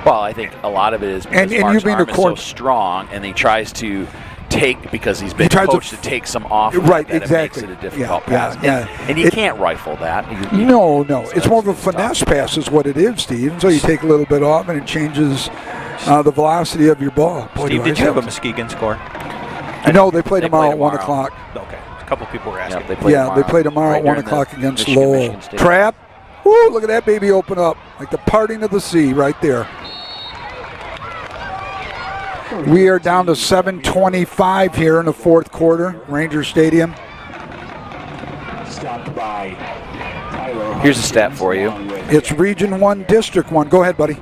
S3: Well, I think a lot of it is because Mark's arm is so strong, and he tries to take, because he's been coached to take some off.
S1: Right,
S3: that
S1: exactly.
S3: It makes it a difficult
S1: Yeah,
S3: pass.
S1: yeah.
S3: And you can't rifle that.
S1: No. It's more of a finesse pass is what it is, Steve. So you take a little bit off and it changes the velocity of your ball. Boy,
S2: Steve, did you have a Muskegon score?
S1: No, they play tomorrow at 1 o'clock.
S2: Okay. A couple people were asking.
S1: They play tomorrow at 1 o'clock against Lowell. Trap. Woo, look at that baby open up. Like the parting of the sea right there. We are down to 7:25 here in the fourth quarter, Ranger Stadium.
S4: Stopped by Tyler.
S3: Here's a stat for you.
S1: It's Region 1, District 1. Go ahead, buddy.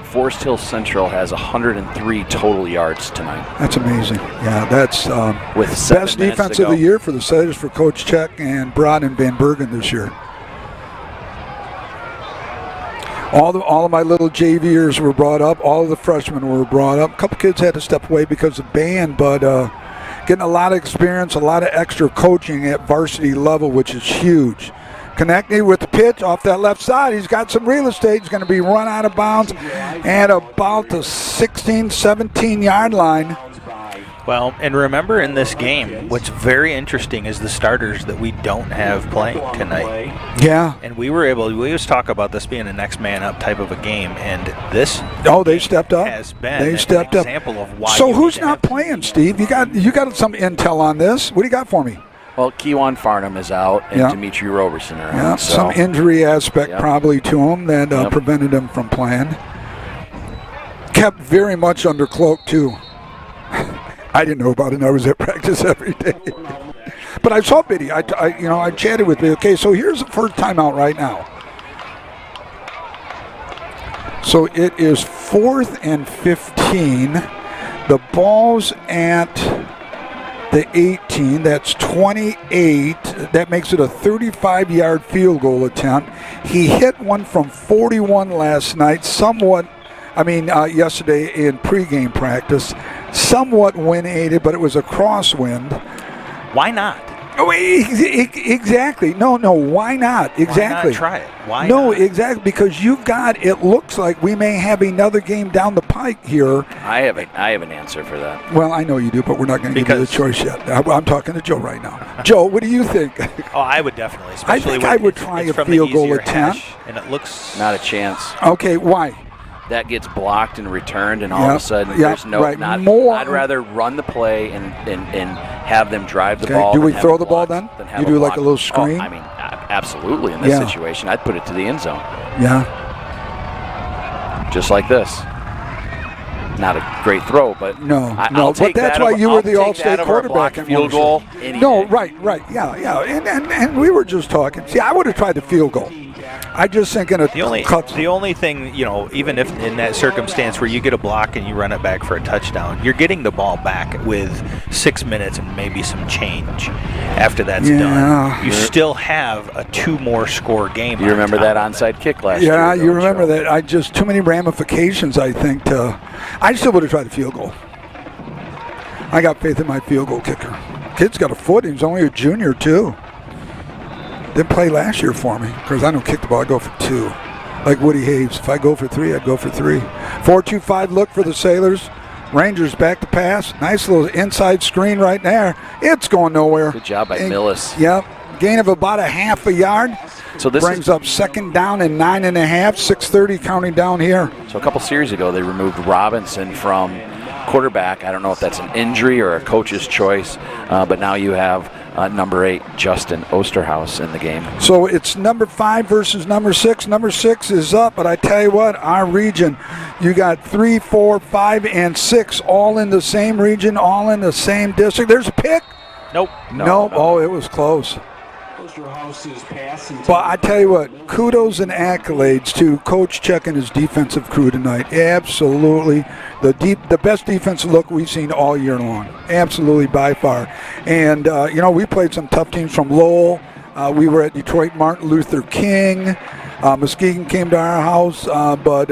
S3: Forest Hill Central has 103 total yards tonight.
S1: That's amazing. Yeah, that's
S3: with 7
S1: best
S3: minutes
S1: defense
S3: to
S1: of the
S3: go.
S1: year for the Sailors for Coach Check and Broad and Van Bergen this year. All of my little JVers were brought up. All of the freshmen were brought up. A couple kids had to step away because of band, but getting a lot of experience, a lot of extra coaching at varsity level, which is huge. Connecting with the pitch off that left side. He's got some real estate. He's going to be run out of bounds at about the 16, 17-yard line.
S2: Well, and remember in this game, what's very interesting is the starters that we don't have playing tonight.
S1: Yeah.
S2: And we always talk about this being a next man up type of a game, and this
S1: they stepped up.
S2: Has been
S1: they stepped
S2: an
S1: up.
S2: example of why.
S1: So who's not playing, Steve? You got some intel on this. What do you got for me?
S3: Well, Kewan Farnham is out, and Dimitri Roberson are out.
S1: Yeah,
S3: so.
S1: some injury aspect probably to him that prevented him from playing. Kept very much under cloak, too. I didn't know about it. I was at practice every day. But I saw Biddy. I chatted with Biddy. Okay, so here's the first timeout right now. So it is 4th and 15. The ball's at the 18. That's 28. That makes it a 35-yard field goal attempt. He hit one from 41 last night, yesterday in pregame practice. Somewhat wind-aided, but it was a crosswind.
S2: Why not?
S1: Oh, exactly. No, why not? Exactly.
S2: Why not try it? Why
S1: no,
S2: not?
S1: exactly, because it looks like we may have another game down the pike here.
S3: I have an answer for that.
S1: Well, I know you do, but we're not going to give you the choice yet. I'm talking to Joe right now. Joe, what do you think?
S2: Oh, I would definitely.
S1: I think I would try a field goal attempt.
S2: And it looks...
S3: Not a chance.
S1: Okay, why?
S3: That gets blocked and returned, and all of a sudden there's no.
S1: Right.
S3: I'd rather run the play and have them drive the ball.
S1: Do we throw the ball then?
S3: You
S1: do like a little screen?
S3: Oh, absolutely. In this situation, I'd put it to the end zone.
S1: Yeah.
S3: Just like this. Not a great throw, but
S1: I'll take but that's why you were the all-state quarterback
S3: at field goal.
S1: Right, yeah, and we were just talking. See, I would have tried the field goal. I just think
S2: the only thing, even if in that circumstance where you get a block and you run it back for a touchdown, you're getting the ball back with 6 minutes and maybe some change. After that's done, you still have a 2 more score game.
S3: You remember that onside kick last year?
S1: Yeah, you remember that. Too many ramifications, I think. I still would have tried the field goal. I got faith in my field goal kicker. Kid's got a foot. He was only a junior, too. Didn't play last year for me because I don't kick the ball. I go for 2. Like Woody Hayes. If I go for 3, I'd go for 3. 4-2-5 look for the Sailors. Rangers back to pass. Nice little inside screen right there. It's going nowhere.
S3: Good job by Millis.
S1: Yep. Gain of about a half a yard.
S3: So this
S1: brings up 2nd down and 9.5. 6:30 counting down here.
S3: So a couple series ago, they removed Robinson from quarterback. I don't know if that's an injury or a coach's choice, but now you have number 8, Justin Osterhaus, in the game.
S1: So it's number 5 versus number 6. Number 6 is up, but I tell you what, our region, you got 3, 4, 5, and 6 all in the same region, all in the same district. There's a pick.
S2: Nope.
S1: No. Oh, it was close. But I tell you what, kudos and accolades to Coach Check and his defensive crew tonight. Absolutely, the best defensive look we've seen all year long. Absolutely, by far. And we played some tough teams from Lowell. We were at Detroit Martin Luther King. Muskegon came to our house, but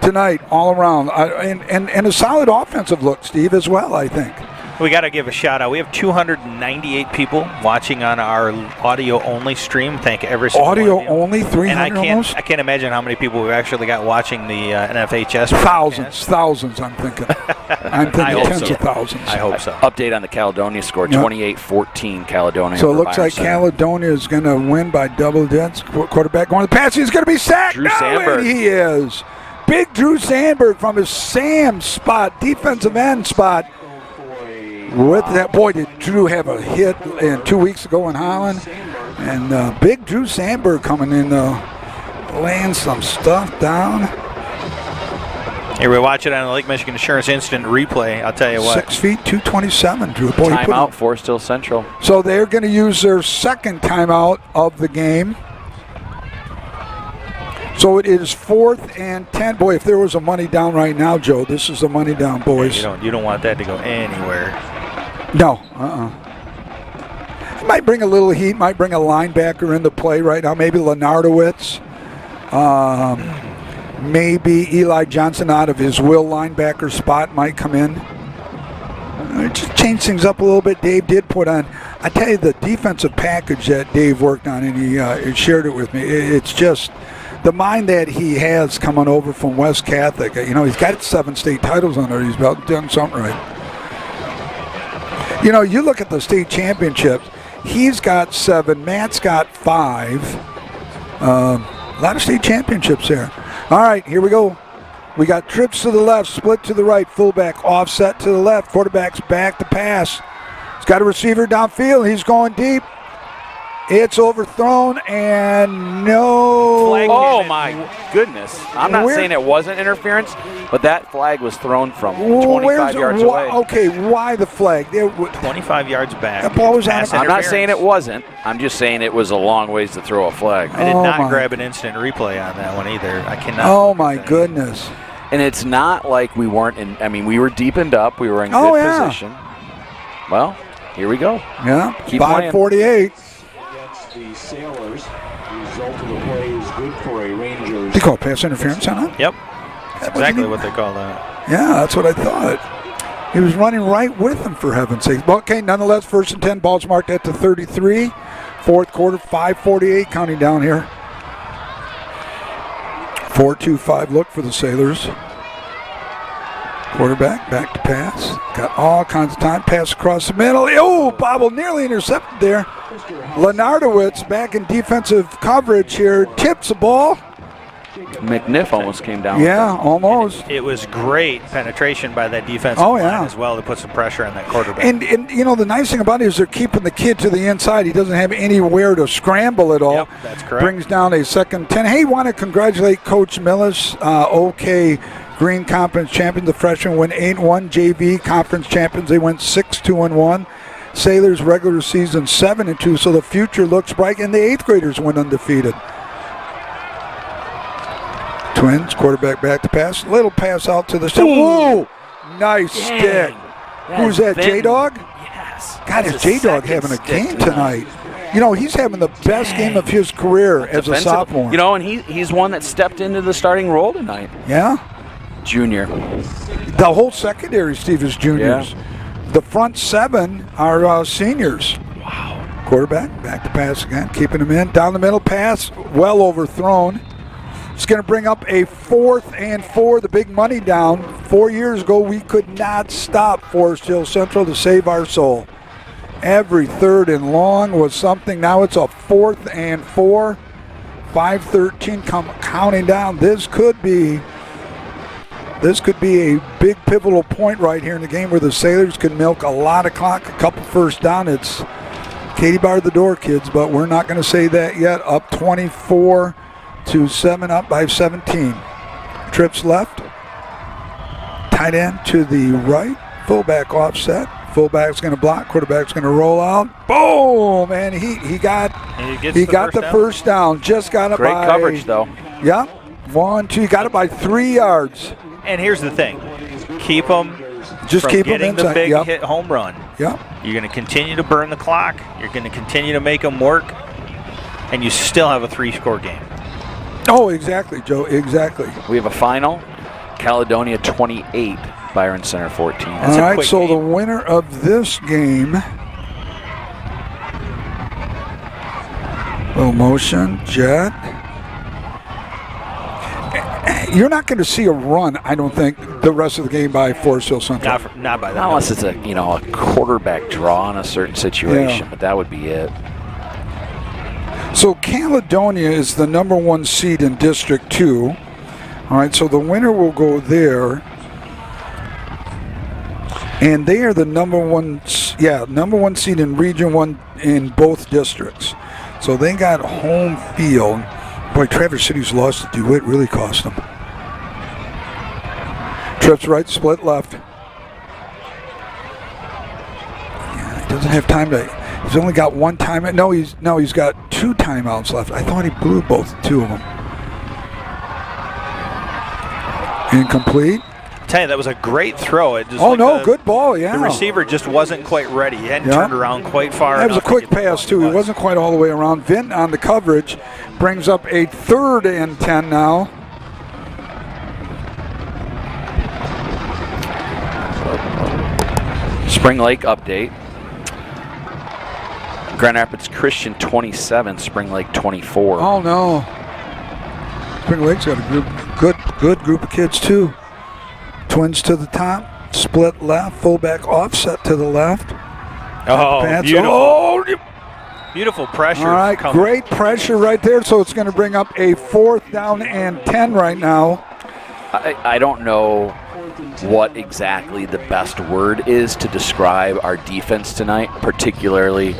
S1: tonight all around and a solid offensive look, Steve, as well. I think.
S2: We got to give a shout out. We have 298 people watching on our audio only stream. Thank every single
S1: Audio
S2: one of you.
S1: only, 300
S2: And
S1: almost?
S2: I can't imagine how many people we've actually got watching the NFHS.
S1: Thousands, I'm thinking. I'm thinking
S3: hope
S1: tens
S3: so.
S1: of thousands.
S2: I hope so.
S3: Update on the Caledonia score, 28-14 Caledonia.
S1: So it
S3: over
S1: looks like
S3: Ryerson.
S1: Caledonia is going to win by double digits. Quarterback going to the pass. He's going to be sacked.
S3: Drew
S1: No,
S3: Sandberg.
S1: and he is. Big Drew Sandberg from his Sam spot, defensive end spot. With that, boy, did Drew have a hit 2 weeks ago in Holland. And big Drew Sandberg coming in, laying some stuff down.
S2: Here we watch it on the Lake Michigan Insurance Instant Replay. I'll tell you what.
S1: 6 feet, 227, Drew. Boy, he put
S3: Timeout, Forest Hill Central.
S1: So they're going to use their second timeout of the game. So it is 4th and 10. Boy, if there was a money down right now, Joe, this is the money down, boys.
S2: You don't want that to go anywhere.
S1: No, It might bring a little heat, might bring a linebacker into play right now. Maybe Lenardowitz. Maybe Eli Johnson out of his will linebacker spot might come in. Just change things up a little bit. Dave did put on, I tell you, the defensive package that Dave worked on, and he shared it with me. It's just the mind that he has coming over from West Catholic. You know, he's got 7 state titles under his belt, done something right. You know, you look at the state championships, he's got 7, Matt's got 5. A lot of state championships there. All right, here we go. We got trips to the left, split to the right, fullback offset to the left, quarterback's back to pass. He's got a receiver downfield, he's going deep. It's overthrown and no.
S2: Flag
S3: Oh
S2: came in.
S3: my goodness. I'm not
S1: Where-
S3: saying it wasn't interference, but that flag was thrown from 25 yards away.
S1: Okay, why the flag?
S2: 25 yards back.
S1: That ball was on
S2: Pass
S1: a-
S3: I'm not
S2: interference.
S3: saying it wasn't. I'm just saying it was a long ways to throw a flag.
S2: I did
S1: Oh
S2: not
S1: my-
S2: grab an instant replay on that one either. I cannot.
S1: Oh
S2: look at
S1: my
S2: that.
S1: goodness.
S3: And it's not like we weren't in, I mean, we were deepened up. We were in
S1: Oh,
S3: good
S1: yeah.
S3: position. Well, here we go.
S1: Yeah,
S3: Keep
S1: 5:48.
S4: Against the Sailors. The result of the play is good for a Rangers.
S1: They call pass interference on that?
S2: Yep. That's exactly
S1: wasn't
S2: what they call that.
S1: Yeah, that's what I thought. He was running right with him, for heaven's sake. But okay, nonetheless, 1st and 10, ball's marked at the 33. 4th quarter, 5:48 counting down here. 4-2-5 look for the Sailors. Quarterback, back to pass. Got all kinds of time. Pass across the middle. Oh, bobble, nearly intercepted there. Lenardowitz back in defensive coverage here. Tips the ball.
S3: McNiff almost came down.
S1: Yeah, almost.
S2: It was great penetration by that defensive
S1: Oh, yeah.
S2: line as well to put some pressure on that quarterback.
S1: And you know, the nice thing about it is they're keeping the kid to the inside. He doesn't have anywhere to scramble at all.
S2: Yep, that's correct.
S1: Brings down a 2nd and 10. Hey, want to congratulate Coach Millis, OK Green Conference champion. The freshmen win 8-1. JV Conference champions. They went 6-2-1. Sailors regular season 7-2. So the future looks bright. And the 8th graders went undefeated. Twins, quarterback back to pass. Little pass out to the center. Whoa! Nice stick. Who's that, J-Dog?
S3: Yes.
S1: God,
S3: That's
S1: is
S3: his
S1: J-Dog
S3: second
S1: having a
S3: stick
S1: game tonight? You know, he's having the best game of his career as a
S3: Defensive-
S1: sophomore.
S3: You know, and he's one that stepped into the starting role tonight.
S1: Yeah?
S3: Junior.
S1: The whole secondary, Steve, is juniors. The front 7 are seniors. Wow. Quarterback, back to pass again, keeping him in. Down the middle pass, well overthrown. It's going to bring up a 4th and 4, the big money down. 4 years ago, we could not stop Forest Hill Central to save our soul. Every 3rd and long was something. Now it's a 4th and 4. 5:13 counting down. This could be a big pivotal point right here in the game where the Sailors can milk a lot of clock, a couple first down. It's Katie barred the door, kids, but we're not going to say that yet. Up 24-7, up by 17. Trips left. Tight end to the right. Fullback offset. Fullback's going to block. Quarterback's going to roll out. Boom! And he got the first down. Just got it
S3: Great
S1: by
S3: coverage, though.
S1: Yeah. 1, 2. Got it by 3 yards.
S2: And here's the thing. Keep them
S1: Just
S2: from
S1: keep them
S2: getting
S1: inside.
S2: the big
S1: Yep.
S2: hit home run.
S1: Yep.
S2: You're going to continue to burn the clock. You're going to continue to make them work. And you still have a 3-score game.
S1: Oh, exactly, Joe. Exactly.
S3: We have a final. Caledonia 28, Byron Center 14.
S1: All right, so the winner of this game, low motion, jet. You're not going to see a run, I don't think, the rest of the game by Forest Hill Central.
S2: Not by that.
S3: Unless it's a quarterback draw in a certain situation, but that would be it.
S1: So Caledonia is the number 1 seed in District 2. All right, so the winner will go there. And they are the number one seed in Region 1 in both districts. So they got home field. Boy, Traverse City's loss to DeWitt really cost them. Trips right, split left. Yeah, he doesn't have time to. He's only got one timeout. No, he's got 2 timeouts left. I thought he blew two of them. Incomplete.
S2: I tell you, that was a great throw. It just
S1: good ball, yeah.
S2: The receiver just wasn't quite ready. He hadn't turned around quite far enough.
S1: That was a quick pass, too. He wasn't quite all the way around. Vint on the coverage brings up a 3rd and 10 now.
S3: Spring Lake update. Grand Rapids Christian 27, Spring Lake 24.
S1: Oh, no. Spring Lake's got a good group of kids, too. Twins to the top, split left, fullback offset to the left.
S2: Oh, beautiful.
S1: Oh,
S2: beautiful pressure.
S1: All right, great pressure right there. So it's going to bring up a 4th down and 10 right now.
S3: I don't know what exactly the best word is to describe our defense tonight, particularly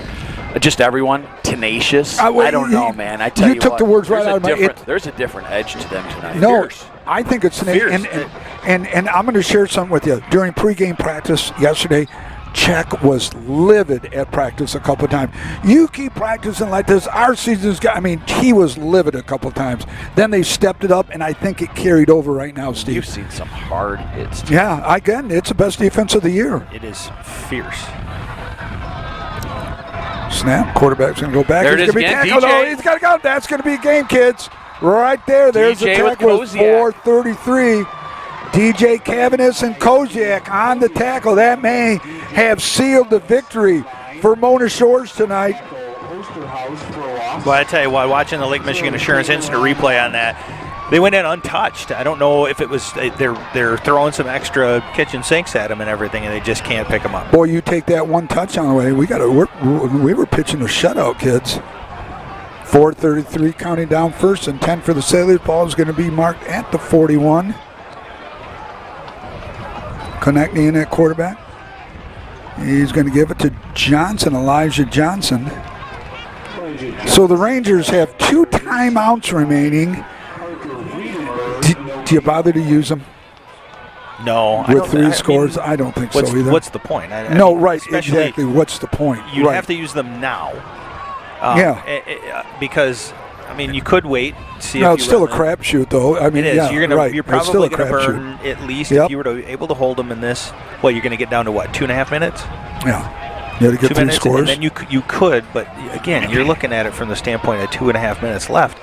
S3: just everyone tenacious. I don't know, man. I tell you
S1: took the words right out of my mouth.
S3: There's a different edge to them tonight.
S1: No,
S3: Fierce.
S1: I think it's
S3: Fierce.
S1: And I'm going to share something with you. During pregame practice yesterday, Czech was livid at practice a couple of times. You keep practicing like this, our season's got. I mean, he was livid a couple of times. Then they stepped it up, and I think it carried over right now, Steve.
S3: You've seen some hard hits.
S1: Yeah, again, it's the best defense of the year.
S2: It is fierce.
S1: Snap. Quarterback's going to go back.
S3: There it is again. DJ.
S1: Oh, he's got to go. That's going to be a game, kids. Right there. There's the tackle with 4:33. DJ Cavanis and Koziak on the tackle. That may have sealed the victory for Mona Shores tonight.
S2: Well, I tell you what, watching the Lake Michigan Assurance instant replay on that, they went in untouched. I don't know if it was they're throwing some extra kitchen sinks at them and everything, and they just can't pick them up.
S1: Boy, you take that one touchdown away. We were pitching a shutout, kids. 4:33 counting down, 1st and 10 for the Sailors. Ball is going to be marked at the 41. Connecting in at quarterback. He's going to give it to Johnson, Elijah Johnson. So the Rangers have 2 timeouts remaining. Do you bother to use them?
S2: No.
S1: With 3 scores? I don't think so either.
S2: What's the point?
S1: Right, exactly. What's the point?
S2: You have to use them now. Because, I mean, you could wait, see if
S1: it's still a crapshoot, though. I mean,
S2: it is.
S1: Yeah,
S2: you're probably going to burn at least if you were able to hold them in this. Well, you're going to get down to what, 2.5 minutes?
S1: Yeah. You got to get 3 scores.
S2: And then you could, but again, you're looking at it from the standpoint of 2.5 minutes left.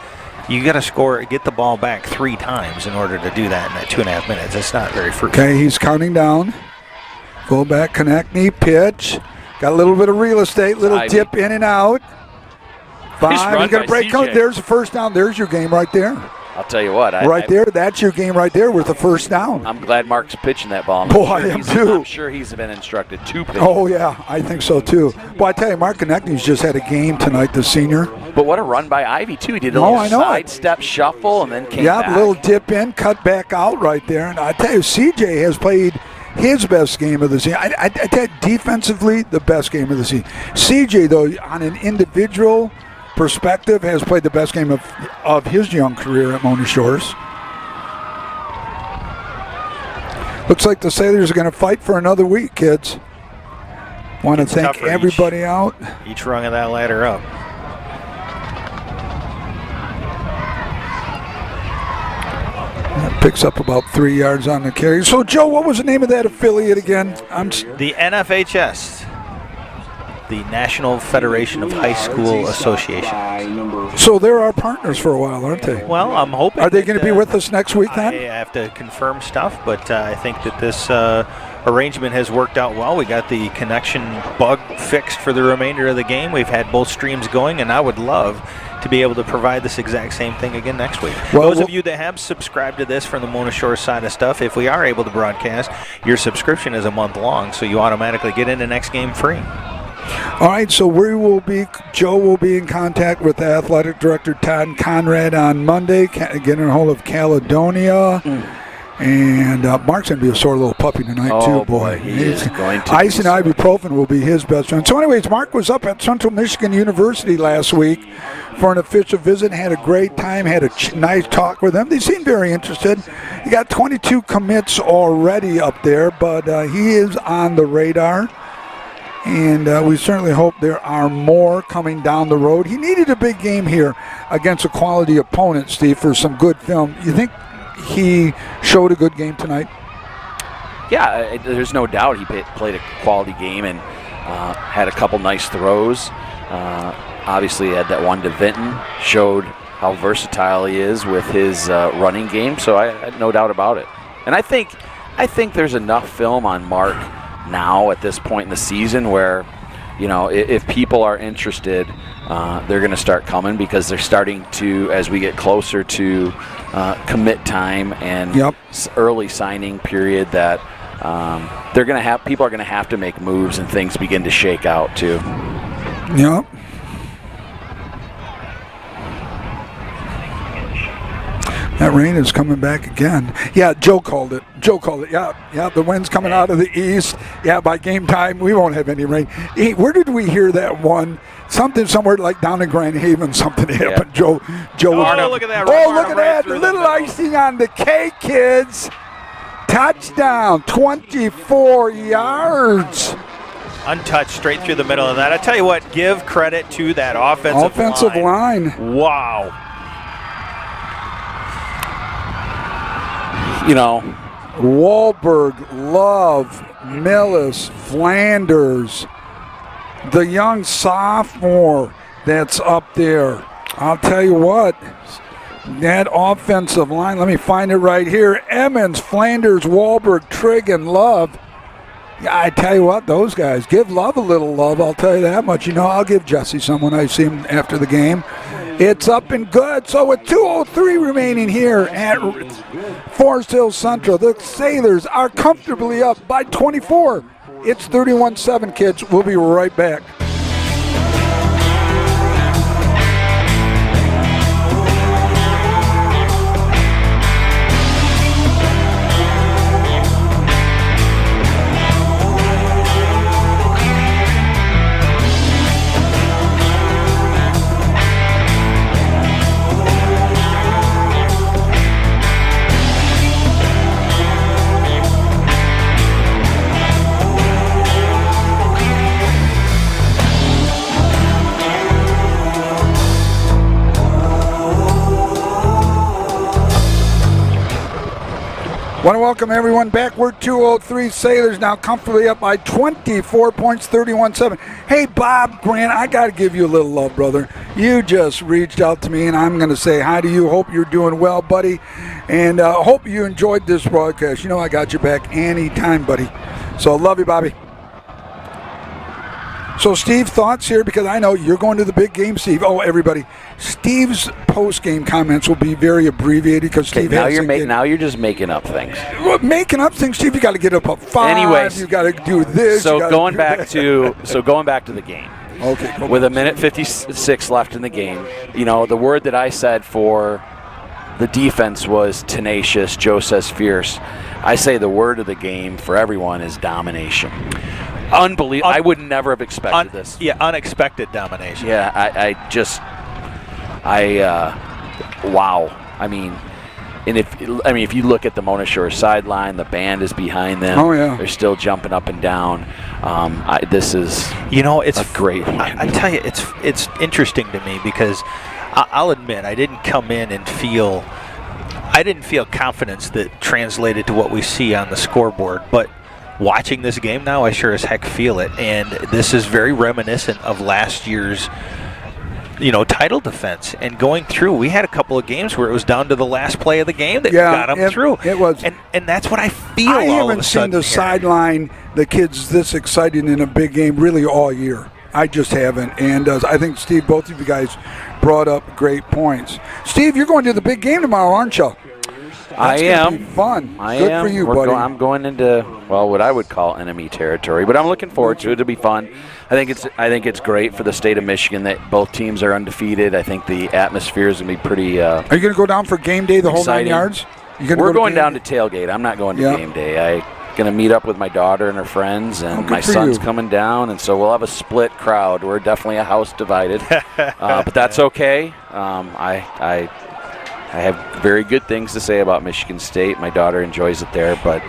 S2: You got to score, get the ball back 3 times in order to do that in that 2.5 minutes. It's not very fruitful.
S1: Okay, he's counting down. Fullback, connect, knee, pitch. Got a little bit of real estate, little dip in and out. 5, he's going to break. There's the 1st down. There's your game right there.
S3: I'll tell you what.
S1: That's your game right there with the 1st down.
S3: I'm glad Mark's pitching that ball.
S1: I am too.
S3: I'm sure he's been instructed to pitch.
S1: Oh, yeah, I think so too. Well, I tell you, Mark Konechny's just had a game tonight, the senior.
S3: But what a run by Ivy, too. He did a little sidestep shuffle and then came back.
S1: Yeah, a little dip in, cut back out right there. And I tell you, CJ has played his best game of the season. I tell you, defensively, the best game of the season. CJ, though, on an individual perspective, has played the best game of his young career at Mona Shores. Looks like the Sailors are going to fight for another week, kids. Want to thank everybody out.
S2: Each rung of that ladder up.
S1: That picks up about 3 yards on the carry. So, Joe, what was the name of that affiliate again?
S2: The NFHS. the National Federation of High School Associations.
S1: So they're our partners for a while, aren't they?
S2: Well, I'm hoping.
S1: Are they going to be with us next week then?
S2: I have to confirm stuff, but I think that this arrangement has worked out well. We got the connection bug fixed for the remainder of the game. We've had both streams going, and I would love to be able to provide this exact same thing again next week.
S1: Well,
S2: Those of you that have subscribed to this from the Mona Shore side of stuff, if we are able to broadcast, your subscription is a month long, so you automatically get into next game free.
S1: All right, so Joe will be in contact with the athletic director, Todd Conrad, on Monday, getting a hold of Caledonia. And Mark's going to be a sore little puppy tonight, too, boy.
S3: He is going to.
S1: Ice and ibuprofen will be his best friend. So anyways, Mark was up at Central Michigan University last week for an official visit, had a great time, had a nice talk with them. They seemed very interested. He got 22 commits already up there, but he is on the radar. And we certainly hope there are more coming down the road. He needed a big game here against a quality opponent, Steve, for some good film. You think he showed a good game tonight?
S3: Yeah, there's no doubt he played a quality game and had a couple nice throws. Obviously, he had that one to Vinton, showed how versatile he is with his running game, so I had no doubt about it. And I think there's enough film on Mark now at this point in the season where, if people are interested, they're going to start coming because they're starting to, as we get closer to commit time and early signing period, that people are going to have to make moves and things begin to shake out too.
S1: Yep. That rain is coming back again. Yeah, Joe called it. Yeah, the wind's coming out of the east. Yeah, by game time, we won't have any rain. Hey, where did we hear that one? Something somewhere like down in Grand Haven, something happened. Joe.
S2: Look at that.
S1: Look at that. Little icing on the cake, kids. Touchdown, 24 yards.
S2: Untouched straight through the middle of that. I tell you what, give credit to that offensive line. Wow.
S1: Wahlberg, Love, Millis, Flanders, the young sophomore that's up there. I'll tell you what, that offensive line, let me find it right here. Emmons, Flanders, Wahlberg, Trigg, and Love. I tell you what, those guys, give Love a little love, I'll tell you that much. I'll give Jesse some when I see him after the game. It's up and good. So with 2:03 remaining here at Forest Hill Central, the Sailors are comfortably up by 24. It's 31-7, kids. We'll be right back. Want to welcome everyone back. We're 2:03. Sailors now comfortably up by 24 points, 31-7. Hey, Bob Grant, I got to give you a little love, brother. You just reached out to me, and I'm going to say hi to you. Hope you're doing well, buddy, and hope you enjoyed this broadcast. I got your back anytime, buddy. So love you, Bobby. So, Steve, thoughts here? Because I know you're going to the big game, Steve. Oh, everybody. Steve's post-game comments will be very abbreviated because Steve
S3: now you're just making up things.
S1: Well, making up things, Steve. You got to get up 5.
S3: Anyways,
S1: you got to do this.
S3: So going back to the game.
S1: Okay.
S3: With a minute 56 left in the game, the word that I said for the defense was tenacious. Joe says fierce. I say the word of the game for everyone is domination. Unbelievable. I would never have expected this.
S2: Yeah, unexpected domination.
S3: Yeah, wow. If you look at the Mona Shore sideline, the band is behind them.
S1: Oh, yeah.
S3: They're still jumping up and down. This is
S2: it's
S3: a great win.
S2: I tell you, it's interesting to me because I'll admit I didn't come in and feel confidence that translated to what we see on the scoreboard, but watching this game now, I sure as heck feel it. And this is very reminiscent of last year's title defense. And going through, we had a couple of games where it was down to the last play of the game that got them through.
S1: It was.
S2: And that's what I feel
S1: I
S2: all of
S1: haven't
S2: a
S1: seen
S2: sudden
S1: the
S2: here.
S1: sideline, the kids this excited in a big game really all year. I just haven't. And I think, Steve, both of you guys brought up great points. Steve, you're going to the big game tomorrow, aren't you?
S3: I am.
S1: Be fun.
S3: I
S1: Good
S3: am.
S1: for you, buddy.
S3: I'm going into what I would call enemy territory, but I'm looking forward to it. It'll be fun. I think it's great for the state of Michigan that both teams are undefeated. I think the atmosphere is going to be pretty.
S1: Are you going to go down for game day the whole 9 yards?
S3: We're going down to tailgate. I'm not going to game day. I'm going to meet up with my daughter and her friends, and my son's coming down, and so we'll have a split crowd. We're definitely a house divided, but that's okay. I have very good things to say about Michigan State. My daughter enjoys it there, but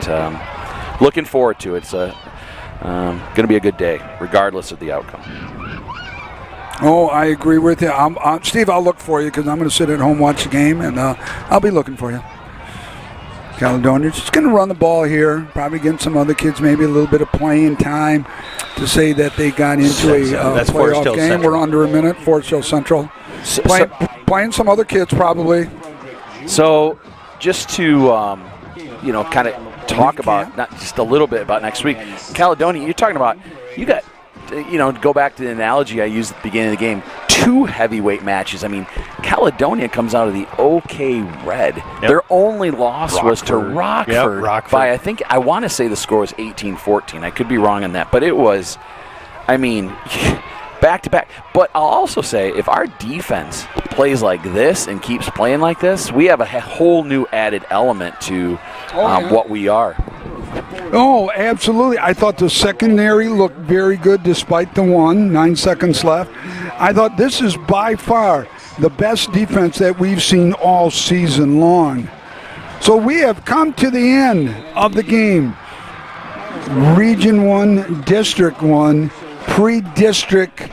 S3: looking forward to it. It's going to be a good day, regardless of the outcome.
S1: Oh, I agree with you. Steve, I'll look for you because I'm going to sit at home, watch the game, and I'll be looking for you. Caledonia's just going to run the ball here, probably getting some other kids maybe a little bit of playing time to say that they got into a playoff game.
S2: Central.
S1: We're under a minute, Forest Hill Central. Playing some other kids probably.
S3: So just to, kind of talk about, not just a little bit about next week, Caledonia, you're talking about, you got, go back to the analogy I used at the beginning of the game, 2 heavyweight matches. I mean, Caledonia comes out of the OK Red. Yep. Their only loss was to Rockford. By, I want to say the score was 18-14. I could be wrong on that, but it was, back to back. But I'll also say, if our defense plays like this and keeps playing like this, we have a whole new added element to what we are.
S1: Oh, absolutely. I thought the secondary looked very good despite the 9 seconds left. I thought this is by far the best defense that we've seen all season long. So we have come to the end of the game. Region 1, District 1, pre-district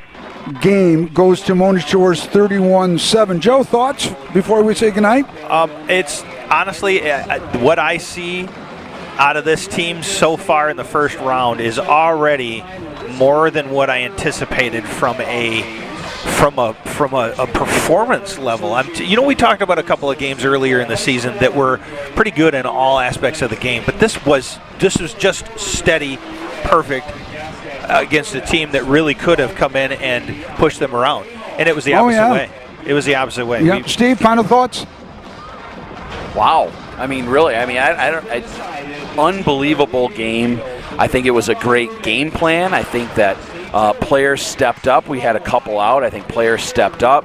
S1: game goes to Mona Shores 31-7. Joe, thoughts before we say goodnight?
S2: It's honestly what I see out of this team so far in the first round is already more than what I anticipated from a performance level. We talked about a couple of games earlier in the season that were pretty good in all aspects of the game, but this was just steady, perfect against a team that really could have come in and pushed them around, and it was the opposite way. It was the opposite way.
S1: Yeah. Steve, final thoughts?
S3: Wow. Really. Unbelievable game. I think it was a great game plan. I think that players stepped up. We had a couple out. I think players stepped up.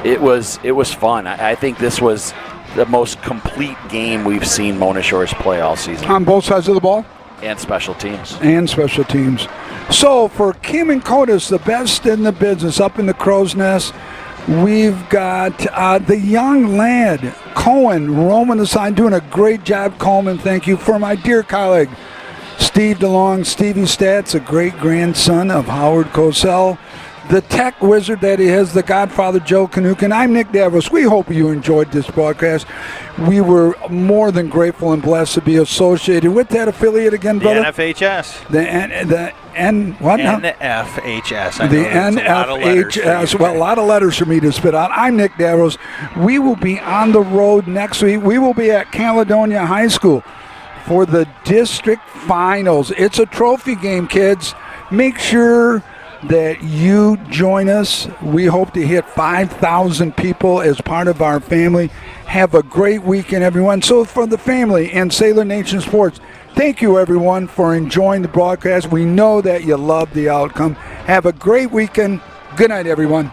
S3: It was fun. I think this was the most complete game we've seen Mona Shores play all season.
S1: On both sides of the ball?
S3: And special teams.
S1: So for Kim and Codis, the best in the business, up in the crow's nest, we've got the young lad, Cohen, roaming the side, doing a great job. Coleman, thank you. For my dear colleague, Steve DeLong, Stevie Stats, a great-grandson of Howard Cosell, the tech wizard that he is, the Godfather Joe Kanukin. I'm Nick Davos. We hope you enjoyed this broadcast. We were more than grateful and blessed to be associated with that affiliate again, brother.
S2: The NFHS.
S1: The
S2: NFHS.
S1: The NFHS. Well, a lot of letters for me to spit out. I'm Nick Davos. We will be on the road next week. We will be at Caledonia High School for the district finals. It's a trophy game, kids. Make sure that you join us. We hope to hit 5,000 people as part of our family. Have a great weekend, everyone. So for the family and Sailor Nation Sports, thank you, everyone, for enjoying the broadcast. We know that you love the outcome. Have a great weekend. Good night, everyone.